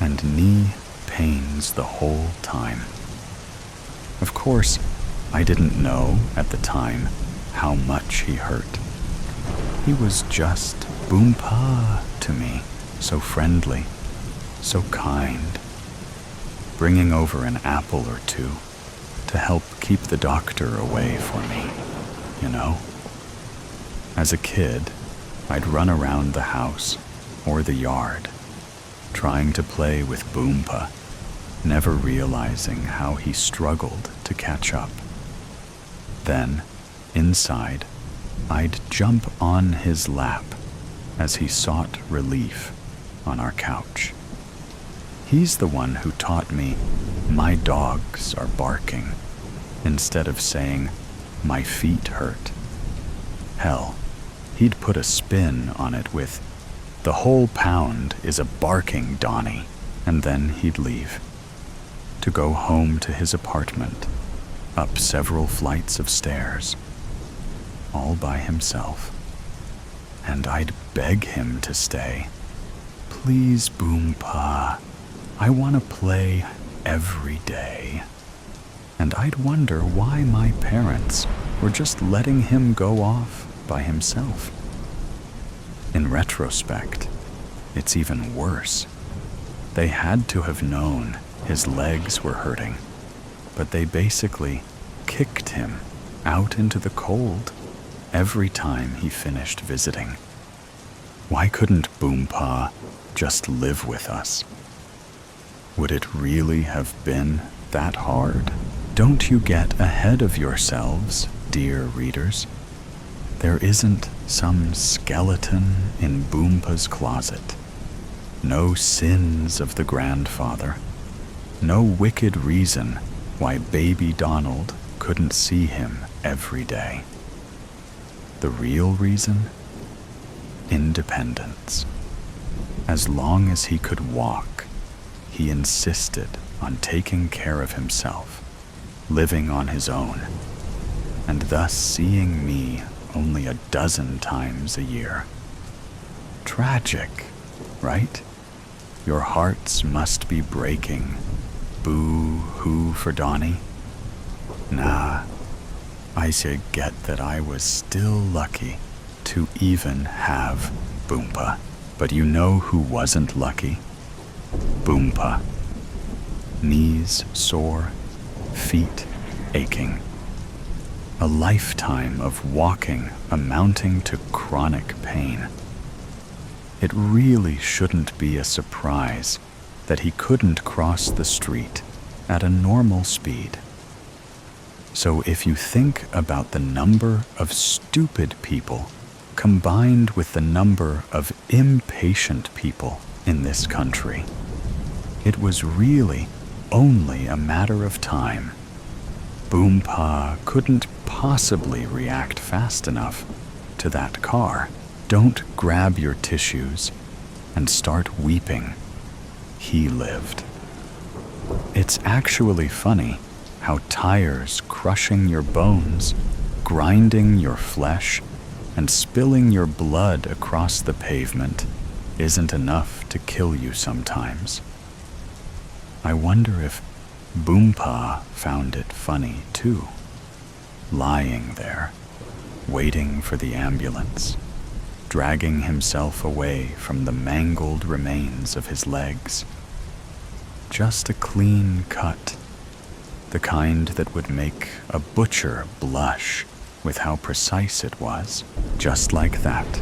and knee pains the whole time. Of course, I didn't know at the time how much he hurt. He was just Boompa to me, so friendly, so kind, bringing over an apple or 2, to help keep the doctor away for me, you know? As a kid, I'd run around the house or the yard, trying to play with Boompa, never realizing how he struggled to catch up. Then, inside, I'd jump on his lap as he sought relief on our couch. He's the one who taught me, "My dogs are barking," instead of saying, "My feet hurt." Hell, he'd put a spin on it with, "The whole pound is a barking, Donnie," and then he'd leave, to go home to his apartment, up several flights of stairs, all by himself. And I'd beg him to stay. "Please, Boompa, I want to play every day." And I'd wonder why my parents were just letting him go off by himself. In retrospect, it's even worse. They had to have known his legs were hurting, but they basically kicked him out into the cold every time he finished visiting. Why couldn't Boompa just live with us? Would it really have been that hard? Don't you get ahead of yourselves, dear readers. There isn't some skeleton in Boompa's closet. No sins of the grandfather. No wicked reason why baby Donald couldn't see him every day. The real reason? Independence. As long as he could walk, he insisted on taking care of himself, living on his own, and thus seeing me only a dozen times a year. Tragic, right? Your hearts must be breaking. Boo-hoo for Donnie? Nah, I should get that I was still lucky to even have Boompa. But you know who wasn't lucky? Boompa. Knees sore, feet aching. A lifetime of walking amounting to chronic pain. It really shouldn't be a surprise that he couldn't cross the street at a normal speed. So if you think about the number of stupid people combined with the number of impatient people in this country, it was really only a matter of time. Boompa couldn't possibly react fast enough to that car. Don't grab your tissues and start weeping. He lived. It's actually funny how tires crushing your bones, grinding your flesh, and spilling your blood across the pavement isn't enough to kill you sometimes. I wonder if Boompa found it funny too, lying there, waiting for the ambulance, dragging himself away from the mangled remains of his legs. Just a clean cut, the kind that would make a butcher blush with how precise it was. Just like that.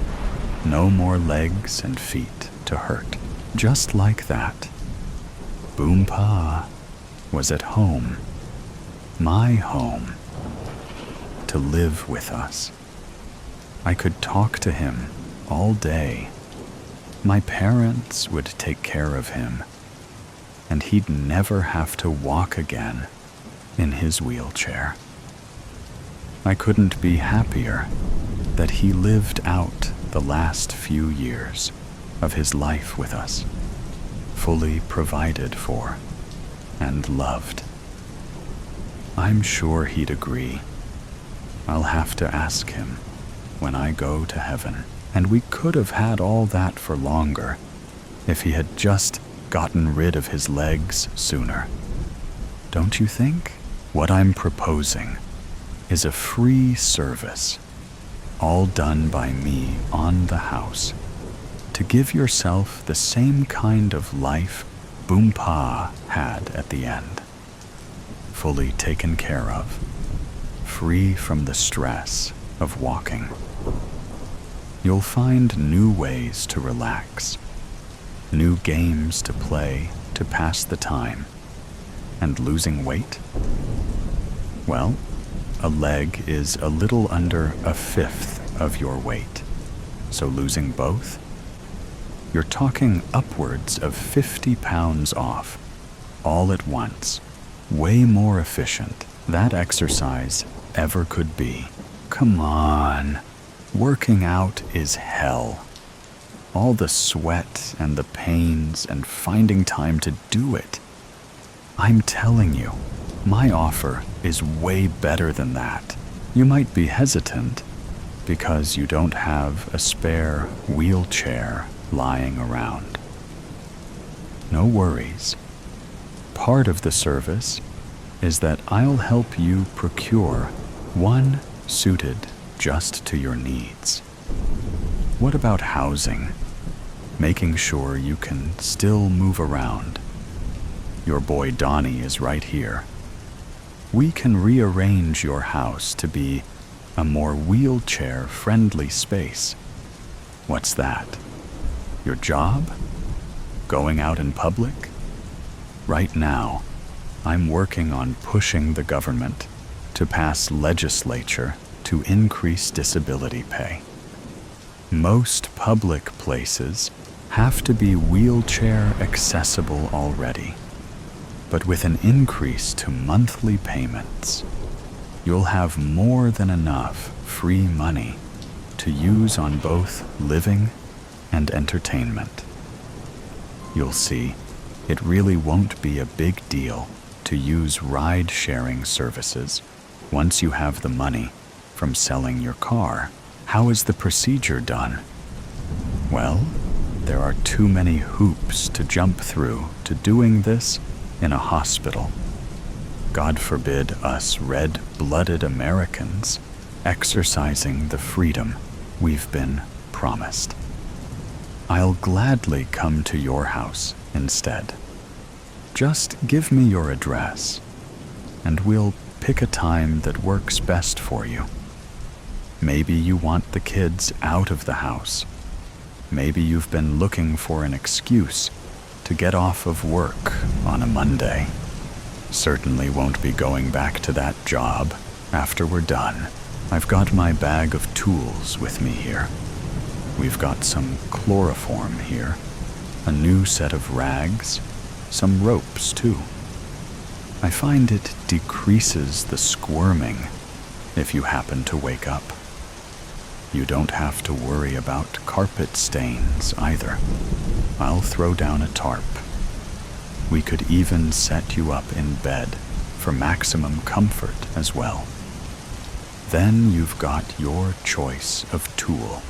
No more legs and feet to hurt. Just like that. Boompa was at home. My home. To live with us. I could talk to him all day. My parents would take care of him, and he'd never have to walk again in his wheelchair. I couldn't be happier that he lived out the last few years of his life with us, fully provided for and loved. I'm sure he'd agree. I'll have to ask him when I go to heaven. And we could have had all that for longer if he had just gotten rid of his legs sooner. Don't you think? What I'm proposing is a free service, all done by me on the house, to give yourself the same kind of life Boompa had at the end. fully taken care of, free from the stress of walking. You'll find new ways to relax, new games to play to pass the time. And losing weight? Well, a leg is a little under a fifth of your weight. So losing both? You're talking upwards of 50 pounds off, all at once. Way more efficient that exercise ever could be. Come on. Working out is hell. All the sweat and the pains and finding time to do it. I'm telling you, my offer is way better than that. You might be hesitant because you don't have a spare wheelchair lying around. No worries. Part of the service is that I'll help you procure one suited just to your needs. What about housing? Making sure you can still move around. Your boy Donnie is right here. We can rearrange your house to be a more wheelchair-friendly space. What's that? Your job? Going out in public? Right now, I'm working on pushing the government to pass legislature to increase disability pay. Most public places have to be wheelchair accessible already. But with an increase to monthly payments, you'll have more than enough free money to use on both living and entertainment. You'll see, it really won't be a big deal to use ride-sharing services once you have the money from selling your car. How is the procedure done? Well, there are too many hoops to jump through to doing this in a hospital. God forbid us red-blooded Americans exercising the freedom we've been promised. I'll gladly come to your house instead. Just give me your address, and we'll pick a time that works best for you. Maybe you want the kids out of the house. Maybe you've been looking for an excuse to get off of work on a Monday. Certainly won't be going back to that job after we're done. I've got my bag of tools with me here. We've got some chloroform here, a new set of rags, some ropes too. I find it decreases the squirming if you happen to wake up. You don't have to worry about carpet stains either. I'll throw down a tarp. We could even set you up in bed for maximum comfort as well. Then you've got your choice of tool.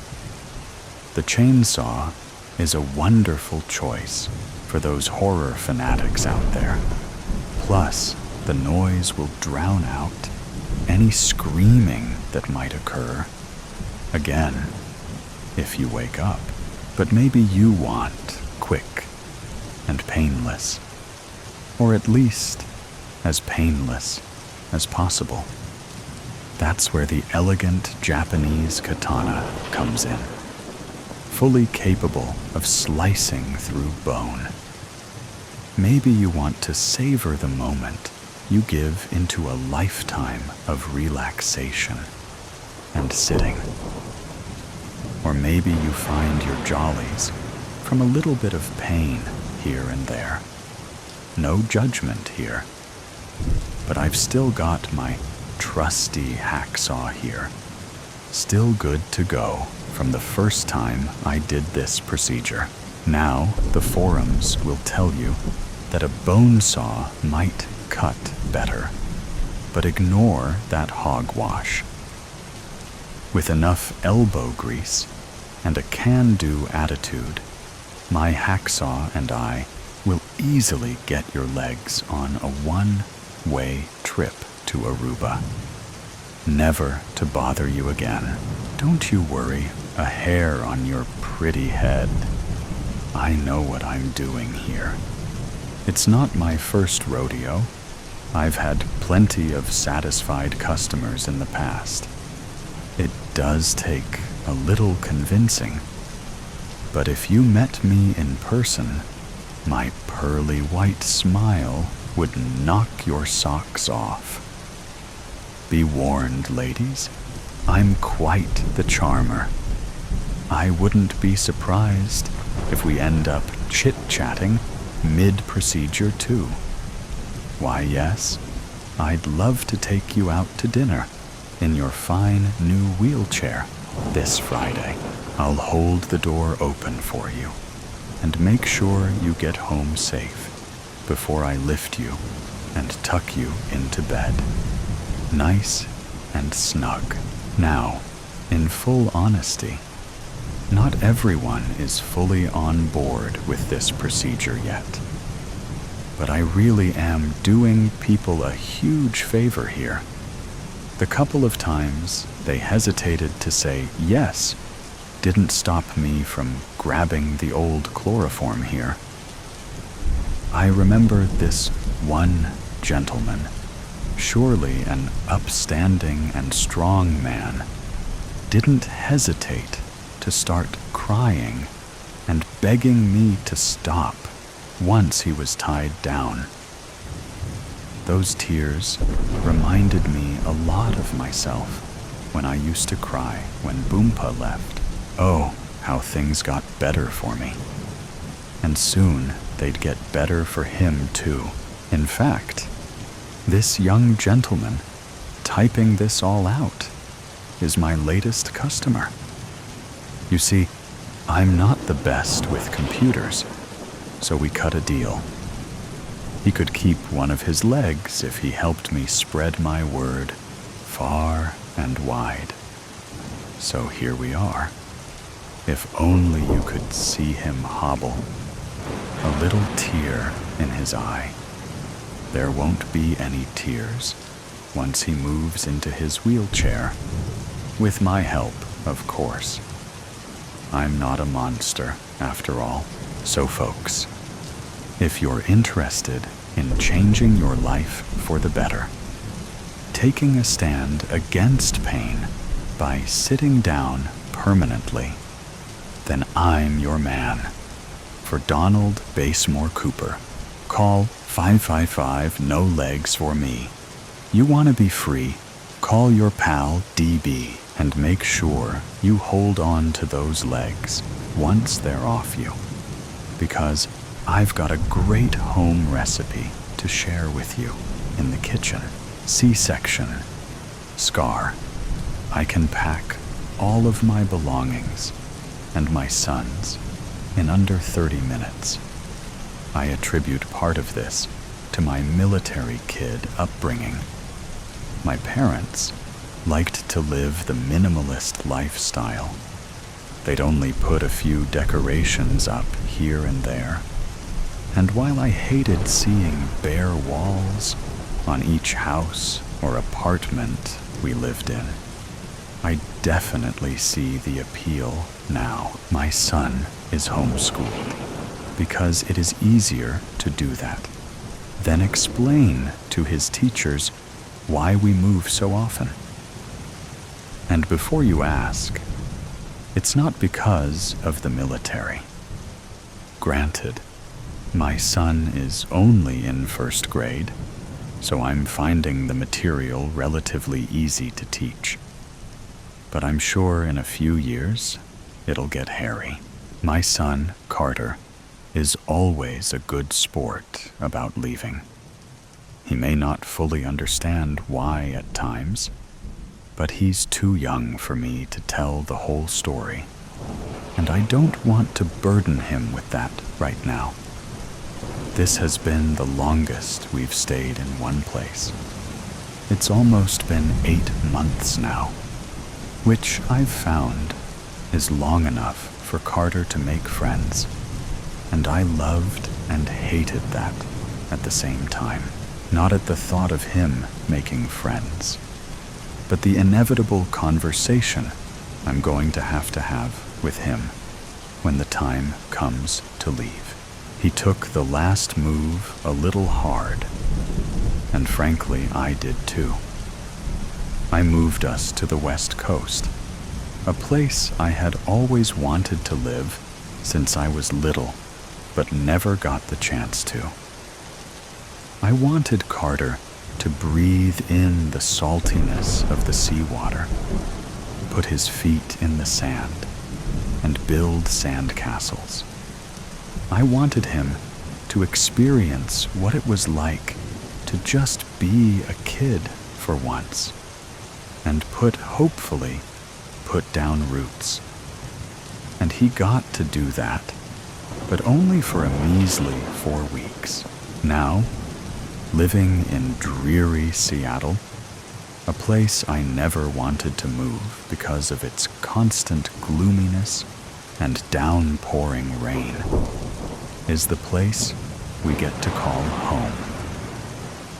The chainsaw is a wonderful choice for those horror fanatics out there. Plus, the noise will drown out any screaming that might occur. Again, if you wake up. But maybe you want quick and painless, or at least as painless as possible. That's where the elegant Japanese katana comes in, fully capable of slicing through bone. Maybe you want to savor the moment you give into a lifetime of relaxation and sitting. Or maybe you find your jollies from a little bit of pain here and there. No judgment here. But I've still got my trusty hacksaw here, still good to go from the first time I did this procedure. Now the forums will tell you that a bone saw might cut better, but ignore that hogwash. With enough elbow grease and a can-do attitude, my hacksaw and I will easily get your legs on a one-way trip to Aruba. Never to bother you again. Don't you worry a hair on your pretty head. I know what I'm doing here. It's not my first rodeo, I've had plenty of satisfied customers in the past. It does take a little convincing, but if you met me in person, my pearly white smile would knock your socks off. Be warned, ladies, I'm quite the charmer. I wouldn't be surprised if we end up chit-chatting mid-procedure too. Why, yes, I'd love to take you out to dinner in your fine new wheelchair this Friday. I'll hold the door open for you and make sure you get home safe before I lift you and tuck you into bed, nice and snug. Now, in full honesty, not everyone is fully on board with this procedure yet. But I really am doing people a huge favor here. The couple of times they hesitated to say yes didn't stop me from grabbing the old chloroform here. I remember this one gentleman, surely an upstanding and strong man, didn't hesitate to start crying and begging me to stop once he was tied down. Those tears reminded me a lot of myself when I used to cry when Boompa left. Oh, how things got better for me. And soon they'd get better for him too. In fact, this young gentleman typing this all out is my latest customer. You see, I'm not the best with computers, so we cut a deal. He could keep one of his legs if he helped me spread my word far and wide. So here we are. If only you could see him hobble, a little tear in his eye. There won't be any tears once he moves into his wheelchair, with my help, of course. I'm not a monster, after all. So folks, if you're interested in changing your life for the better, taking a stand against pain by sitting down permanently, then I'm your man. For Donald Basemore Cooper, call 555-NO-LEGS for me. You want to be free? Call your pal DB and make sure you hold on to those legs once they're off you. Because I've got a great home recipe to share with you in the kitchen. C-section. Scar. I can pack all of my belongings and my son's in under 30 minutes. I attribute part of this to my military kid upbringing. My parents liked to live the minimalist lifestyle. They'd only put a few decorations up here and there. And while I hated seeing bare walls on each house or apartment we lived in, I definitely see the appeal now. My son is homeschooled because it is easier to do that than explain to his teachers why we move so often. And before you ask, it's not because of the military. Granted, my son is only in first grade, so I'm finding the material relatively easy to teach. But I'm sure in a few years, it'll get hairy. My son, Carter, is always a good sport about leaving. He may not fully understand why at times, but he's too young for me to tell the whole story, and I don't want to burden him with that right now. This has been the longest we've stayed in one place. It's almost been 8 months now, which I've found is long enough for Carter to make friends, and I loved and hated that at the same time. Not at the thought of him making friends, but the inevitable conversation I'm going to have with him when the time comes to leave. He took the last move a little hard, and frankly, I did too. I moved us to the West Coast, a place I had always wanted to live since I was little, but never got the chance to. I wanted Carter to breathe in the saltiness of the seawater, put his feet in the sand, and build sandcastles. I wanted him to experience what it was like to just be a kid for once, and hopefully put down roots. And he got to do that, but only for a measly 4 weeks. Now, living in dreary Seattle, a place I never wanted to move because of its constant gloominess and downpouring rain, is the place we get to call home.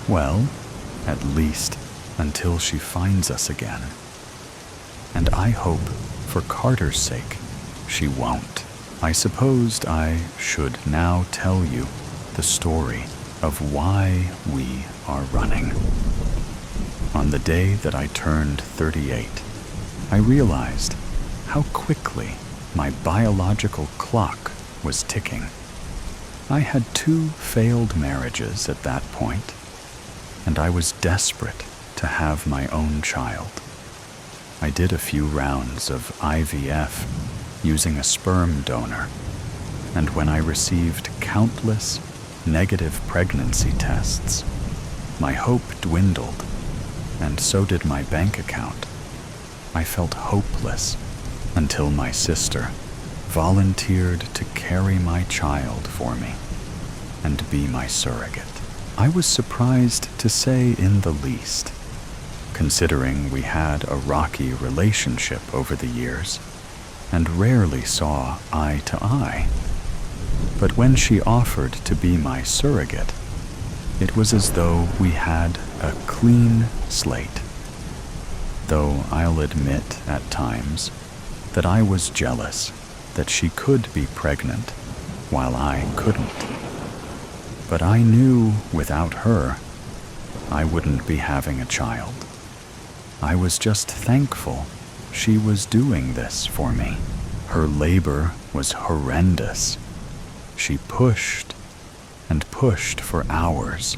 Well, at least until she finds us again. And I hope, for Carter's sake, she won't. I supposed I should now tell you the story of why we are running. On the day that I turned 38, I realized how quickly my biological clock was ticking. I had 2 failed marriages at that point, and I was desperate to have my own child. I did a few rounds of IVF using a sperm donor, and when I received countless negative pregnancy tests, my hope dwindled, and so did my bank account. I felt hopeless until my sister volunteered to carry my child for me and be my surrogate. I was surprised, to say in the least, considering we had a rocky relationship over the years and rarely saw eye to eye. But when she offered to be my surrogate, it was as though we had a clean slate. Though I'll admit at times that I was jealous that she could be pregnant while I couldn't. But I knew without her, I wouldn't be having a child. I was just thankful she was doing this for me. Her labor was horrendous. She pushed and pushed for hours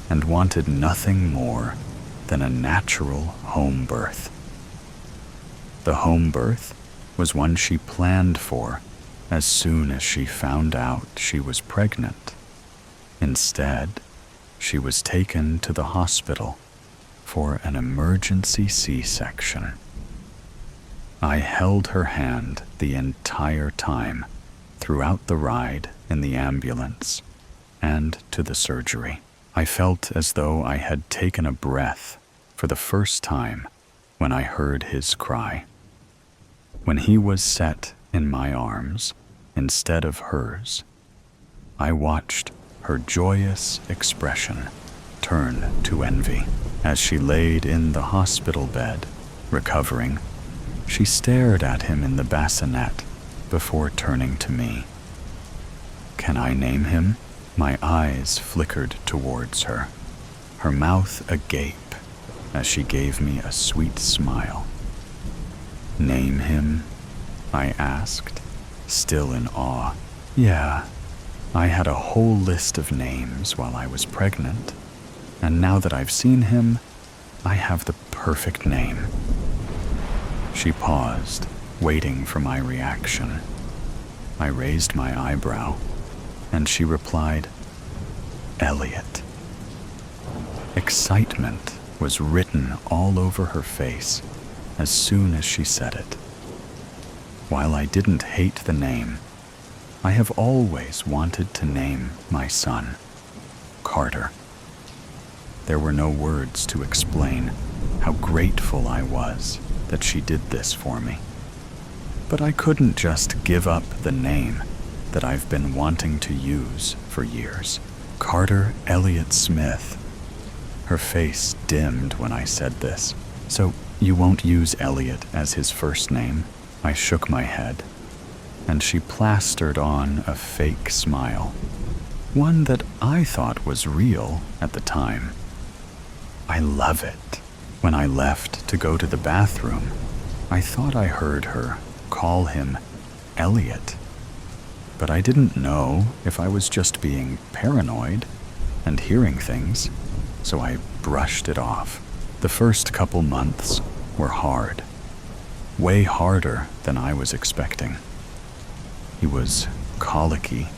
and wanted nothing more than a natural home birth. The home birth was one she planned for as soon as she found out she was pregnant. Instead, she was taken to the hospital for an emergency C-section. I held her hand the entire time, throughout the ride in the ambulance and to the surgery. I felt as though I had taken a breath for the first time when I heard his cry. When he was set in my arms instead of hers, I watched her joyous expression turn to envy. As she laid in the hospital bed, recovering, she stared at him in the bassinet before turning to me. "Can I name him?" My eyes flickered towards her, her mouth agape as she gave me a sweet smile. "Name him?" I asked, still in awe. Yeah, I had a whole list of names while I was pregnant, and now that I've seen him, I have the perfect name. She paused, waiting for my reaction. I raised my eyebrow, and she replied, "Elliot." Excitement was written all over her face as soon as she said it. While I didn't hate the name, I have always wanted to name my son Carter. There were no words to explain how grateful I was that she did this for me. But I couldn't just give up the name that I've been wanting to use for years. Carter Elliott Smith. Her face dimmed when I said this. "So you won't use Elliot as his first name?" I shook my head, and she plastered on a fake smile, one that I thought was real at the time. I love it. When I left to go to the bathroom, I thought I heard her call him Elliot, but I didn't know if I was just being paranoid and hearing things, so I brushed it off. The first couple months were hard, way harder than I was expecting. He was colicky,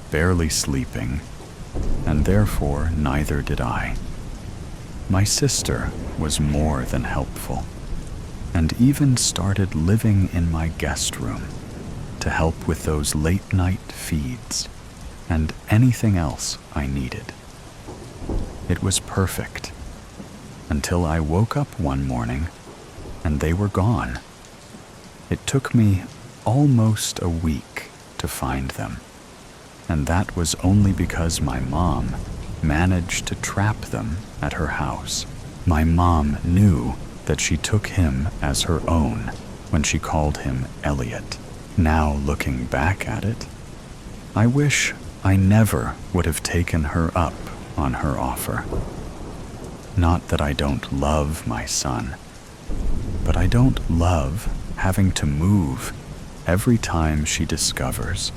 barely sleeping, and therefore neither did I. My sister was more than helpful, and even started living in my guest room to help with those late-night feeds and anything else I needed. It was perfect until I woke up one morning and they were gone. It took me almost a week to find them, and that was only because my mom managed to trap them at her house. My mom knew that she took him as her own when she called him Elliot. Now, looking back at it, I wish I never would have taken her up on her offer. Not that I don't love my son, but I don't love having to move every time she discovers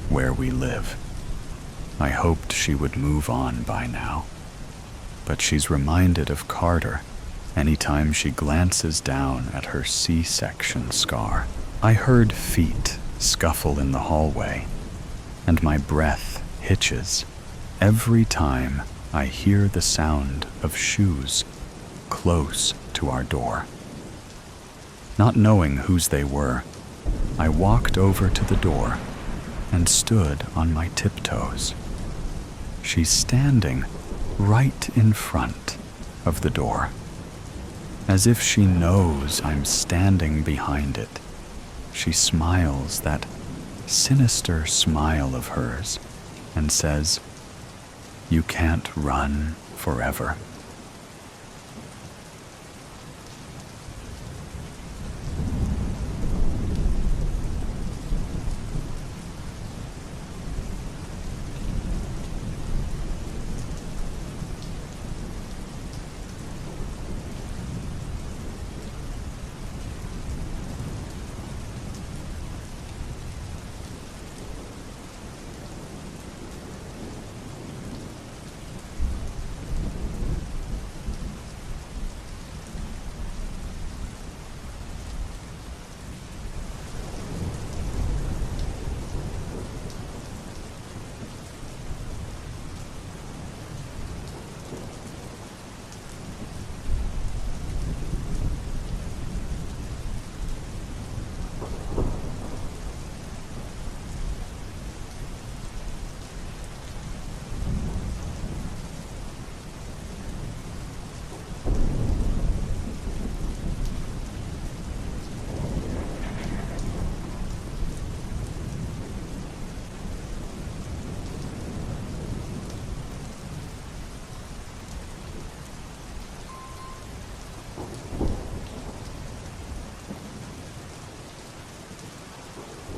where we live. I hoped she would move on by now, but she's reminded of Carter anytime she glances down at her C-section scar. I heard feet scuffle in the hallway, and my breath hitches every time I hear the sound of shoes close to our door. Not knowing whose they were, I walked over to the door and stood on my tiptoes. She's standing right in front of the door, as if she knows I'm standing behind it. She smiles that sinister smile of hers and says, "You can't run forever."